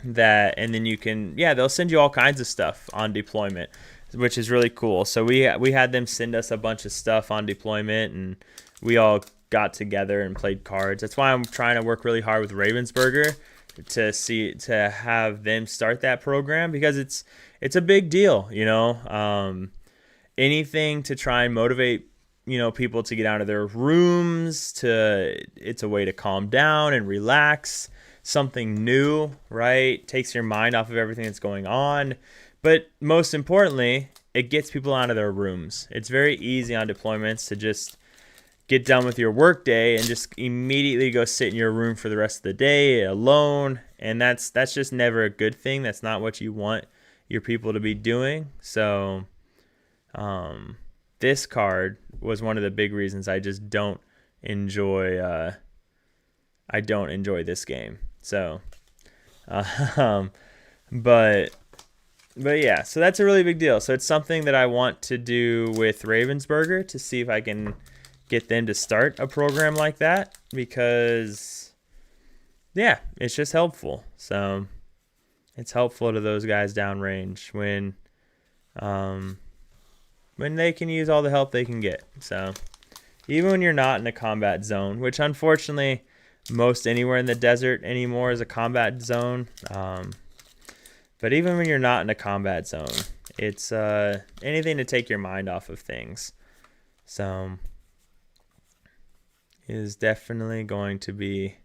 that, and then you can, they'll send you all kinds of stuff on deployment, which is really cool. So we had them send us a bunch of stuff on deployment, and we all got together and played cards. That's why I'm trying to work really hard with Ravensburger to have them start that program, because it's a big deal, you know. Anything to try and motivate, you know, people to get out of their rooms, it's a way to calm down and relax. Something new, right? Takes your mind off of everything that's going on. But most importantly, it gets people out of their rooms. It's very easy on deployments to just get done with your work day and just immediately go sit in your room for the rest of the day alone. And that's just never a good thing. That's not what you want your people to be doing. So this card was one of the big reasons I just don't enjoy this game. So but yeah, so that's a really big deal. So it's something that I want to do with Ravensburger, to see if I can get them to start a program like that, because it's just helpful. So it's helpful to those guys downrange when they can use all the help they can get. So even when you're not in a combat zone, which unfortunately most anywhere in the desert anymore is a combat zone, but even when you're not in a combat zone, it's anything to take your mind off of things. So is definitely going to be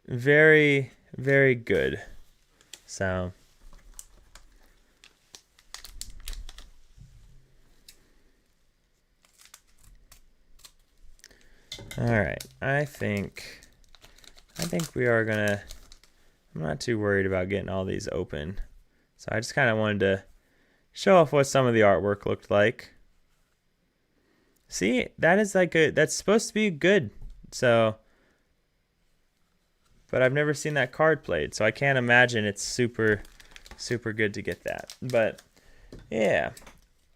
very, very good. So all right, I think we are gonna, I'm not too worried about getting all these open. So I just kind of wanted to show off what some of the artwork looked like. See, that is that's supposed to be good. So, but I've never seen that card played, so I can't imagine it's super, super good to get that. But yeah,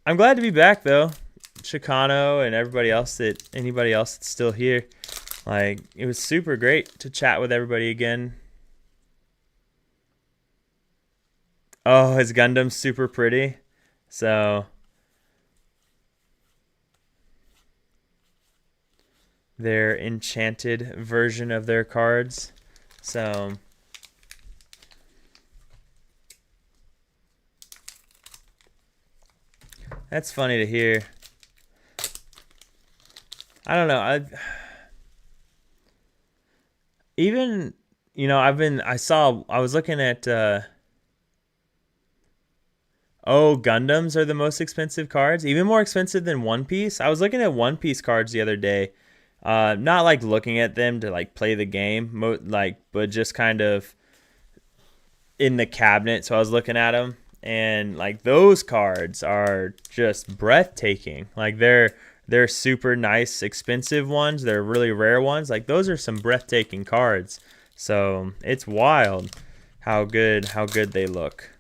I'm glad to be back though. Chicano and anybody else that's still here. Like, it was super great to chat with everybody again. Oh, his Gundam's super pretty. So their enchanted version of their cards. So that's funny to hear. I don't know. I was looking at Gundams are the most expensive cards, even more expensive than One Piece. I was looking at One Piece cards the other day. Not like looking at them to like play the game, but just kind of in the cabinet. So I was looking at them, and like those cards are just breathtaking. Like they're super nice, expensive ones. They're really rare ones. Like those are some breathtaking cards. So it's wild how good they look.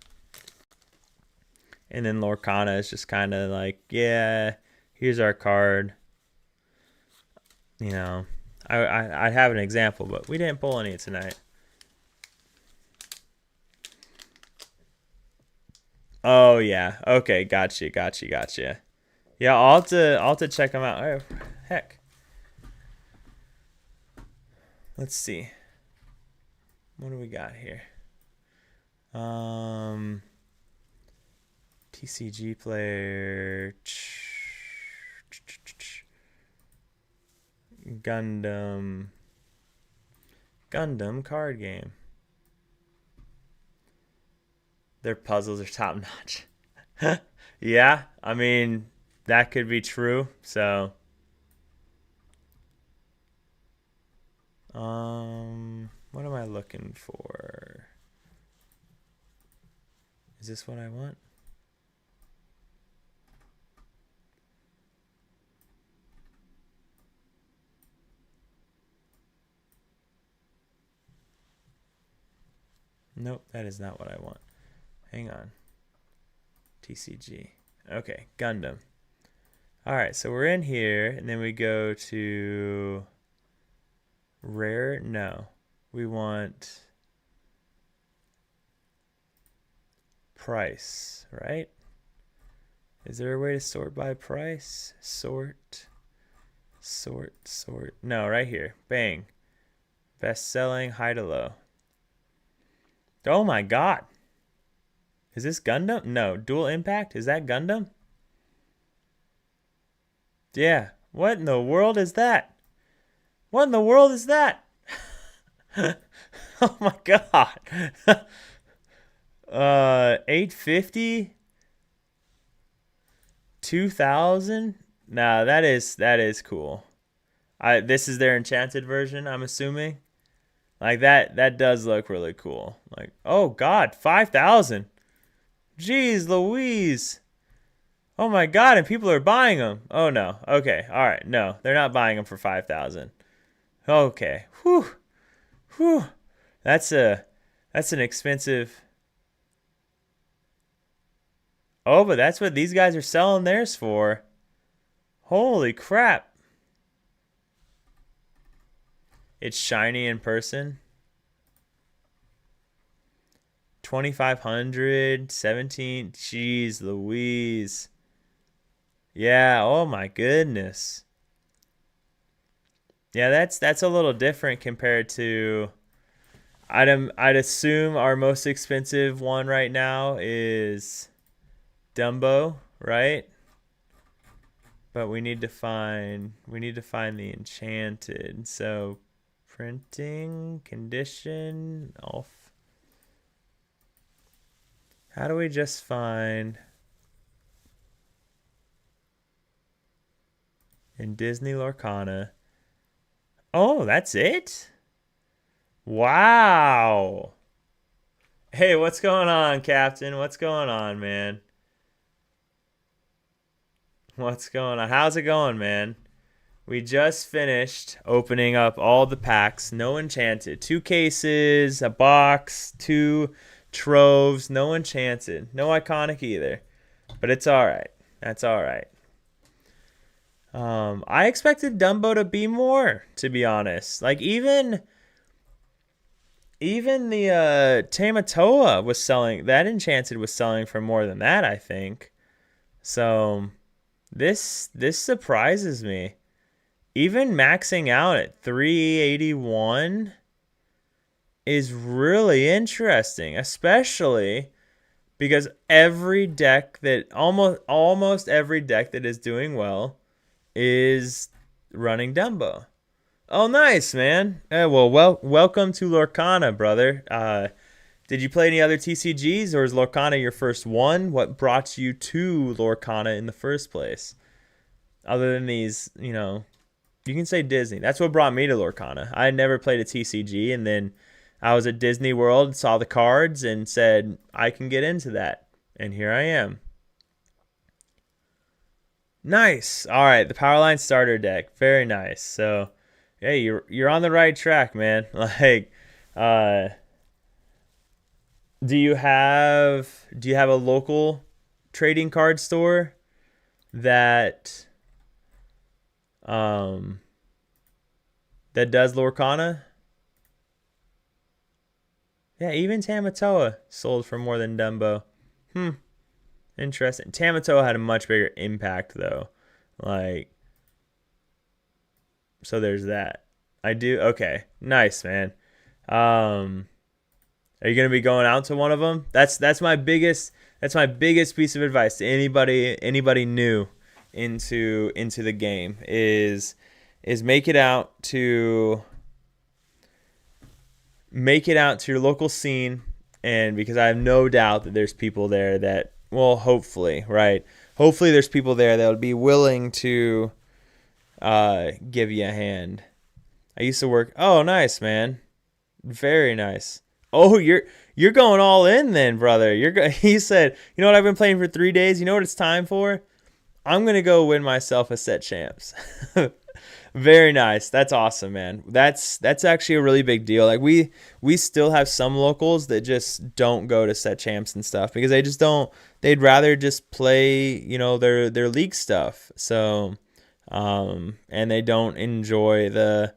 And then Lorcana is just kind of like, yeah, here's our card. You know, I'd have an example, but we didn't pull any tonight. Oh yeah, okay, gotcha. Yeah, I'll have to check them out. Oh, heck. Let's see. What do we got here? TCG player. Gundam card game. Their puzzles are top notch. Yeah, I mean, that could be true. So what am I looking for? Is this what I want? Nope, that is not what I want. Hang on. TCG. Okay, Gundam. All right, so we're in here, and then we go to rare. No, we want price, right? Is there a way to sort by price? Sort. No, right here. Bang. Best selling, high to low. Oh my god. Is this Gundam? No. Dual Impact? Is that Gundam? Yeah. What in the world is that? What in the world is that? Oh my god. 850? 2000? Nah, that is cool. This is their enchanted version, I'm assuming. Like that does look really cool. Like, oh god, 5,000. Jeez Louise. Oh my god, and people are buying them. Oh no. Okay. All right. No, they're not buying them for 5,000. Okay. Whew. That's an expensive. Oh, but that's what these guys are selling theirs for. Holy crap. It's shiny in person. 2,500, 17. Jeez Louise. Yeah, oh my goodness. Yeah, that's a little different compared to I'd assume our most expensive one right now is Dumbo, right? But we need to find the enchanted. So printing condition off. How do we just find in Disney Lorcana? Oh, that's it? Wow. Hey, what's going on, Captain? What's going on, man? What's going on? How's it going, man? We just finished opening up all the packs. No enchanted. 2 cases, a box, 2 troves. No enchanted. No iconic either. But it's alright. That's alright. I expected Dumbo to be more, to be honest. Like, even the Tamatoa was selling, that enchanted was selling for more than that, I think. So this surprises me. even maxing out at 381 is really interesting, especially because every deck that almost every deck that is doing well is running Dumbo. Oh, nice, man. Welcome to Lorcana, brother. Did you play any other TCGs, or is Lorcana your first one? What brought you to Lorcana in the first place? Other than these, you can say Disney. That's what brought me to Lorcana. I had never played a TCG, and then I was at Disney World, saw the cards, and said, I can get into that. And here I am. Nice. All right, the Powerline starter deck. Very nice. So, hey, you're on the right track, man. Like, do you have a local trading card store that that does Lorcana? Yeah, even Tamatoa sold for more than Dumbo. Interesting. Tamatoa had a much bigger impact, though. Like, so there's that. I do. Okay. Nice, man. Are you gonna be going out to one of them? That's my biggest piece of advice to anybody new into the game is make it out to your local scene. And because I have no doubt that there's people there that, well, hopefully there's people there that would be willing to give you a hand. I used to work. Oh, nice, man. Very nice. Oh, you're going all in then, brother. He said, you know what, I've been playing for 3 days. You know what it's time for? I'm going to go win myself a set champs. Very nice. That's awesome, man. That's actually a really big deal. Like we still have some locals that just don't go to set champs and stuff because they just don't. They'd rather just play, their league stuff. So, and they don't enjoy whether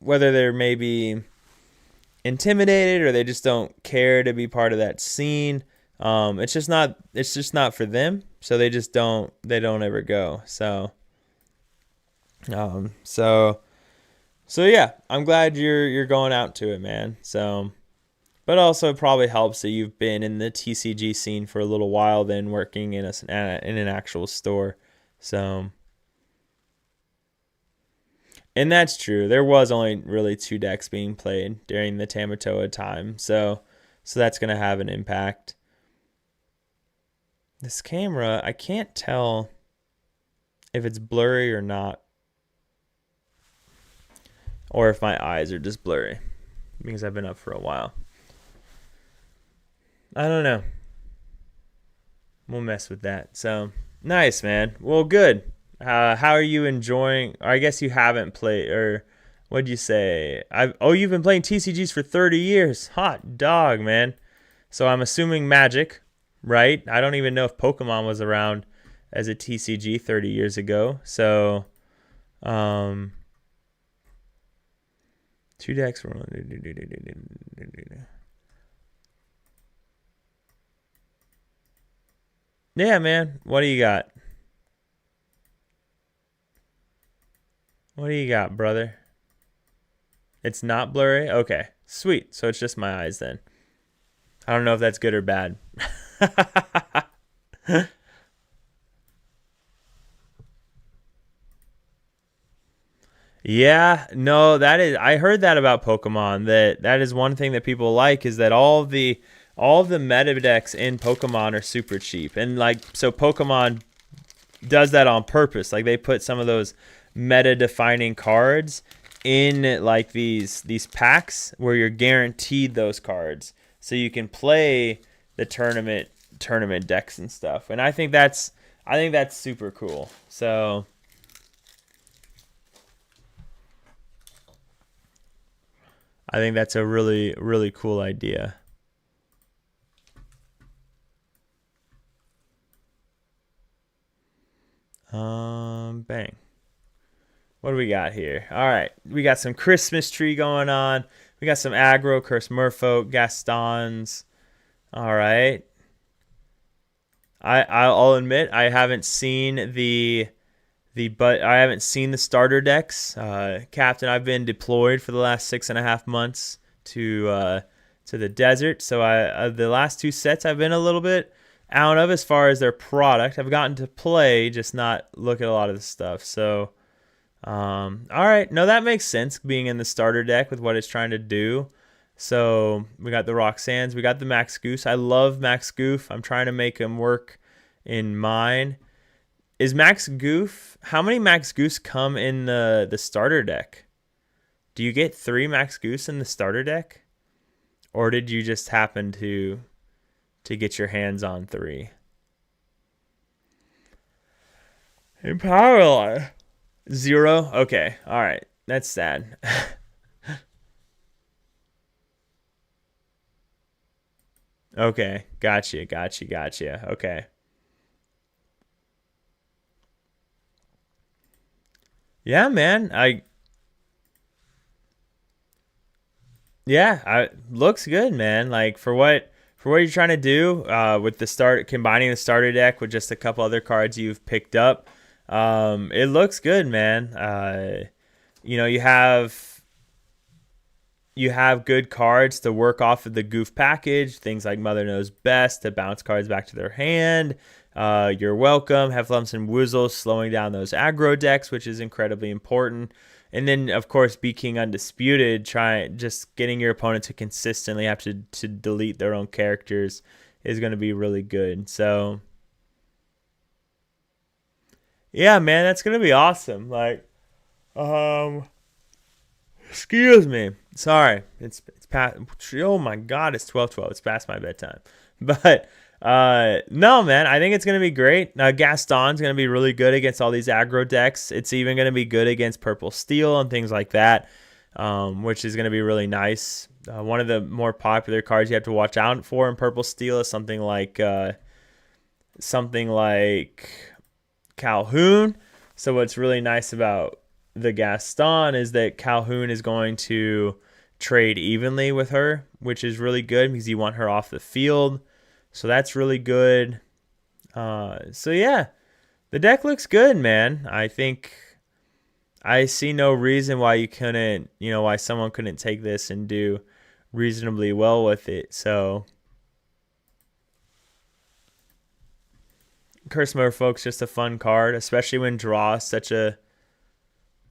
they're maybe intimidated or they just don't care to be part of that scene. It's just not for them. So they just don't ever go. So yeah, I'm glad you're going out to it, man. So, but also it probably helps that you've been in the TCG scene for a little while than working in an actual store. So, and that's true. There was only really 2 decks being played during the Tamatoa time. So that's going to have an impact. This camera, I can't tell if it's blurry or not. Or if my eyes are just blurry. Because I've been up for a while. I don't know. We'll mess with that. So, nice, man. Well, good. How are you enjoying? Or I guess you haven't played, or what'd you say? You've been playing TCGs for 30 years. Hot dog, man. So I'm assuming Magic, right? I don't even know if Pokemon was around as a TCG 30 years ago. So, 2 decks were. Yeah, man. What do you got? What do you got, brother? It's not blurry? Okay, sweet. So it's just my eyes then. I don't know if that's good or bad. Yeah, no, I heard that about Pokemon, that is one thing that people like is that all the meta decks in Pokemon are super cheap. And so Pokemon does that on purpose. Like they put some of those meta defining cards in these packs where you're guaranteed those cards so you can play the tournament decks and stuff. And I think that's super cool. So I think that's a really, really cool idea. Bang. What do we got here? All right, we got some Christmas tree going on. We got some aggro, Curse Merfolk, Gastons. All right. I'll admit I haven't seen the but I haven't seen the starter decks. Captain, I've been deployed for the last 6.5 months to the desert, so the last two sets I've been a little bit out of as far as their product. I've gotten to play, just not look at a lot of the stuff. So, all right, no, that makes sense being in the starter deck with what it's trying to do. So we got the Roxannes, we got the Max Goose. I love Max Goof. I'm trying to make him work in mine. Is Max Goof? How many Max Goose come in the starter deck? Do you get 3 Max Goose in the starter deck, or did you just happen to get your hands on 3? In power line, 0. Okay, all right, that's sad. Okay, gotcha. Okay. Yeah, man. Looks good, man. Like for what you're trying to do, with the combining the starter deck with just a couple other cards you've picked up, it looks good, man. You have good cards to work off of the Goof package, things like Mother Knows Best to bounce cards back to their hand. You're welcome. Hefflumps and Woozles slowing down those aggro decks, which is incredibly important. And then, of course, Be King Undisputed, just getting your opponent to consistently have to delete their own characters is going to be really good. So, yeah, man, that's going to be awesome. Excuse me. Sorry. It's past. Oh my God, it's 12:12. It's past my bedtime. But no, man, I think it's gonna be great. Gaston's gonna be really good against all these aggro decks. It's even gonna be good against Purple Steel and things like that, which is gonna be really nice. One of the more popular cards you have to watch out for in Purple Steel is something like Calhoun. So what's really nice about the Gaston is that Calhoun is going to trade evenly with her, which is really good because you want her off the field. So that's really good. So yeah, the deck looks good, man. I think I see no reason why why someone couldn't take this and do reasonably well with it. So Curse Merfolk's just a fun card, especially when draw is such a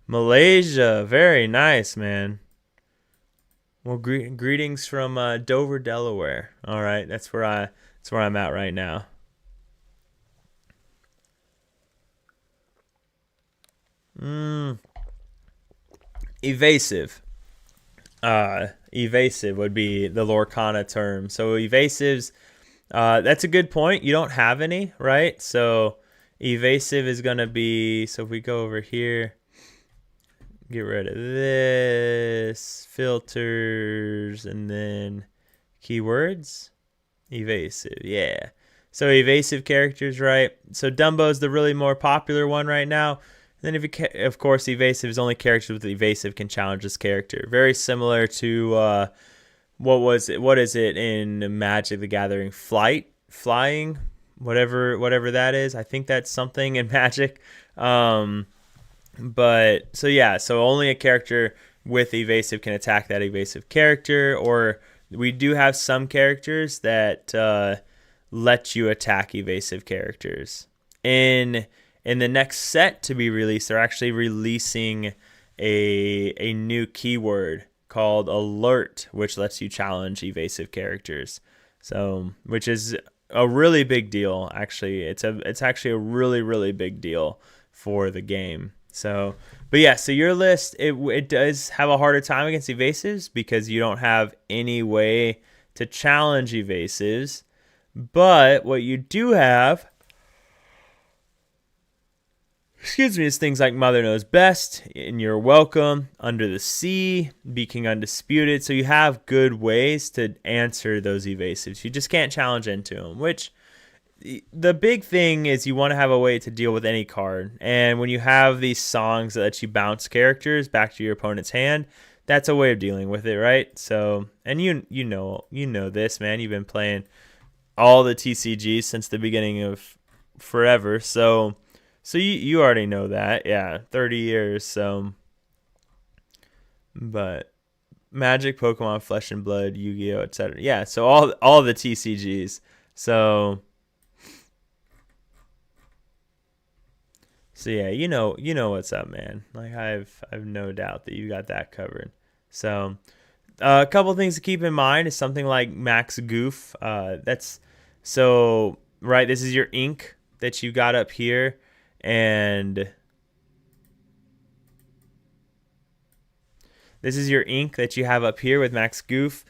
Malaysia. Very nice, man. Well, greetings from Dover, Delaware. All right, that's where I'm at right now. Evasive. Evasive would be the Lorcana term. So evasives, that's a good point. You don't have any, right? So evasive is going to be, so if we go over here, get rid of this, filters, and then keywords. Evasive, yeah. So evasive characters, right? So Dumbo's the really more popular one right now. And then of course, evasive is only characters with evasive can challenge this character. Very similar to what is it in Magic the Gathering? Flying, whatever that is. I think that's something in Magic. But so yeah, so only a character with evasive can attack that evasive character, or we do have some characters that let you attack evasive characters. In the next set to be released, they're actually releasing a new keyword called Alert, which lets you challenge evasive characters. So, which is a really big deal. Actually, it's actually a really, really big deal for the game. So, but yeah, so your list, it does have a harder time against evasives because you don't have any way to challenge evasives. But what you do have, is things like Mother Knows Best, and You're Welcome, Under the Sea, Be King Undisputed. So you have good ways to answer those evasives. You just can't challenge into them, which the big thing is you want to have a way to deal with any card. And when you have these songs that let you bounce characters back to your opponent's hand, that's a way of dealing with it, right? So, and you know this, man. You've been playing all the TCGs since the beginning of forever. So So you already know that. Yeah, 30 years. So, but Magic, Pokemon, Flesh and Blood, Yu-Gi-Oh, etc. Yeah, so all the TCGs. So yeah, you know what's up, man. Like I've no doubt that you got that covered. So a couple things to keep in mind is something like Max Goof. That's so right. This is your ink that you got up here, and this is your ink that you have up here with Max Goof.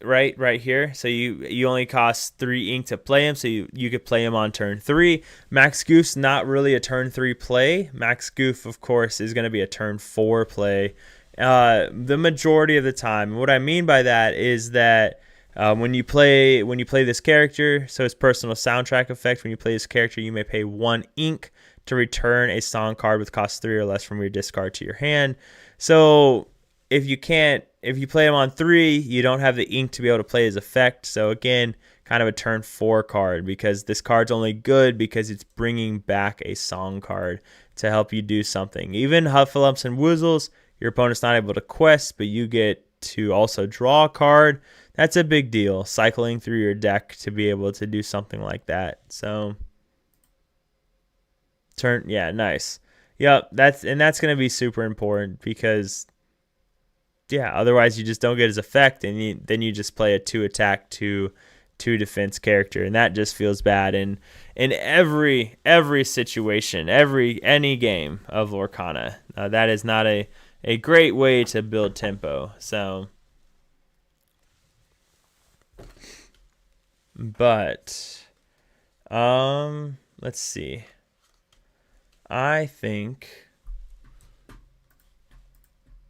Right here. So you only cost 3 ink to play him, so you could play him on turn 3. Max Goof's not really a turn 3 play. Max Goof, of course, is going to be a turn 4 play the majority of the time. What I mean by that is that when you play this character, so his personal soundtrack effect, when you play this character, you may pay 1 ink to return a song card with cost 3 or less from your discard to your hand. So if you play him on 3, you don't have the ink to be able to play his effect. So again, kind of a turn 4 card, because this card's only good because it's bringing back a song card to help you do something. Even Huffalumps and Woozles, your opponent's not able to quest, but you get to also draw a card. That's a big deal, cycling through your deck to be able to do something like that. So nice. Yep, that's going to be super important, because otherwise you just don't get his effect, and then you just play a 2 attack, 2 defense character, and that just feels bad in every situation, any game of Lorcana. That is not a great way to build tempo. So, but let's see. I think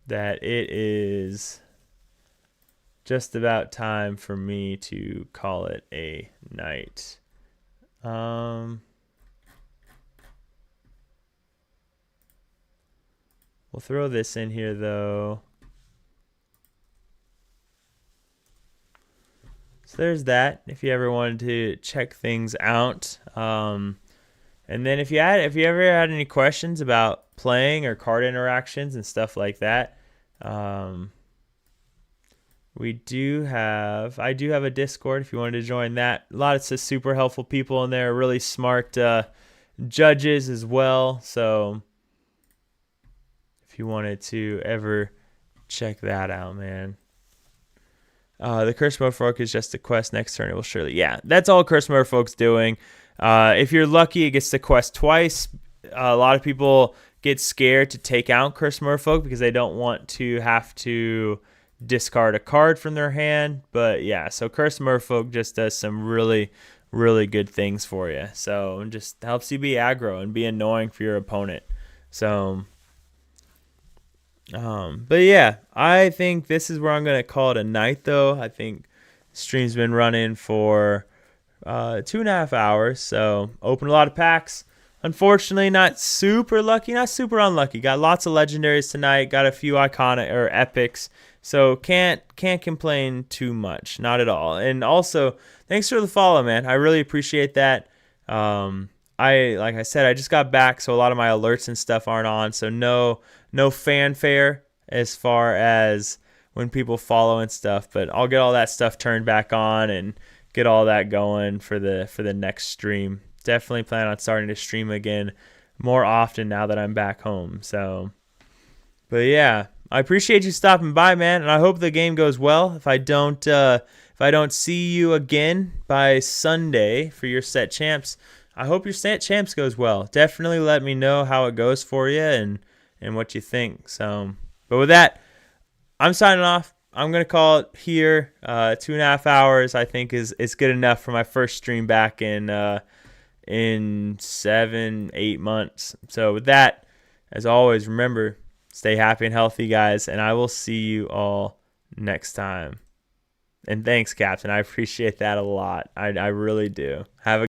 that it is just about time for me to call it a night. We'll throw this in here, though. So there's that, if you ever wanted to check things out. And then if you ever had any questions about playing or card interactions and stuff like that, I do have a Discord if you wanted to join that. A lot of super helpful people in there, really smart judges as well. So if you wanted to ever check that out, man. The Curse Merfolk is just a quest. Next turn it will surely. Yeah, that's all Curse Merfolk's doing. If you're lucky, it gets to quest twice. A lot of people get scared to take out Curse Merfolk because they don't want to have to discard a card from their hand. But yeah, so Curse Merfolk just does some really, really good things for you. So it just helps you be aggro and be annoying for your opponent. So, but yeah, I think this is where I'm going to call it a night, though. I think stream's been running for 2.5 hours, so opened a lot of packs. Unfortunately, not super lucky, not super unlucky. Got lots of legendaries tonight, got a few iconic or epics, so can't complain too much, not at all. And also, thanks for the follow, man. I really appreciate that. Like I said, I just got back, so a lot of my alerts and stuff aren't on, so no fanfare as far as when people follow and stuff, but I'll get all that stuff turned back on and get all that going for the next stream. Definitely plan on starting to stream again more often now that I'm back home. So, but yeah, I appreciate you stopping by, man, and I hope the game goes well. If I don't see you again by Sunday for your set champs, I hope your set champs goes well. Definitely let me know how it goes for you and what you think. So, but with that, I'm signing off. I'm going to call it here. 2.5 hours, I think, is good enough for my first stream back in 7-8 months. So with that, as always, remember, stay happy and healthy, guys, and I will see you all next time. And thanks, Captain. I appreciate that a lot. I really do. Have a